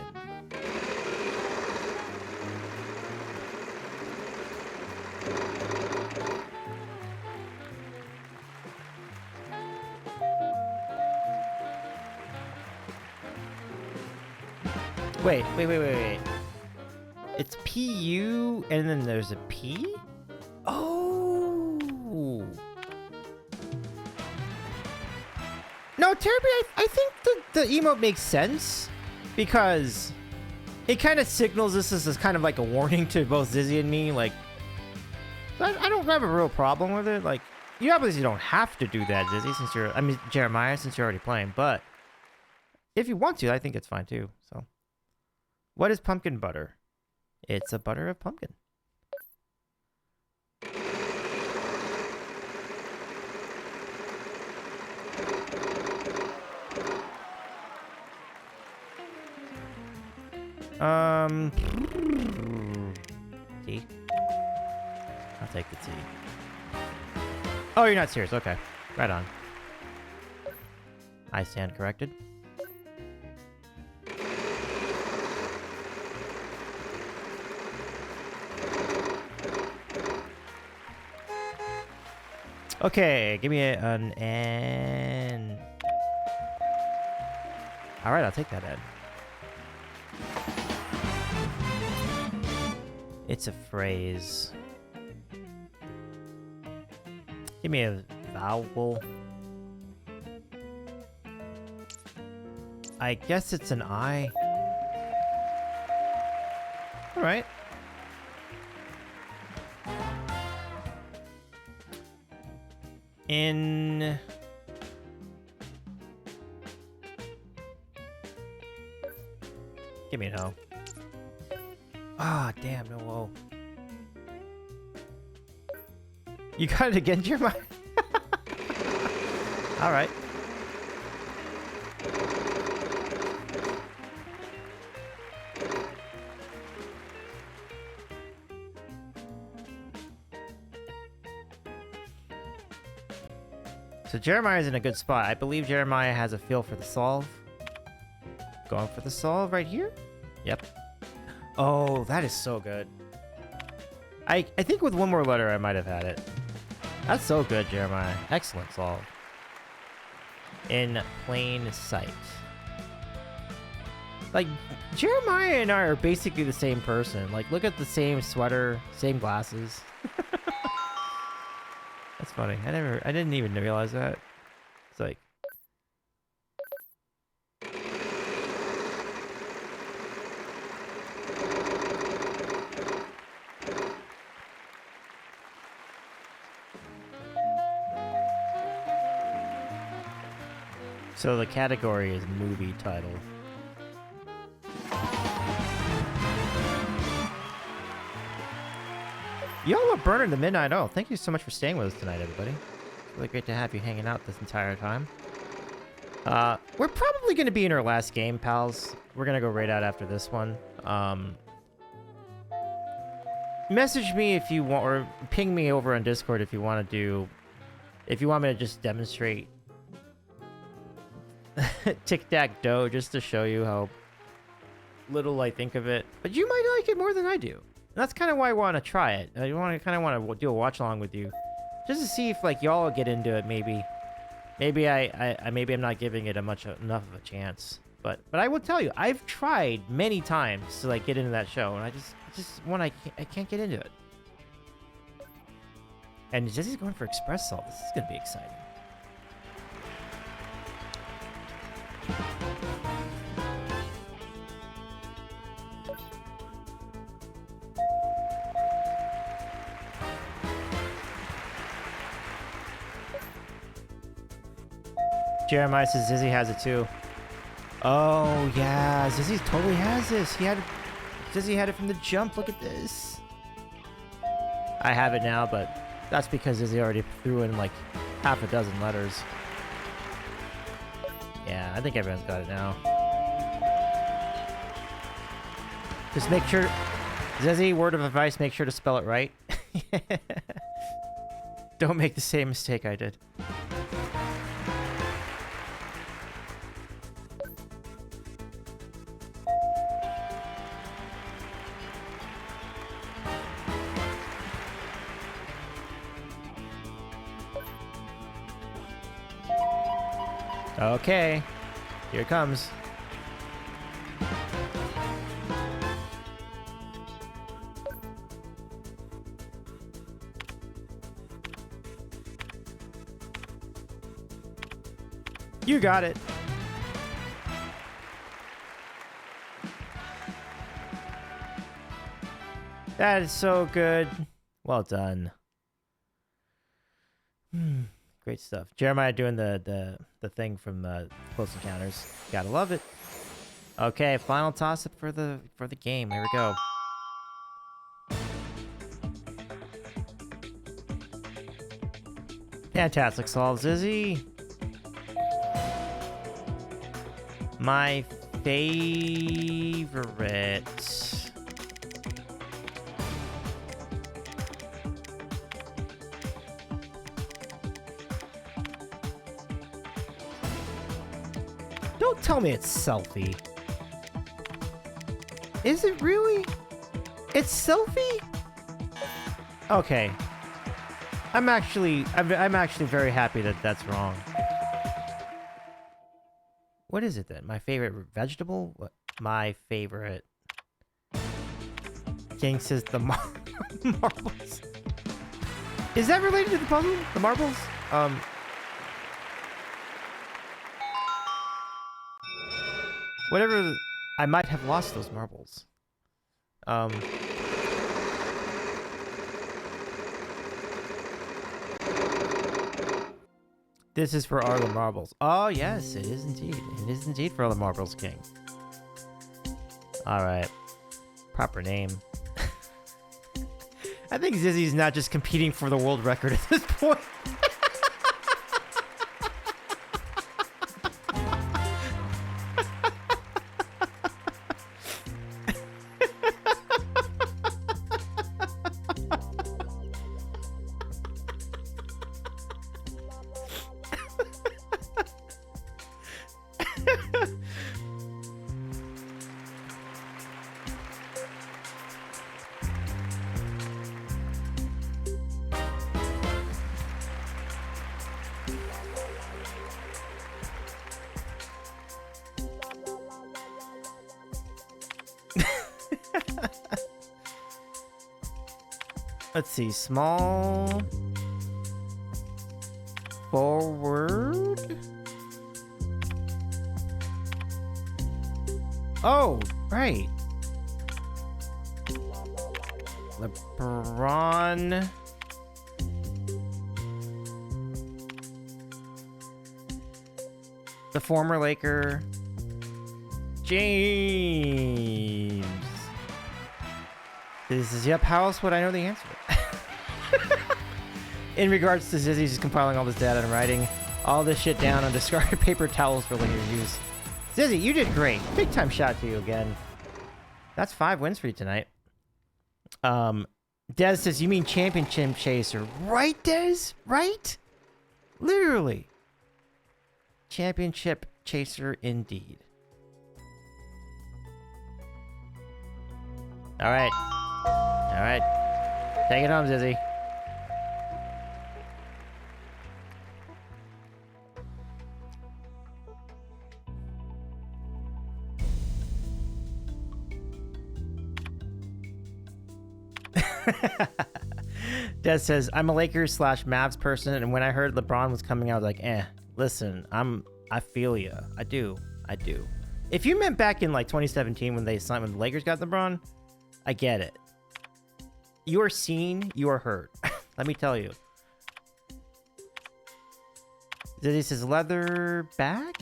Wait. It's PU and then there's a P? Oh. No, Terry, I think the emote makes sense because it kind of signals this as kind of like a warning to both Zyzzy and me. Like, I don't have a real problem with it. Like, you obviously don't have to do that, Zyzzy, since you're... I mean, Jeremiah, since you're already playing. But if you want to, I think it's fine, too. So, what is pumpkin butter? It's a butter of pumpkin. Tea. I'll take the tea. Oh, you're not serious. Okay. Right on. I stand corrected. Okay, give me an N. Alright, I'll take that N. It's a phrase. Give me a vowel. I guess it's an I. Alright. In... Give me an O. Ah, damn, no O. You got it again, Jeremiah? Alright. So Jeremiah's in a good spot. I believe Jeremiah has a feel for the solve. Going for the solve right here? Yep. Oh, that is so good. I think with one more letter I might have had it. That's so good, Jeremiah. Excellent solve. In plain sight. Like, Jeremiah and I are basically the same person. Like, look at the same sweater, same glasses. That's funny. I didn't even realize that. It's like... So the category is movie title. Y'all are burning the midnight oil. Thank you so much for staying with us tonight, everybody. It's really great to have you hanging out this entire time. We're probably going to be in our last game, pals. We're going to go right out after this one. Message me if you want, or ping me over on Discord if you want to do... If you want me to just demonstrate tic-tac-toe just to show you how little I think of it. But you might like it more than I do. And that's kind of why I want to try it. I kind of want to do a watch-along with you. Just to see if, like, y'all get into it, maybe. Maybe maybe I'm not giving it enough of a chance. But I will tell you, I've tried many times to, like, get into that show. And I can't get into it. And Zyzzy's going for Express Salt. This is going to be exciting. Jeremiah says Zyzzy has it too. Oh yeah, Zyzzy totally has this. Zyzzy had it from the jump. Look at this. I have it now, but that's because Zyzzy already threw in like half a dozen letters. Yeah, I think everyone's got it now. Just make sure, Zyzzy, word of advice, make sure to spell it right. Don't make the same mistake I did. Okay, here it comes. You got it. That is so good. Well done. Great stuff. Jeremiah doing the thing from Close Encounters. Gotta love it. Okay, final toss up for the game. Here we go. Fantastic solve, Zyzzy. My favorite. Don't tell me it's Selfie. Is it really? It's Selfie? Okay. I'm actually very happy that that's wrong. What is it then? My favorite vegetable? What? My favorite. King says the marbles. Is that related to the puzzle? The marbles? Whatever. I might have lost those marbles. This is for Arlen Marbles. Oh, yes, it is indeed. It is indeed for Arlen Marbles King. Alright. Proper name. I think Zyzzy's not just competing for the world record at this point. Let's see, small forward. Oh, right. LeBron. The former Laker. James. This is, yep, how else would I know the answer? In regards to Zyzzy's compiling all this data and writing all this shit down on discarded paper towels for later use. Zyzzy, you did great. Big time shout to you again. That's 5 wins for you tonight. Dez says, you mean championship chaser. Right, Dez? Right? Literally. Championship chaser indeed. Alright. Alright. Take it home, Zyzzy. Des says, I'm a Lakers / Mavs person, and when I heard LeBron was coming out, I was like, listen, I feel you. I do. If you meant back in like 2017 when the Lakers got LeBron, I get it. You are seen, you are heard. Let me tell you. Zyzzy says, leather pack?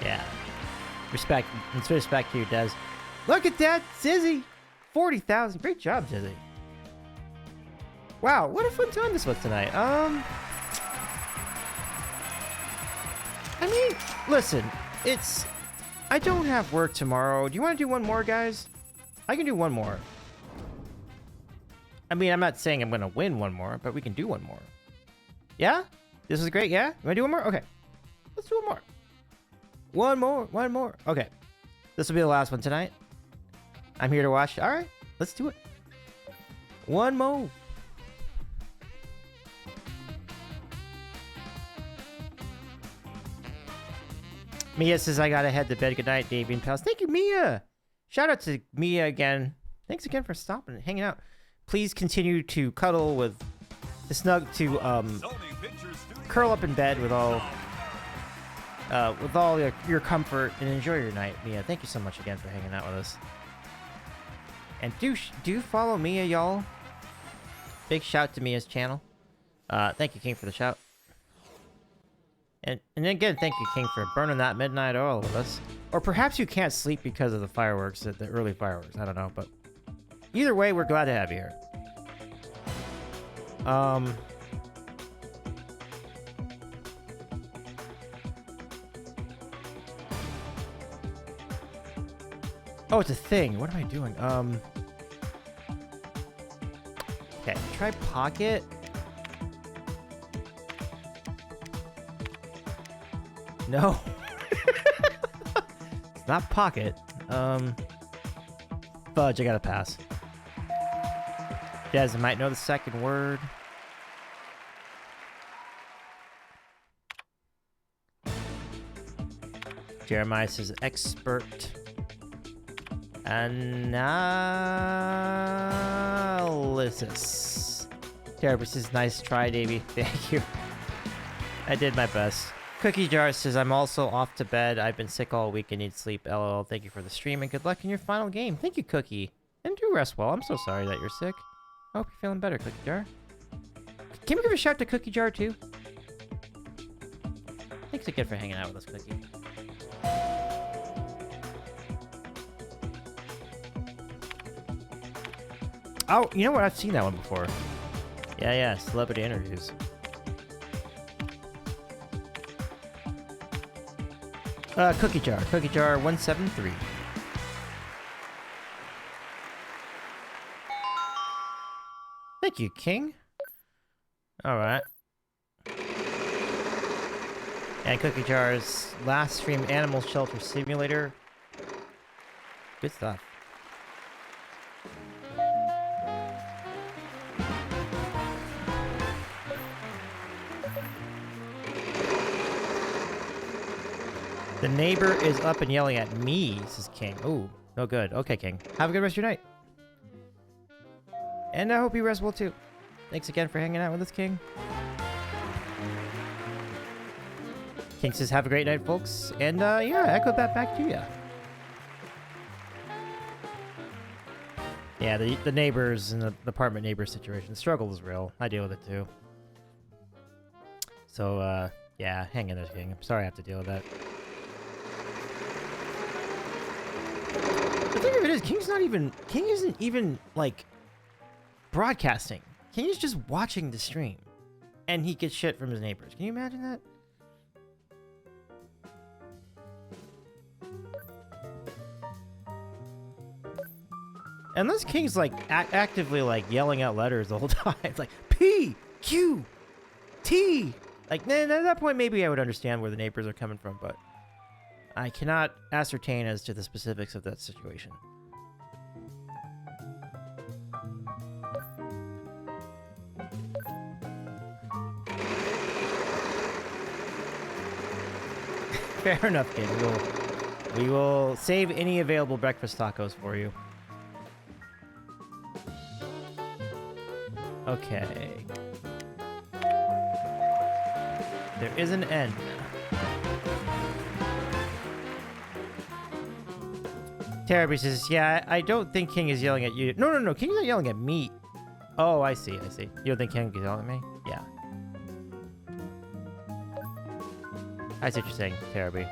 Yeah. Respect to you, Des. Look at that, Zyzzy. 40,000. Great job, Zyzzy. Wow, what a fun time this was tonight. I mean, listen, I don't have work tomorrow. Do you want to do one more, guys? I can do one more. I mean, I'm not saying I'm going to win one more, but we can do one more. Yeah? This is great, yeah? You want to do one more? Okay. Let's do one more. One more. Okay. This will be the last one tonight. I'm here to watch. All right, let's do it. One more. Mia says, I gotta head to bed. Good night, Davy and pals. Thank you, Mia. Shout out to Mia again. Thanks again for stopping and hanging out. Please continue to cuddle with curl up in bed with all your comfort and enjoy your night, Mia. Thank you so much again for hanging out with us. And do follow Mia, y'all. Big shout to Mia's channel. Thank you, King, for the shout. And again, thank you, King, for burning that midnight oil with us. Or perhaps you can't sleep because of the fireworks, the early fireworks. I don't know, but either way, we're glad to have you here. Oh, it's a thing. What am I doing? Okay, try pocket. No. It's not pocket. Fudge, I gotta pass. Des might know the second word. Jeremiah says expert. Analysis. Terrible says nice try, Davy. Thank you. I did my best. Cookie Jar says I'm also off to bed. I've been sick all week and need sleep. LOL. Thank you for the stream and good luck in your final game. Thank you, Cookie. And do rest well. I'm so sorry that you're sick. I hope you're feeling better, Cookie Jar. Can we give a shout to Cookie Jar too? Thanks again for hanging out with us, Cookie. Oh, you know what? I've seen that one before. Yeah, celebrity interviews. Cookie Jar 173. Thank you, King. Alright. And Cookie Jar's last stream, Animal Shelter Simulator. Good stuff. The neighbor is up and yelling at me, says King. Ooh, no good. Okay, King. Have a good rest of your night. And I hope you rest well, too. Thanks again for hanging out with us, King. King says, have a great night, folks. And, yeah, echo that back to you. Yeah, the neighbors and the apartment neighbor situation. The struggle is real. I deal with it, too. So, yeah, hang in there, King. I'm sorry I have to deal with that. The thing of it is, King isn't even, like, broadcasting. King is just watching the stream. And he gets shit from his neighbors. Can you imagine that? Unless King's, like, actively, like, yelling out letters the whole time. It's like, P, Q, T. Like, man, at that point, maybe I would understand where the neighbors are coming from, but I cannot ascertain as to the specifics of that situation. Fair enough, kid. We will save any available breakfast tacos for you. Okay. There is an N. Terribly says, yeah, I don't think King is yelling at you. No. King's not yelling at me. Oh, I see. You don't think King is yelling at me? Yeah. I see what you're saying, Terribly.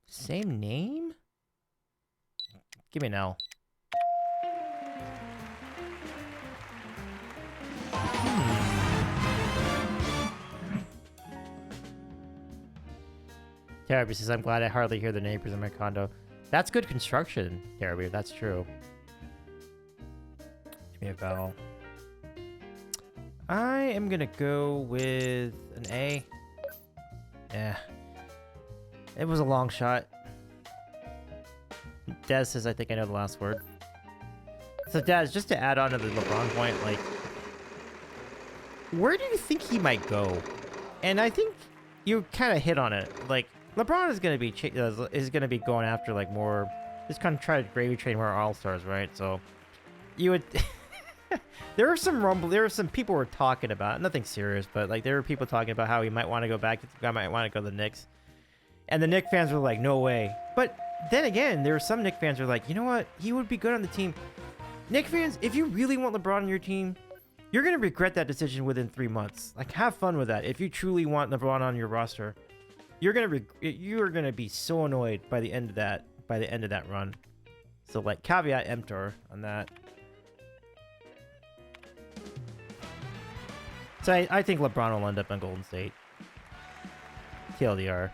Same name? Give me an L. Terribly says, I'm glad I hardly hear the neighbors in my condo. That's good construction, Terribly. That's true. Give me a vowel. I am gonna go with an A. Yeah. It was a long shot. Daz says, I think I know the last word. So, Daz, just to add on to the LeBron point, like, where do you think he might go? And I think you kind of hit on it. Like, LeBron is going to be going after, like, more, just kind of try to gravy train more All-Stars, right? So, you would, There were some people were talking about, nothing serious, but like there were people talking about how he might want to go back. I might want to go to the Knicks, and the Knicks fans were like, no way. But then again, there were some Knicks fans who were like, you know what? He would be good on the team. Knicks fans, if you really want LeBron on your team, you're gonna regret that decision within 3 months. Like, have fun with that. If you truly want LeBron on your roster, you're gonna be so annoyed by the end of that run. So like caveat emptor on that. So I think LeBron will end up on Golden State. TLDR.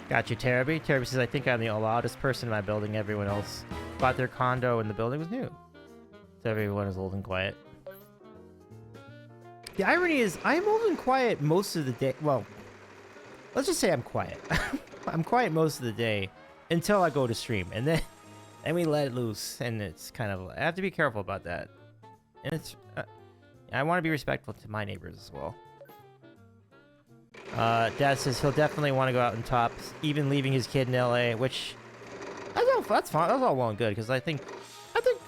Got you, Terraby. Terraby says, I think I'm the loudest person in my building. Everyone else bought their condo and the building was new. So everyone is old and quiet. The irony is, I'm old and quiet most of the day. Well, let's just say I'm quiet. I'm quiet most of the day until I go to stream. And then we let it loose. And it's kind of, I have to be careful about that. And it's, I want to be respectful to my neighbors as well. Dad says he'll definitely want to go out on top, even leaving his kid in LA, which that's fine. That's all well and good because I think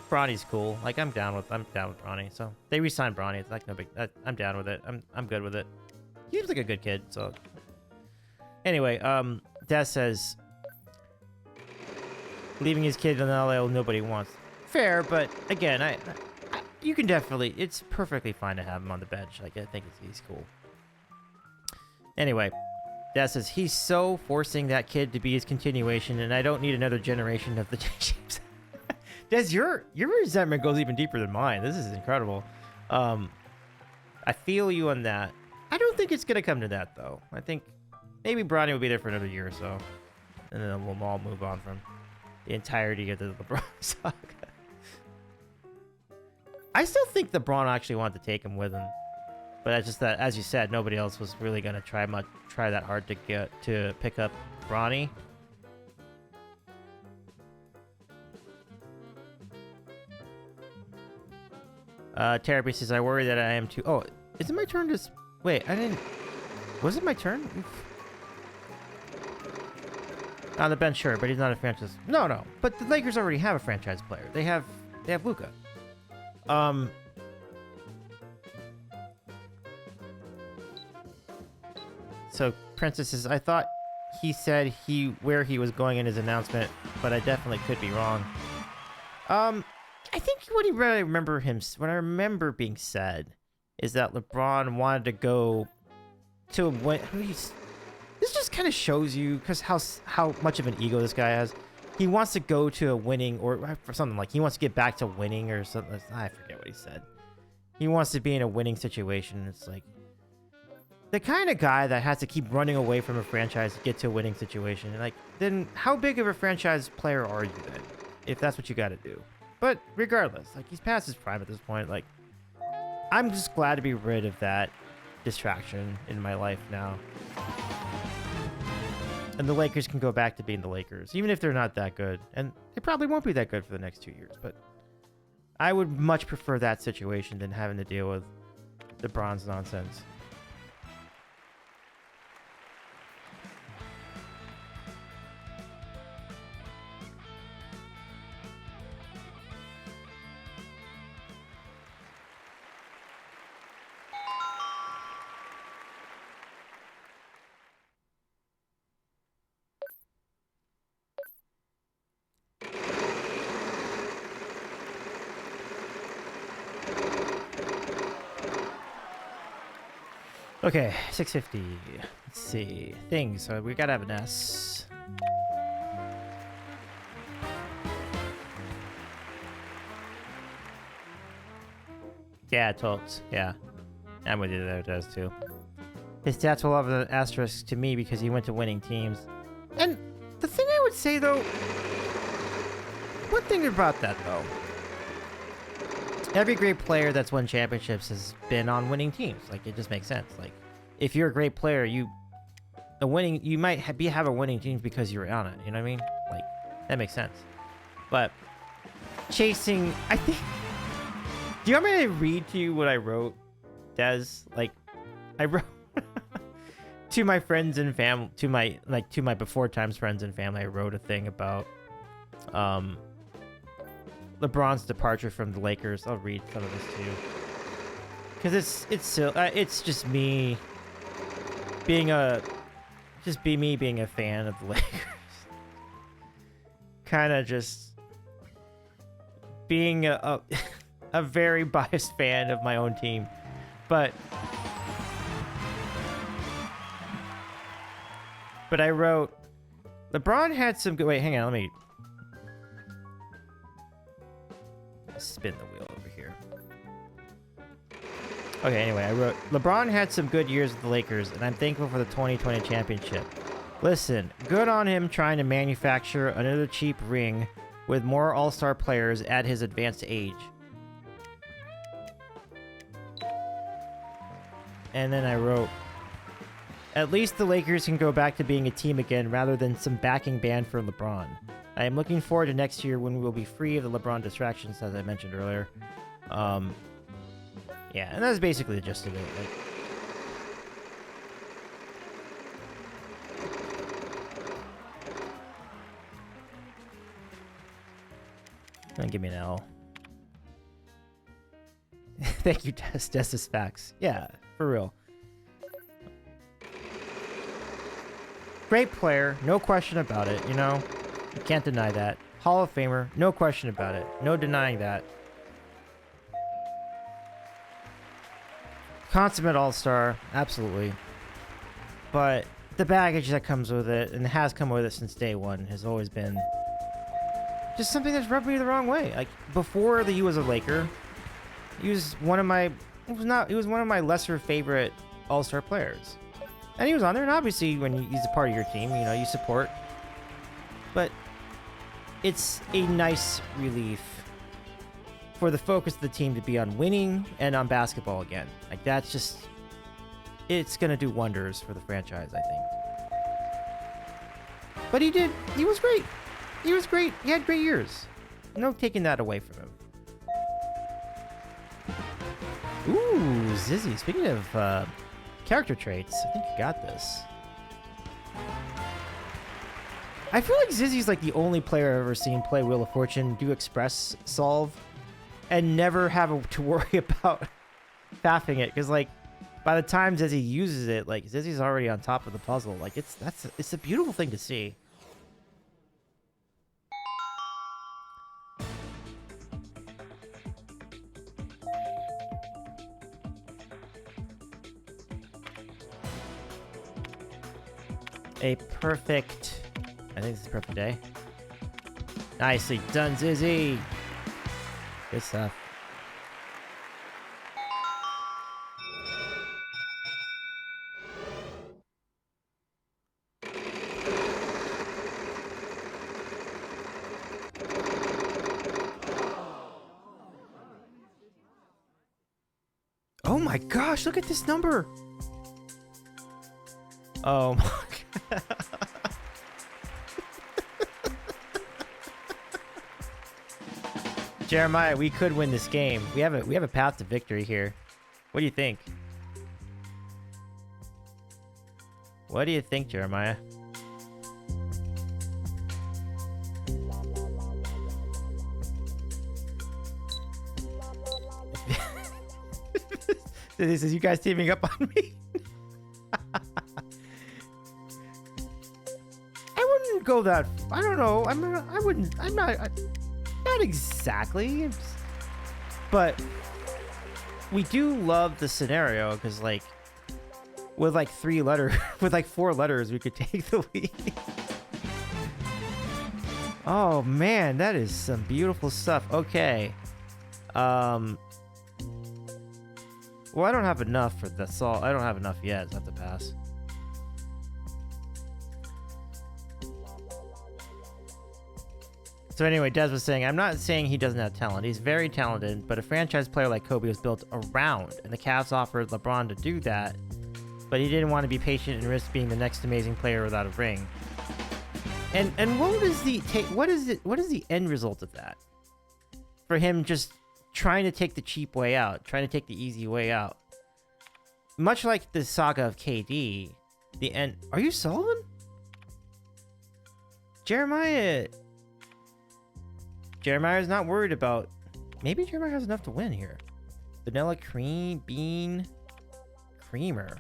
Bronny's cool. Like I'm down with Bronny. So they re-signed Bronny. It's like no big. I'm down with it. I'm good with it. He seems like a good kid. So anyway, Dad says leaving his kid in LA nobody wants. Fair, but again, you can definitely. It's perfectly fine to have him on the bench. Like I think he's cool. Anyway, Dad says he's so forcing that kid to be his continuation, and I don't need another generation of the James. Des, your resentment goes even deeper than mine. This is incredible. I feel you on that. I don't think it's gonna come to that though. I think maybe Bronny will be there for another year or so, and then we'll all move on from the entirety of the LeBron saga. I still think LeBron actually wanted to take him with him. But it's just that, as you said, nobody else was really gonna try that hard to pick up Bronny. Terry says, I worry that I am too. Oh, is it my turn to? Wait, I didn't. Was it my turn? Oof. On the bench, sure, but he's not a franchise. No. But the Lakers already have a franchise player. They have Luka. So Princess says, I thought he said where he was going in his announcement, but I definitely could be wrong. I think what I remember being said is that LeBron wanted to go to win. This just kind of shows you because how much of an ego this guy has. He wants to go to a winning or something like he wants to get back to winning or something. I forget what he said. He wants to be in a winning situation. It's like the kind of guy that has to keep running away from a franchise to get to a winning situation. Like, then how big of a franchise player are you then? If that's what you got to do. But regardless, like he's past his prime at this point. Like, I'm just glad to be rid of that distraction in my life now. And the Lakers can go back to being the Lakers, even if they're not that good. And they probably won't be that good for the next 2 years. But I would much prefer that situation than having to deal with LeBron's nonsense. Okay, 650. Let's see. Things. So we gotta have an S. Yeah, totes. Yeah. I'm with you there, it does too. His stats will have an asterisk to me because he went to winning teams. And the thing I would say though, one thing about that though, every great player that's won championships has been on winning teams. Like, it just makes sense. Like, if you're a great player, you might have a winning team because you're on it. You know what I mean? Like, that makes sense. But chasing, I think. Do you want me to read to you what I wrote, Des? Like, I wrote to my friends and family, to my before times friends and family. I wrote a thing about LeBron's departure from the Lakers. I'll read some of this to you because it's just me being a fan of the Lakers. Kind of just being a very biased fan of my own team. But I wrote, LeBron had some good... Wait, hang on, let me spin the wheel over here. Okay, anyway, I wrote, LeBron had some good years with the Lakers, and I'm thankful for the 2020 championship. Listen, good on him trying to manufacture another cheap ring with more all-star players at his advanced age. And then I wrote, at least the Lakers can go back to being a team again rather than some backing band for LeBron. I am looking forward to next year when we will be free of the LeBron distractions, as I mentioned earlier. Yeah, and that's basically the gist of it. Like, don't give me an L. Thank you, Des. Des is facts. Yeah, for real. Great player, no question about it, you know? You can't deny that. Hall of Famer, no question about it. No denying that. Consummate all-star, absolutely. But the baggage that comes with it, and has come with it since day one, has always been just something that's rubbed me the wrong way. Like, before he was a Laker, he was one of my lesser favorite all-star players. And he was on there, and obviously when he's a part of your team, you know, you support. But it's a nice relief for the focus of the team to be on winning and on basketball again. Like, that's just... it's going to do wonders for the franchise, I think. But he did. He was great. He was great. He had great years. No taking that away from him. Ooh, Zyzzy. Speaking of character traits, I think you got this. I feel like Zyzzy's like the only player I've ever seen play Wheel of Fortune, do express solve, and never have to worry about faffing it. Because, like, by the time Zyzzy uses it, like, Zyzzy's already on top of the puzzle. Like, it's a beautiful thing to see. A perfect... I think this is a perfect day. Nicely done, Zyzzy. Good stuff. Oh my gosh, look at this number. Oh my god. Jeremiah, we could win this game. We have a path to victory here. What do you think? What do you think, Jeremiah? This is you guys teaming up on me? I wouldn't go that... I don't know. I'm not exactly. But we do love the scenario because, like, with like 4 letters, we could take the lead. Oh man, that is some beautiful stuff. Okay. Well, I don't have enough for the salt. I don't have enough yet. So I have to pass. So anyway, Des was saying, I'm not saying he doesn't have talent. He's very talented, but a franchise player like Kobe was built around, and the Cavs offered LeBron to do that, but he didn't want to be patient and risk being the next amazing player without a ring. And what is the end result of that? For him just trying to take the cheap way out, trying to take the easy way out. Much like the saga of KD, the end. Are you Sullivan? Jeremiah's not worried about. Maybe Jeremiah has enough to win here. Vanilla cream, bean, creamer.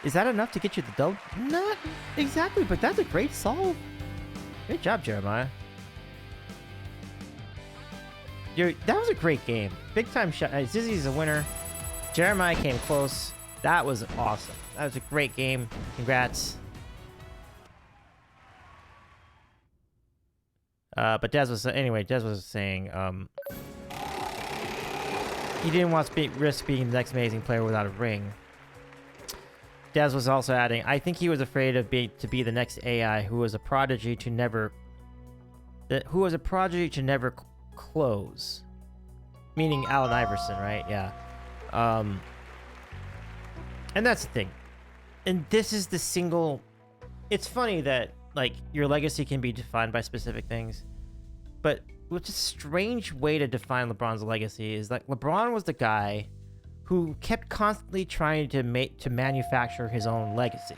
Is that enough to get you the dough? Not exactly, but that's a great solve. Good job, Jeremiah. That was a great game. Big time shot. Zyzzy's a winner. Jeremiah came close. That was awesome. That was a great game. Congrats. But Des was saying he didn't want to risk being the next amazing player without a ring. Des was also adding, I think he was afraid of to be the next AI who was a prodigy to never close. Meaning Allen Iverson, right? Yeah. And that's the thing. And this is the single. It's funny that like your legacy can be defined by specific things, but what's a strange way to define LeBron's legacy is like LeBron was the guy who kept constantly trying to manufacture his own legacy.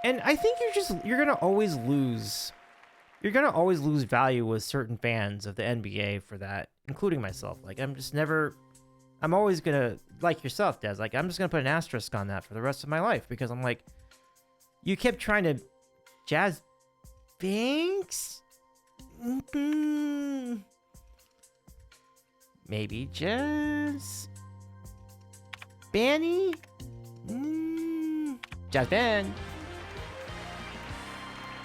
And I think you're gonna always lose value with certain fans of the NBA for that, including myself. Like I'm always gonna, like yourself, Des, like I'm just gonna put an asterisk on that for the rest of my life, because I'm like, you kept trying to Jazz Banks? Maybe Jazz Banny? Jazz Ban.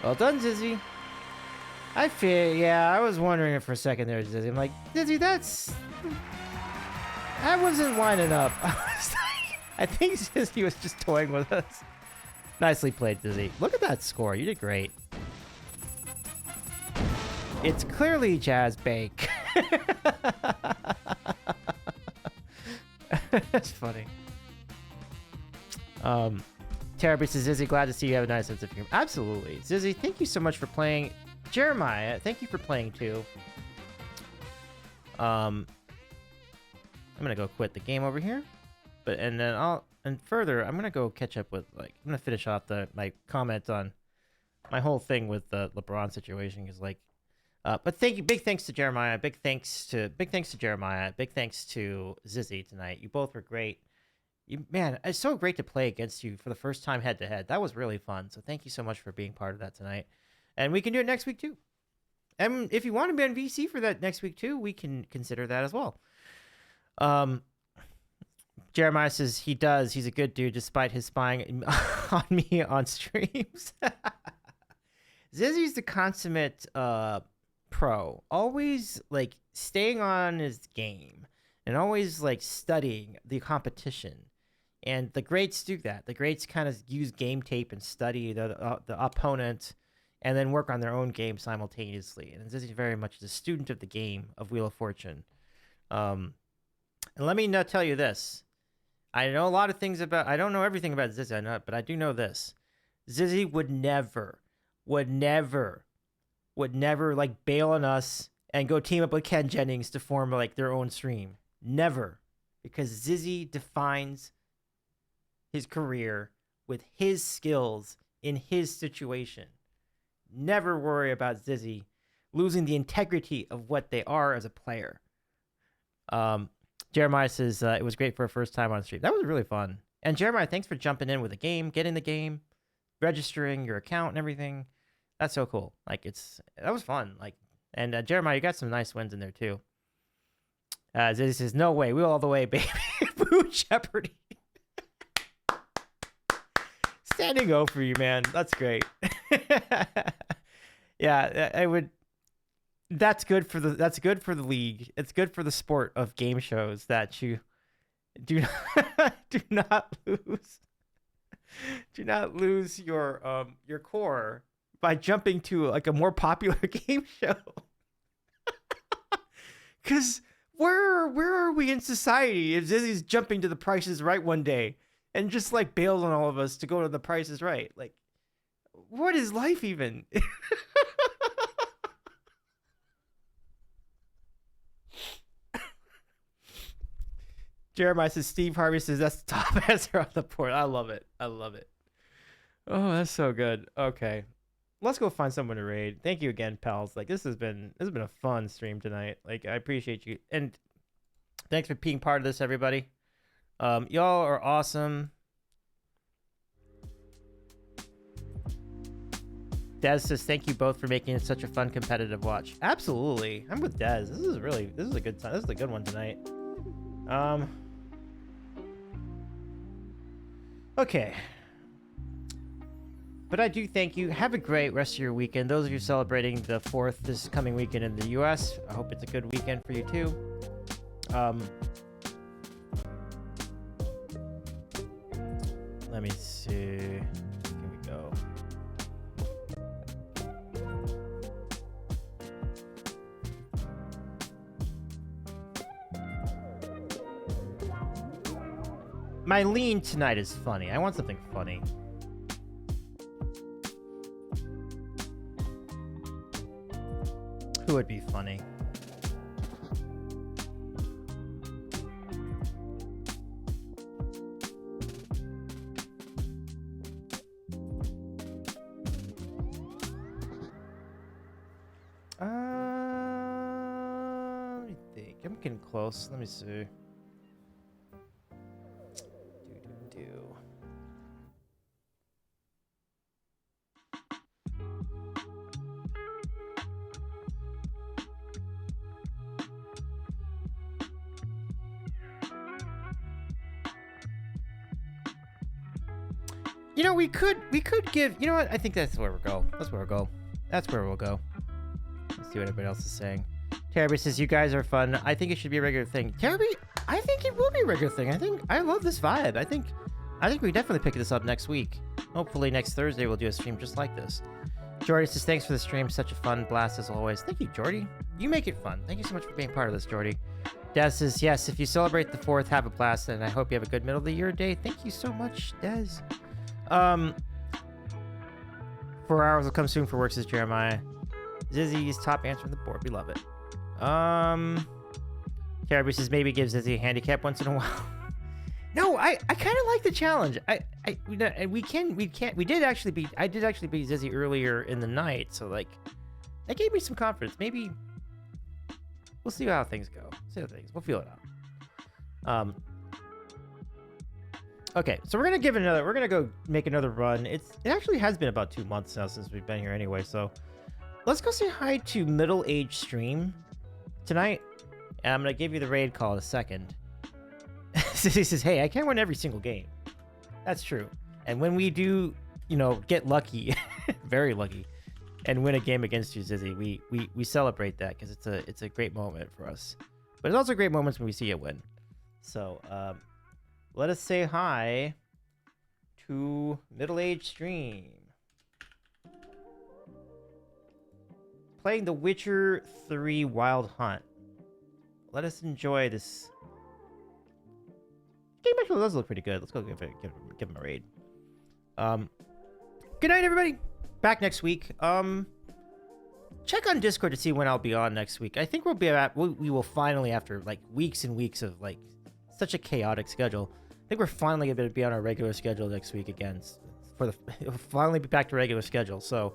Well done, Zyzzy. I was wondering it for a second there, Zyzzy. I'm like, Zyzzy, that wasn't lining up. I think Zyzzy was just toying with us. Nicely played, Zyzzy. Look at that score. You did great. It's clearly Jazz Bake. That's funny. Terribly says, Zyzzy, glad to see you have a nice sense of humor. Absolutely. Zyzzy, thank you so much for playing. Jeremiah, thank you for playing too. I'm gonna go quit the game over here. I'm gonna go catch up with, like, I'm gonna finish off my comment on my whole thing with the LeBron situation, is like, but thank you, big thanks to Jeremiah, big thanks to Jeremiah, big thanks to Zyzzy tonight. You both were great. Man, it's so great to play against you for the first time head to head. That was really fun. So thank you so much for being part of that tonight, and we can do it next week too. And if you want to be on VC for that next week too, we can consider that as well. Jeremiah says he does. He's a good dude despite his spying on me on streams. Zyzzy's the consummate pro. Always like staying on his game and always like studying the competition. And the greats do that. The greats kind of use game tape and study the opponent and then work on their own game simultaneously. And Zyzzy very much is a student of the game of Wheel of Fortune. And let me tell you this. I know a lot of things I don't know everything about Zyzzy, but I do know this. Zyzzy would never like bail on us and go team up with Ken Jennings to form like their own stream. Never. Because Zyzzy defines his career with his skills in his situation. Never worry about Zyzzy losing the integrity of what they are as a player. Jeremiah says it was great for a first time on stream. That was really fun. And Jeremiah, thanks for jumping in with the game, getting the game, registering your account and everything. That's so cool. Like that was fun. Like, and Jeremiah, you got some nice wins in there too. Zyzzy says, no way, we all the way, baby. Boo Jeopardy. Standing O for you, man. That's great. Yeah, I would. That's good for the league. It's good for the sport of game shows that you do not lose. Do not lose your core by jumping to like a more popular game show. Cause where are we in society if Zyzzy's jumping to the Price is Right one day and just like bails on all of us to go to the Price is Right? Like, what is life even? Jeremiah says Steve Harvey says that's the top answer on the board. I love it. I love it. Oh, that's so good. Okay. Let's go find someone to raid. Thank you again, pals. Like this has been a fun stream tonight. Like I appreciate you. And thanks for being part of this, everybody. Y'all are awesome. Dez says thank you both for making it such a fun competitive watch. Absolutely. I'm with Dez. This is a good time. This is a good one tonight. Okay. But I do thank you. Have a great rest of your weekend. Those of you celebrating the 4th this coming weekend in the US, I hope it's a good weekend for you too. Let me see. Here we go. My lean tonight is funny. I want something funny. Who would be funny? Let me think. I'm getting close. Let me see. You know, we could give. You know what? I think that's where we'll go. That's where we'll go. That's where we'll go. Let's see what everybody else is saying. Terry says you guys are fun. I think it should be a regular thing. Terry, I think it will be a regular thing. I love this vibe. I think we definitely pick this up next week. Hopefully next Thursday we'll do a stream just like this. Jordy says thanks for the stream. Such a fun blast as always. Thank you, Jordy. You make it fun. Thank you so much for being part of this, Jordy. Dez says yes. If you celebrate the 4th, have a blast, and I hope you have a good middle of the year day. Thank you so much, Dez. 4 hours will come soon for work, says Jeremiah. Zyzzy's top answer on the board. We love it. Caribou says maybe give Zyzzy a handicap once in a while. No, I kind of like the challenge. I did actually beat Zyzzy earlier in the night, so like that gave me some confidence. Maybe we'll see how things go. We'll feel it out. Okay, so we're gonna go make another run. It actually has been about 2 months now since we've been here anyway, so let's go say hi to Middle Age Stream tonight. And I'm gonna give you the raid call in a second. He says, hey, I can't win every single game. That's true. And when we do, get lucky, very lucky, and win a game against you, Zyzzy, we celebrate that because it's a great moment for us. But it's also great moments when we see you win. So let us say hi to Middle Age Stream. Playing The Witcher 3 Wild Hunt. Let us enjoy this. Game actually does look pretty good. Let's go give him a raid. Good night, everybody. Back next week. Check on Discord to see when I'll be on next week. I think we will finally, after like weeks and weeks of like such a chaotic schedule, I think we're finally going to be on our regular schedule next week again. We'll finally be back to regular schedule. So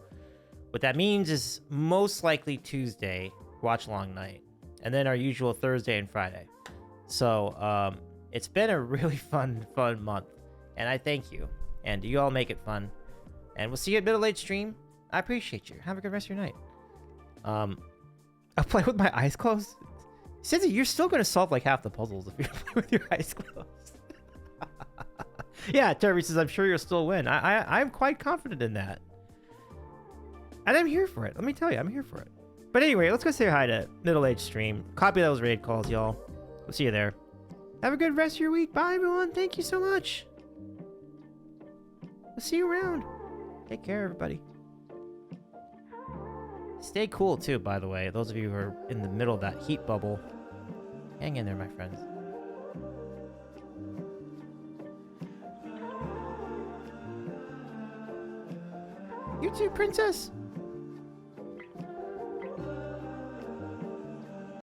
what that means is most likely Tuesday, watch long night, and then our usual Thursday and Friday. So it's been a really fun month, and I thank you, and you all make it fun. And we'll see you at Middle Age Stream. I appreciate you. Have a good rest of your night. I'll play with my eyes closed. Zyzzy, you're still going to solve like half the puzzles if you play with your eyes closed. Yeah, Terry says, I'm sure you'll still win. I'm quite confident in that. And I'm here for it. Let me tell you, I'm here for it. But anyway, let's go say hi to Middle Age Stream. Copy those raid calls, y'all. We'll see you there. Have a good rest of your week. Bye, everyone. Thank you so much. We'll see you around. Take care, everybody. Stay cool, too, by the way. Those of you who are in the middle of that heat bubble, hang in there, my friends. You too, princess.